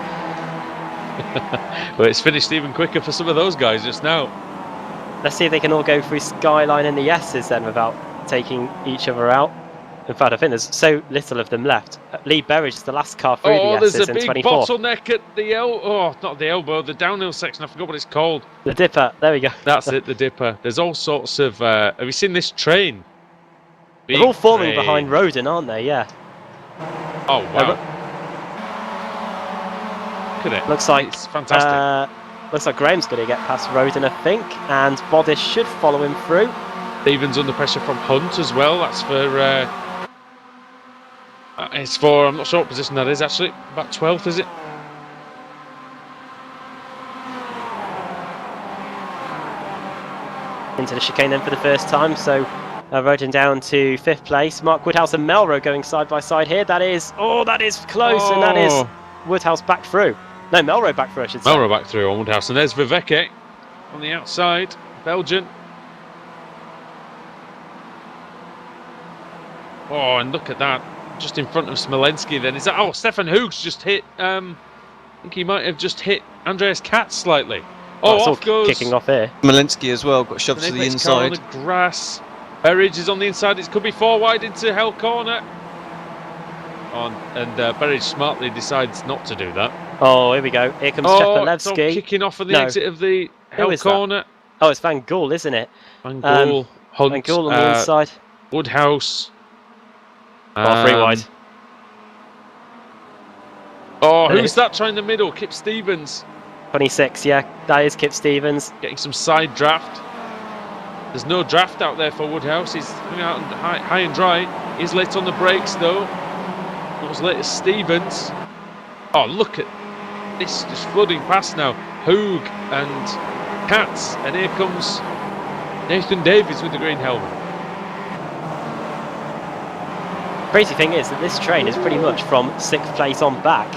Well, it's finished even quicker for some of those guys just now. Let's see if they can all go through Skyline and the S's then without taking each other out. In fact, I think there's so little of them left. Lee Berridge is the last car through the S's there's a in big 24. bottleneck at the not the elbow, the downhill section. I forgot what it's called. The Dipper. There we go. That's it, the Dipper. There's all sorts of. Have you seen this train? Big They're all forming train. behind Roden, aren't they? Yeah. Oh wow! Look at it. Looks like it's fantastic. Looks like Graham's going to get past Roden, I think, and Bodis should follow him through. Stevens under pressure from Hunt as well. That's for. It's for. I'm not sure what position that is actually. About 12th, is it? Into the chicane then for the first time, so Roden down to 5th place. Mark Woodhouse and Melro going side by side here. That is close, and that is Woodhouse back through. No, Melro back through, I should say. Melro back through on Woodhouse, and there's Verveke on the outside, Belgian. Oh, and look at that, just in front of Smolensky. Then is that? Oh, Stefan Hoog's just hit. I think he might have just hit Andreas Katz slightly. Oh, off goes kicking off here. Malinsky as well got shoved to the inside. On the grass. Berridge is on the inside. It could be 4 wide into Hell Corner. And Berridge smartly decides not to do that. Oh, here we go. Here comes Chepelevsky. Kicking off on the exit of the Hell Corner. That? Oh, it's Van Gool, isn't it? Van Gool, Hunt, Van Gool on the inside. Woodhouse. 3 wide. Oh, who's that trying the middle? Kip Stevens. 26, yeah, that is Kip Stevens. Getting some side draft. There's no draft out there for Woodhouse. He's coming out high and dry. He's late on the brakes though. Not as late as Stevens. Oh, look at this, just flooding past now. Hoog and Katz, and here comes Nathan Davies with the green helmet. Crazy thing is that this train is pretty much from 6th place on back.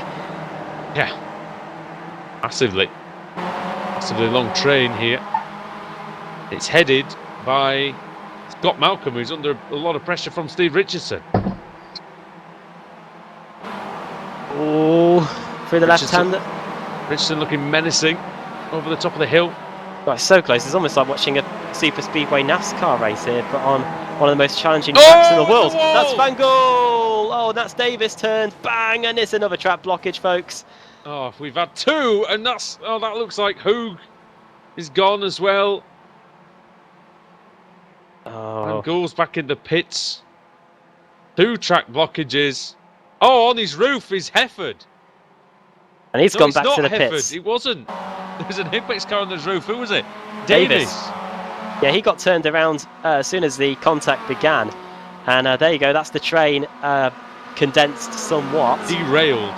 Yeah, massively long train here. It's headed by Scott Malcolm, who's under a lot of pressure from Steve Richardson. Oh, through the left hand. Richardson looking menacing over the top of the hill. Right, so close. It's almost like watching a super speedway NASCAR race here, but on one of the most challenging tracks in the world. That's Van Gool! Oh, that's Davis turned. Bang! And it's another track blockage, folks. Oh, we've had 2, and that's... Oh, that looks like Hoog is gone as well. Oh. Van Gool's back in the pits. 2 track blockages. Oh, on his roof is Hefford. And he's gone back to the pits. It wasn't. There's an Apex car on his roof. Who was it? Davis. Yeah, he got turned around as soon as the contact began. And there you go. That's the train condensed somewhat. Derailed.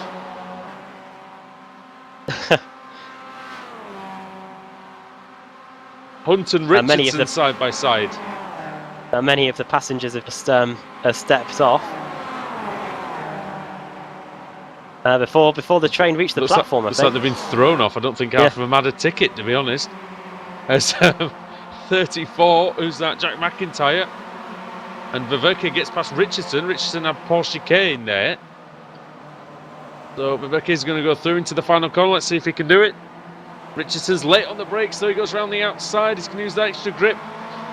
Hunt and Richardson side by side. Many of the passengers have just stepped off. Before the train reached the platform, I think. Looks like they've been thrown off. I don't think half of them had a ticket, to be honest. As 34, who's that? Jack McIntyre. And Viverke gets past Richardson. Richardson had Paul Chicane there. So Viverke is going to go through into the final corner. Let's see if he can do it. Richardson's late on the brakes, so he goes around the outside. He's going to use that extra grip.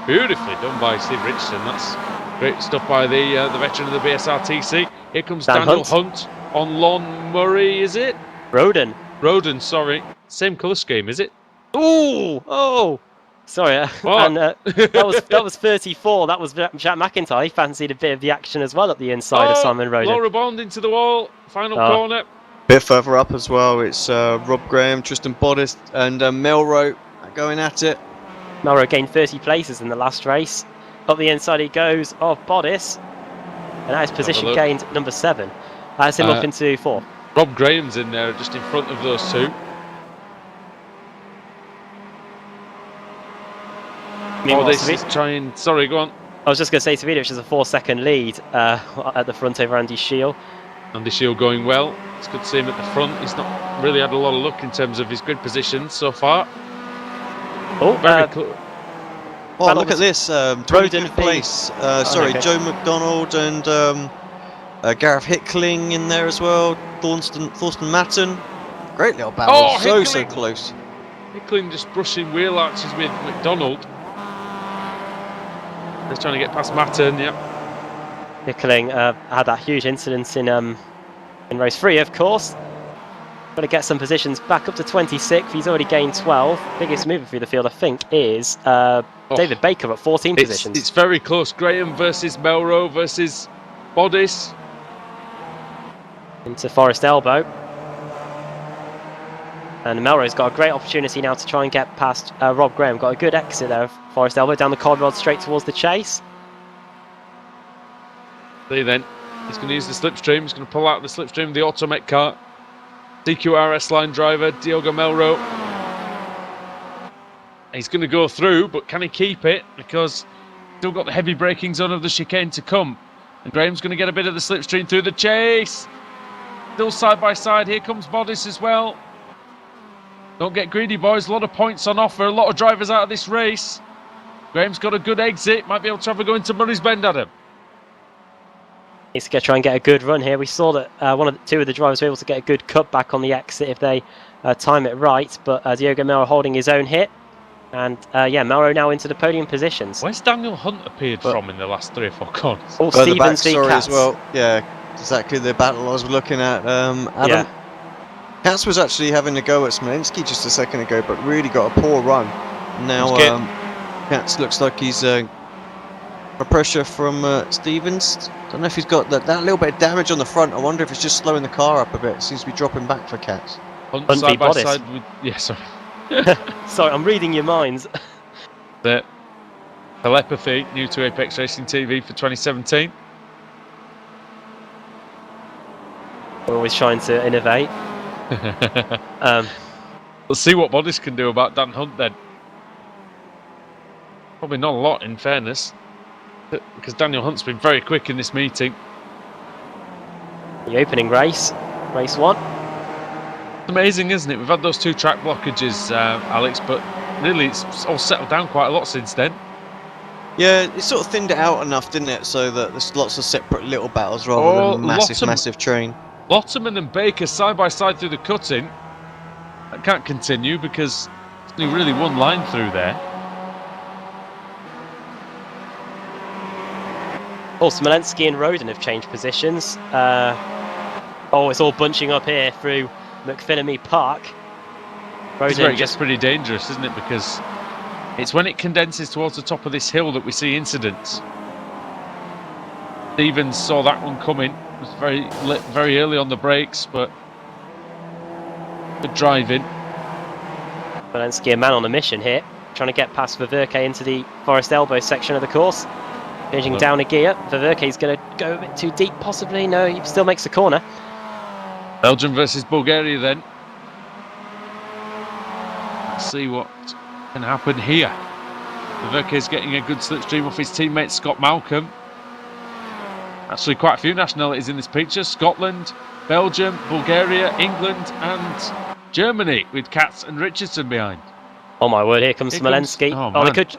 Beautifully done by Steve Richardson. That's great stuff by the veteran of the BSR TC. Here comes Daniel Hunt on Lon Murray, is it? Roden, sorry. Same colour scheme, is it? Ooh! Oh! Sorry. And that was 34. That was Jack McIntyre. He fancied a bit of the action as well at the inside of Simon Roden. Laura Bond into the wall. Final corner. Bit further up as well. It's Rob Graham, Tristan Bodice, and Melrose going at it. Melrose gained 30 places in the last race. Up the inside he goes of Bodice. And that is position gained number 7. That's him up into 4. Rob Graham's in there just in front of those 2. Sorry, go on. I was just going to say, Savinovic is a 4-second lead at the front over Andy Shield. Andy Shield going well. It's good to see him at the front. He's not really had a lot of luck in terms of his grid position so far. Oh, very close. Oh, look at this. 25th place. Joe McDonald and Gareth Hickling in there as well. Thorsten Matten. Great little battle. Oh, so close. Hickling just brushing wheel arches with McDonald. They're trying to get past Matten, yep. Hickling had that huge incident in race 3, of course. Got to get some positions back up to 26th. He's already gained 12. Biggest mover through the field, I think, is David Baker at 14 positions. It's very close. Graham versus Melrose versus Bodice. Into Forest Elbow. And Melrose got a great opportunity now to try and get past Rob Graham. Got a good exit there of Forest Elbow down the corner rod straight towards the chase. See then, he's going to use the slipstream. He's going to pull out the slipstream of the Automech car. DQRS line driver, Diogo Melrose. He's going to go through, but can he keep it? Because still got the heavy braking zone of the chicane to come. And Graham's going to get a bit of the slipstream through the chase. Still side by side. Here comes Bodice as well. Don't get greedy, boys. A lot of points on offer. A lot of drivers out of this race. Graham's got a good exit. Might be able to have a go into Murray's Bend, Adam. Needs to try and get a good run here. We saw that two of the drivers were able to get a good cut back on the exit if they time it right. But Diogo Melrose holding his own hit. And Melrose now into the podium positions. Where's Daniel Hunt appeared from in the last 3 or 4 corners? All Stevens v. Katz. As well. Yeah, exactly the battle I was looking at. Adam. Yeah. Katz was actually having a go at Smolenski just a second ago, but really got a poor run. Now Katz looks like he's The pressure from Stevens. Don't know if he's got that little bit of damage on the front. I wonder if it's just slowing the car up a bit. It seems to be dropping back for Cats. Hunt side by side with... Yeah, sorry. Sorry, I'm reading your minds. The telepathy, new to Apex Racing TV for 2017. We're always trying to innovate. We'll see what Modest can do about Dan Hunt then. Probably not a lot, in fairness, because Daniel Hunt's been very quick in this meeting. The opening race, race 1. It's amazing, isn't it? We've had those 2 track blockages, Alex, but really it's all settled down quite a lot since then. Yeah, it sort of thinned it out enough, didn't it? So that there's lots of separate little battles rather than massive train. Lotterman and Baker side by side through the cutting. That can't continue because there's only really one line through there. Oh, Smolenski and Roden have changed positions. It's all bunching up here through McPhillamy Park. It's where it gets pretty dangerous, isn't it? Because it's when it condenses towards the top of this hill that we see incidents. Stevens saw that one coming. It was very early on the brakes, but good driving. Smolenski, a man on a mission here, trying to get past Ververke into the Forest Elbow section of the course. Changing down a gear. Ververke's going to go a bit too deep, possibly. No, he still makes the corner. Belgium versus Bulgaria then. Let's see what can happen here. Ververke's getting a good slipstream off his teammate Scott Malcolm. Actually, quite a few nationalities in this picture. Scotland, Belgium, Bulgaria, England and Germany with Katz and Richardson behind. Oh my word, here comes Smolenski. They could...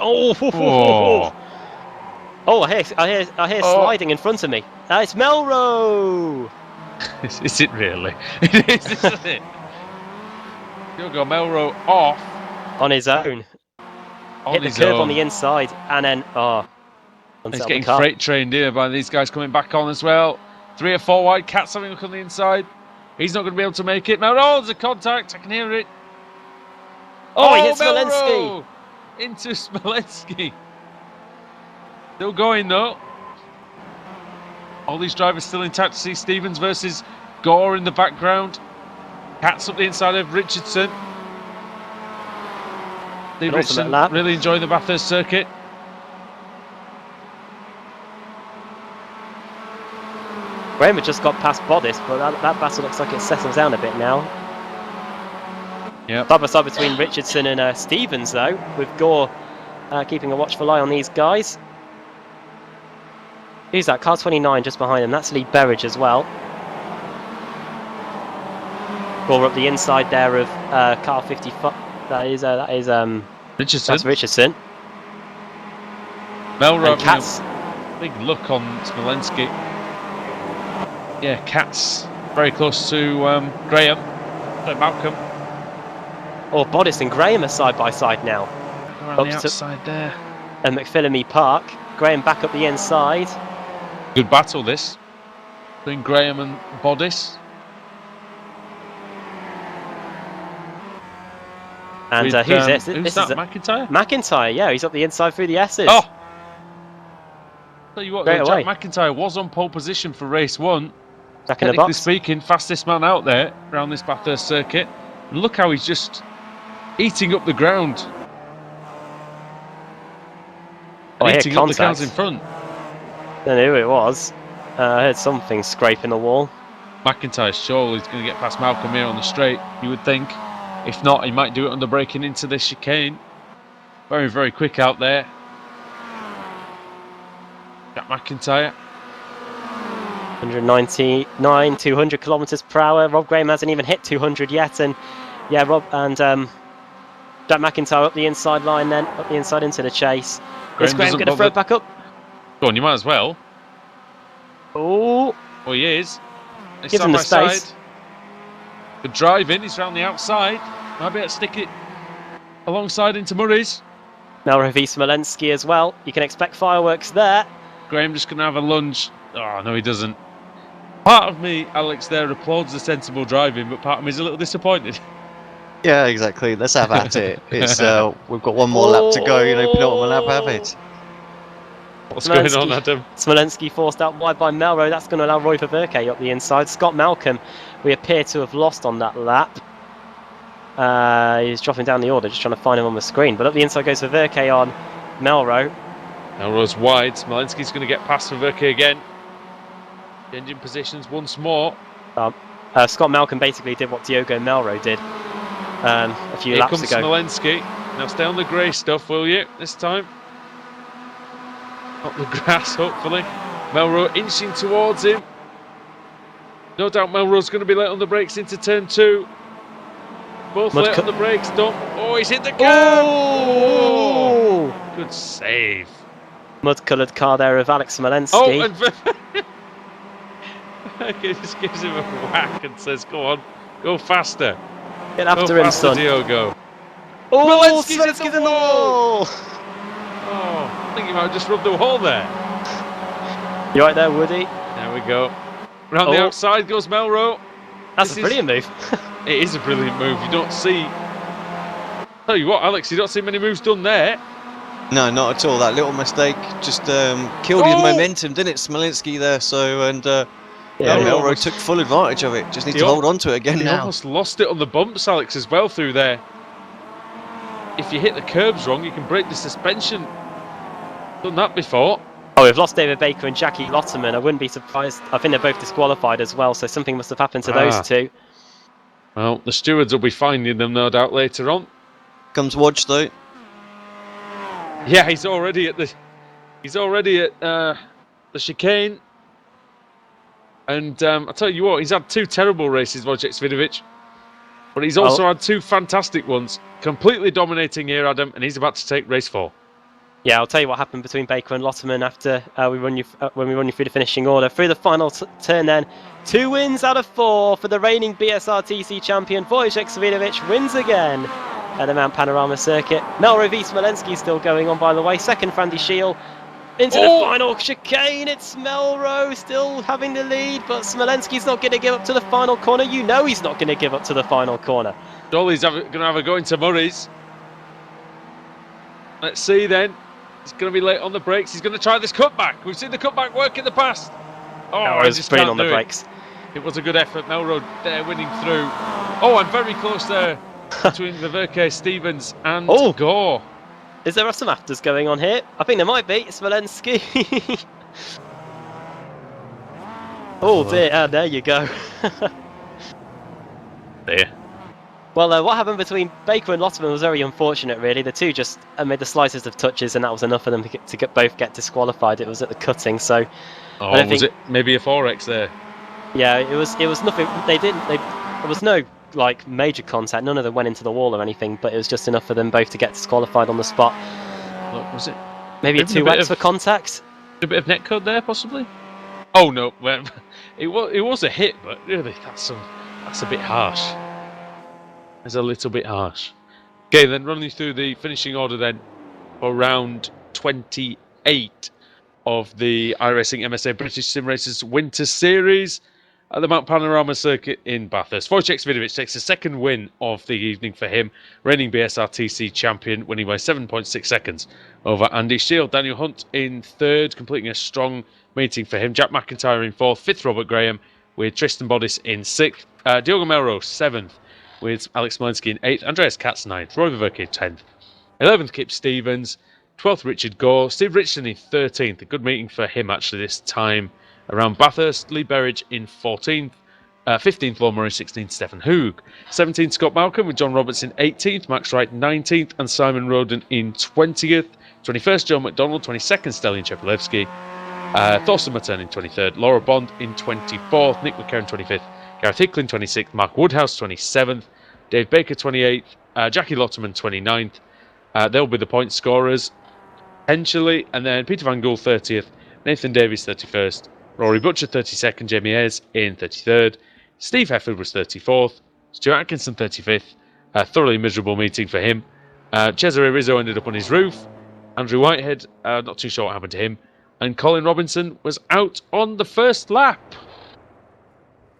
I hear sliding in front of me. It's Melrose! Is it really? It is, isn't it? Diogo Melrose off. On his own. Hit the curb on the inside and then... He's getting freight trained here by these guys coming back on as well. 3 or 4 wide. Katz having a look on the inside. He's not going to be able to make it. Melrose, there's a contact. I can hear it. He hit Smolenski. Into Smolenski. Still going though. All these drivers still intact. To see Stevens versus Gore in the background. Katz up the inside of Richardson. Steve Richardson really enjoying the Bathurst circuit. Graham just got past Bodis, but that battle looks like it settles down a bit now. Yeah. Side by side between Richardson and Stevens, though, with Gore keeping a watchful eye on these guys. Who's that? Car 29 just behind him. That's Lee Berridge as well. Gore up the inside there of car 55. That is Richardson. That's Richardson. Melrose having a big look on Smolenski. Yeah, Katz very close to Graham. Malcolm. Bodis and Graham are side by side now. Around the outside there. And McPhillamy Park. Graham back up the inside. Good battle this. Between Graham and Bodis. And who's this? Who's that? McIntyre? McIntyre, yeah, he's up the inside through the S's. Oh! Tell you what, Jack McIntyre was on pole position for race 1. Back in the box. Speaking, fastest man out there around this Bathurst circuit. And look how he's just eating up the ground. Eating up the cars in front. Don't know who it was. I heard something scraping the wall. McIntyre surely is going to get past Malcolm here on the straight, you would think. If not, he might do it under braking into this chicane. Very, very quick out there. Jack McIntyre. 199, 200 kilometers per hour. Rob Graham hasn't even hit 200 yet, and yeah, Rob and Jack McIntyre up the inside line, then up the inside into the chase. Is Graham going to throw it back up? Go on, you might as well. Oh, he is. Gives him the space. Side. Good driving. He's round the outside. Might be able to stick it alongside into Murray's. Melrose v Smolenski as well. You can expect fireworks there. Graham just going to have a lunge. Oh no, he doesn't. Part of me, Alex, there applauds the sensible driving, but part of me is a little disappointed. Yeah, exactly. Let's have at it. It's we've got one more lap to go. You know, penultimate lap, have it. What's going on, Adam? Smolenski forced out wide by Melrose. That's going to allow Roy Verke up the inside. Scott Malcolm, we appear to have lost on that lap. He's dropping down the order, just trying to find him on the screen. But up the inside goes Verke on Melrose. Melrose wide. Smolenski's going to get past Verke again. Changing positions once more. Scott Malcolm basically did what Diogo Melrose did a few laps ago. Here comes Smolenski. Now stay on the grey stuff, will you, this time? Not the grass, hopefully. Melrose inching towards him. No doubt Melrose going to be late on the brakes into turn 2. Both late on the brakes, don't. Oh, he's hit the curb! Oh! Good save. Mud-coloured car there of Alex Smolenski. Oh, and he just gives him a whack and says, go on, go faster. Get after him, son. Diogo. Oh, Smolenski's in the wall! Oh, I think he might have just rubbed the wall there. You right there, Woody? There we go. Round the outside goes Melrose. That's a brilliant move. It is a brilliant move. You don't see... Tell you what, Alex, you don't see many moves done there. No, not at all. That little mistake just killed his momentum, didn't it, Smolenski there? So, Melrose took full advantage of it. Just need to hold on to it again now. He almost lost it on the bumps, Alex, as well through there. If you hit the curbs wrong, you can break the suspension. Done that before. Oh, we've lost David Baker and Jackie Lotterman. I wouldn't be surprised. I think they're both disqualified as well, so something must have happened to those two. Well, the stewards will be finding them, no doubt, later on. Comes Wodge, though. Yeah, he's already at the chicane. And I'll tell you what, he's had 2 terrible races, Wojciech Svidovic. But he's also had 2 fantastic ones. Completely dominating here, Adam, and he's about to take race 4. Yeah, I'll tell you what happened between Baker and Lotterman after when we run you through the finishing order. Through the final turn then, 2 wins out of 4 for the reigning BSR TC champion. Wojciech Svidovic wins again at the Mount Panorama circuit. Melrose v Smolenski still going on, by the way. Second for Andy Shield. Into the final chicane, it's Melrose still having the lead, but Smolenski's not going to give up to the final corner. You know he's not going to give up to the final corner. Dolly's going to have a go into Murray's. Let's see then. He's going to be late on the brakes. He's going to try this cutback. We've seen the cutback work in the past. Oh, it was brilliant on the brakes. It was a good effort. Melrose there winning through. Oh, and very close there between Verke, Stevens and Gore. Is there some afters going on here? I think there might be. Smolenski. Oh dear, there you go. There. Well, what happened between Baker and Lotterman was very unfortunate, really. The two just made the slightest of touches, and that was enough for them to both get disqualified. It was at the cutting, so. Oh, was it maybe a 4X there? Yeah, it was nothing. There was no like major contact. None of them went into the wall or anything, but it was just enough for them both to get disqualified on the spot. Look, was it maybe a 2X for contact? A bit of netcode there, possibly. Oh no, well, it was a hit, but really that's a bit harsh. It's a little bit harsh. Okay, then running through the finishing order then for round 28 of the iRacing MSA British Sim Racers Winter Series at the Mount Panorama circuit in Bathurst. Wojciech Svidovic takes the second win of the evening for him, reigning BSR TC champion, winning by 7.6 seconds over Andy Shield. Daniel Hunt in third, completing a strong meeting for him. Jack McIntyre in fourth, fifth Robert Graham, with Tristan Bodis in sixth. Diogo Melrose seventh, with Alex Smolenski in 8th, Andreas Katz 9th, Roy Verke 10th, 11th Kip Stevens, 12th Richard Gore, Steve Richardson in 13th, a good meeting for him actually this time around Bathurst, Lee Berridge in 14th, 15th Lord Murray, 16th Stefan Hoog, 17th Scott Malcolm with John Roberts in 18th, Max Wright 19th and Simon Roden in 20th, 21st Joe McDonald, 22nd Stelian Chepulevsky, Thorsten Matern in 23rd, Laura Bond in 24th, Nick McCarron 25th, Gareth Hicklin 26th, Mark Woodhouse 27th, Dave Baker 28th, Jackie Lotterman 29th. They'll be the point scorers, potentially. And then Peter Van Gool 30th, Nathan Davies 31st, Rory Butcher 32nd, Jamie Ayres in 33rd, Steve Hefford was 34th, Stuart Atkinson 35th. A thoroughly miserable meeting for him. Cesare Rizzo ended up on his roof. Andrew Whitehead, not too sure what happened to him. And Colin Robinson was out on the first lap.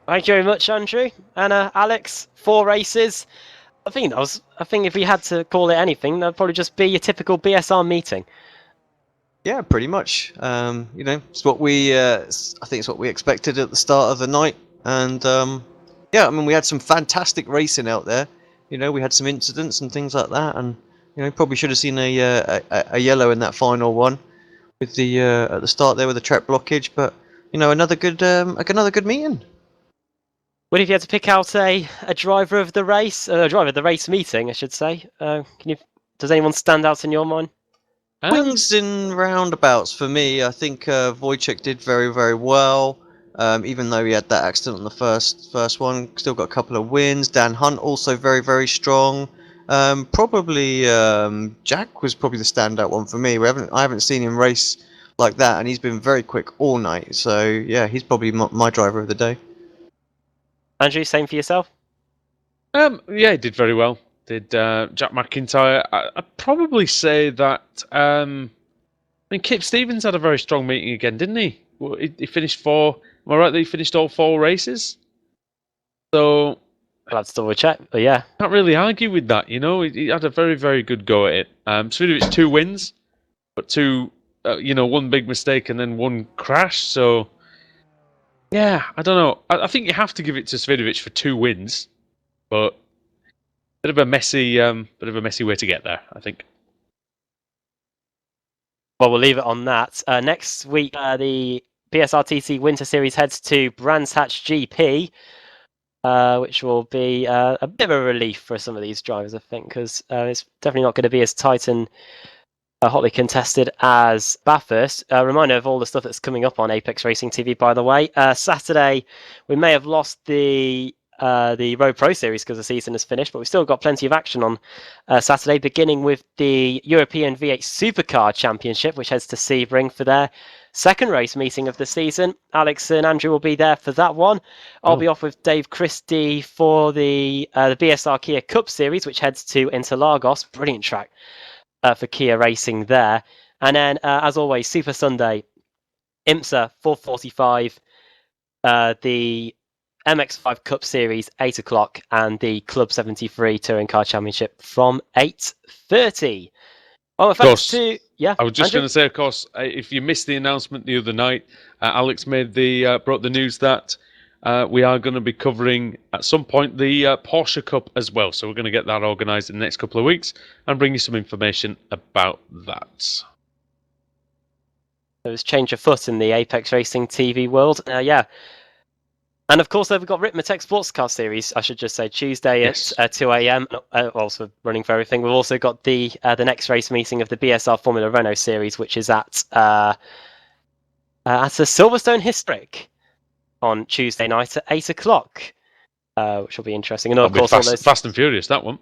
Thank you very much, Andrew. And Alex, 4 races. I think if we had to call it anything, that'd probably just be a typical BSR meeting. Yeah, pretty much. It's what we I think it's what we expected at the start of the night, and yeah, I mean we had some fantastic racing out there. We had some incidents and things like that, and probably should have seen a yellow in that final one with the at the start there with the track blockage, but another good meeting. What if you had to pick out a driver of the race, driver of the race meeting, I should say? Does anyone stand out in your mind? Swings in roundabouts for me. I think Wojciech did very, very well. Even though he had that accident on the first one, still got a couple of wins. Dan Hunt also very, very strong. Probably Jack was probably the standout one for me. I haven't seen him race like that, and he's been very quick all night. So yeah, he's probably my driver of the day. Andrew, same for yourself? Yeah, he did very well. Did Jack McIntyre? I'd probably say that. I mean, Kip Stevens had a very strong meeting again, didn't he? He finished 4. Am I right that he finished all 4 races? So I'll have to double check, but yeah, can't really argue with that. He had a very, very good go at it. Svidovic 2 wins, but 2, one big mistake and then 1 crash. So yeah, I don't know. I think you have to give it to Svidovic for 2 wins, but. Bit of a messy way to get there, I think. Well, we'll leave it on that. Next week, the BSR Winter Series heads to Brands Hatch GP, which will be a bit of a relief for some of these drivers, I think, because it's definitely not going to be as tight and hotly contested as Bathurst. A reminder of all the stuff that's coming up on Apex Racing TV, by the way. Saturday, we may have lost the Road Pro Series because the season is finished, but we've still got plenty of action on Saturday, beginning with the European V8 Supercar Championship, which heads to Sebring for their second race meeting of the season. Alex and Andrew will be there for that one. I'll be off with Dave Christie for the BSR Kia Cup Series, which heads to Interlagos. Brilliant track for Kia Racing there. And then, as always, Super Sunday, IMSA 4:45, the MX5 Cup Series 8 o'clock, and the Club 73 Touring Car Championship from 8:30. Oh, thanks to I was just going to say, of course, if you missed the announcement the other night, Alex brought the news that we are going to be covering at some point the Porsche Cup as well. So we're going to get that organised in the next couple of weeks and bring you some information about that. There was change of foot in the Apex Racing TV world. Yeah. And of course, we've got Ritmatech Sports Car Series, I should just say, Tuesday at 2 a.m. Also running for everything. We've also got the next race meeting of the BSR Formula Renault Series, which is at a Silverstone Historic on Tuesday night at 8 o'clock, which will be interesting. And of course, all those Fast and Furious, that one.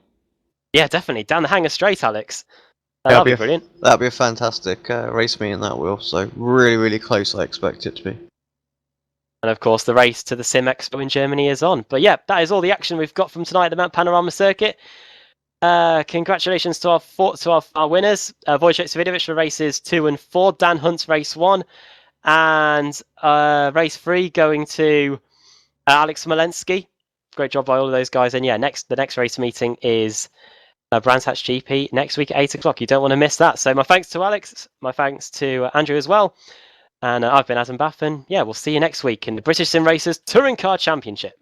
Yeah, definitely. Down the Hangar Straight, Alex. That'll be brilliant. That'll be a fantastic race meeting, that will. So really, really close, I expect it to be. And of course, the race to the Sim Expo in Germany is on. But yeah, that is all the action we've got from tonight at the Mount Panorama Circuit. Congratulations to our winners. Wojciech Svidovic for races 2 and 4. Dan Hunt race 1. And race 3 going to Alex Smolensky. Great job by all of those guys. And yeah, the next race meeting is Brands Hatch GP next week at 8 o'clock. You don't want to miss that. So my thanks to Alex. My thanks to Andrew as well. And I've been Adam Bath, and yeah, we'll see you next week in the British Sim Racers Touring Car Championship.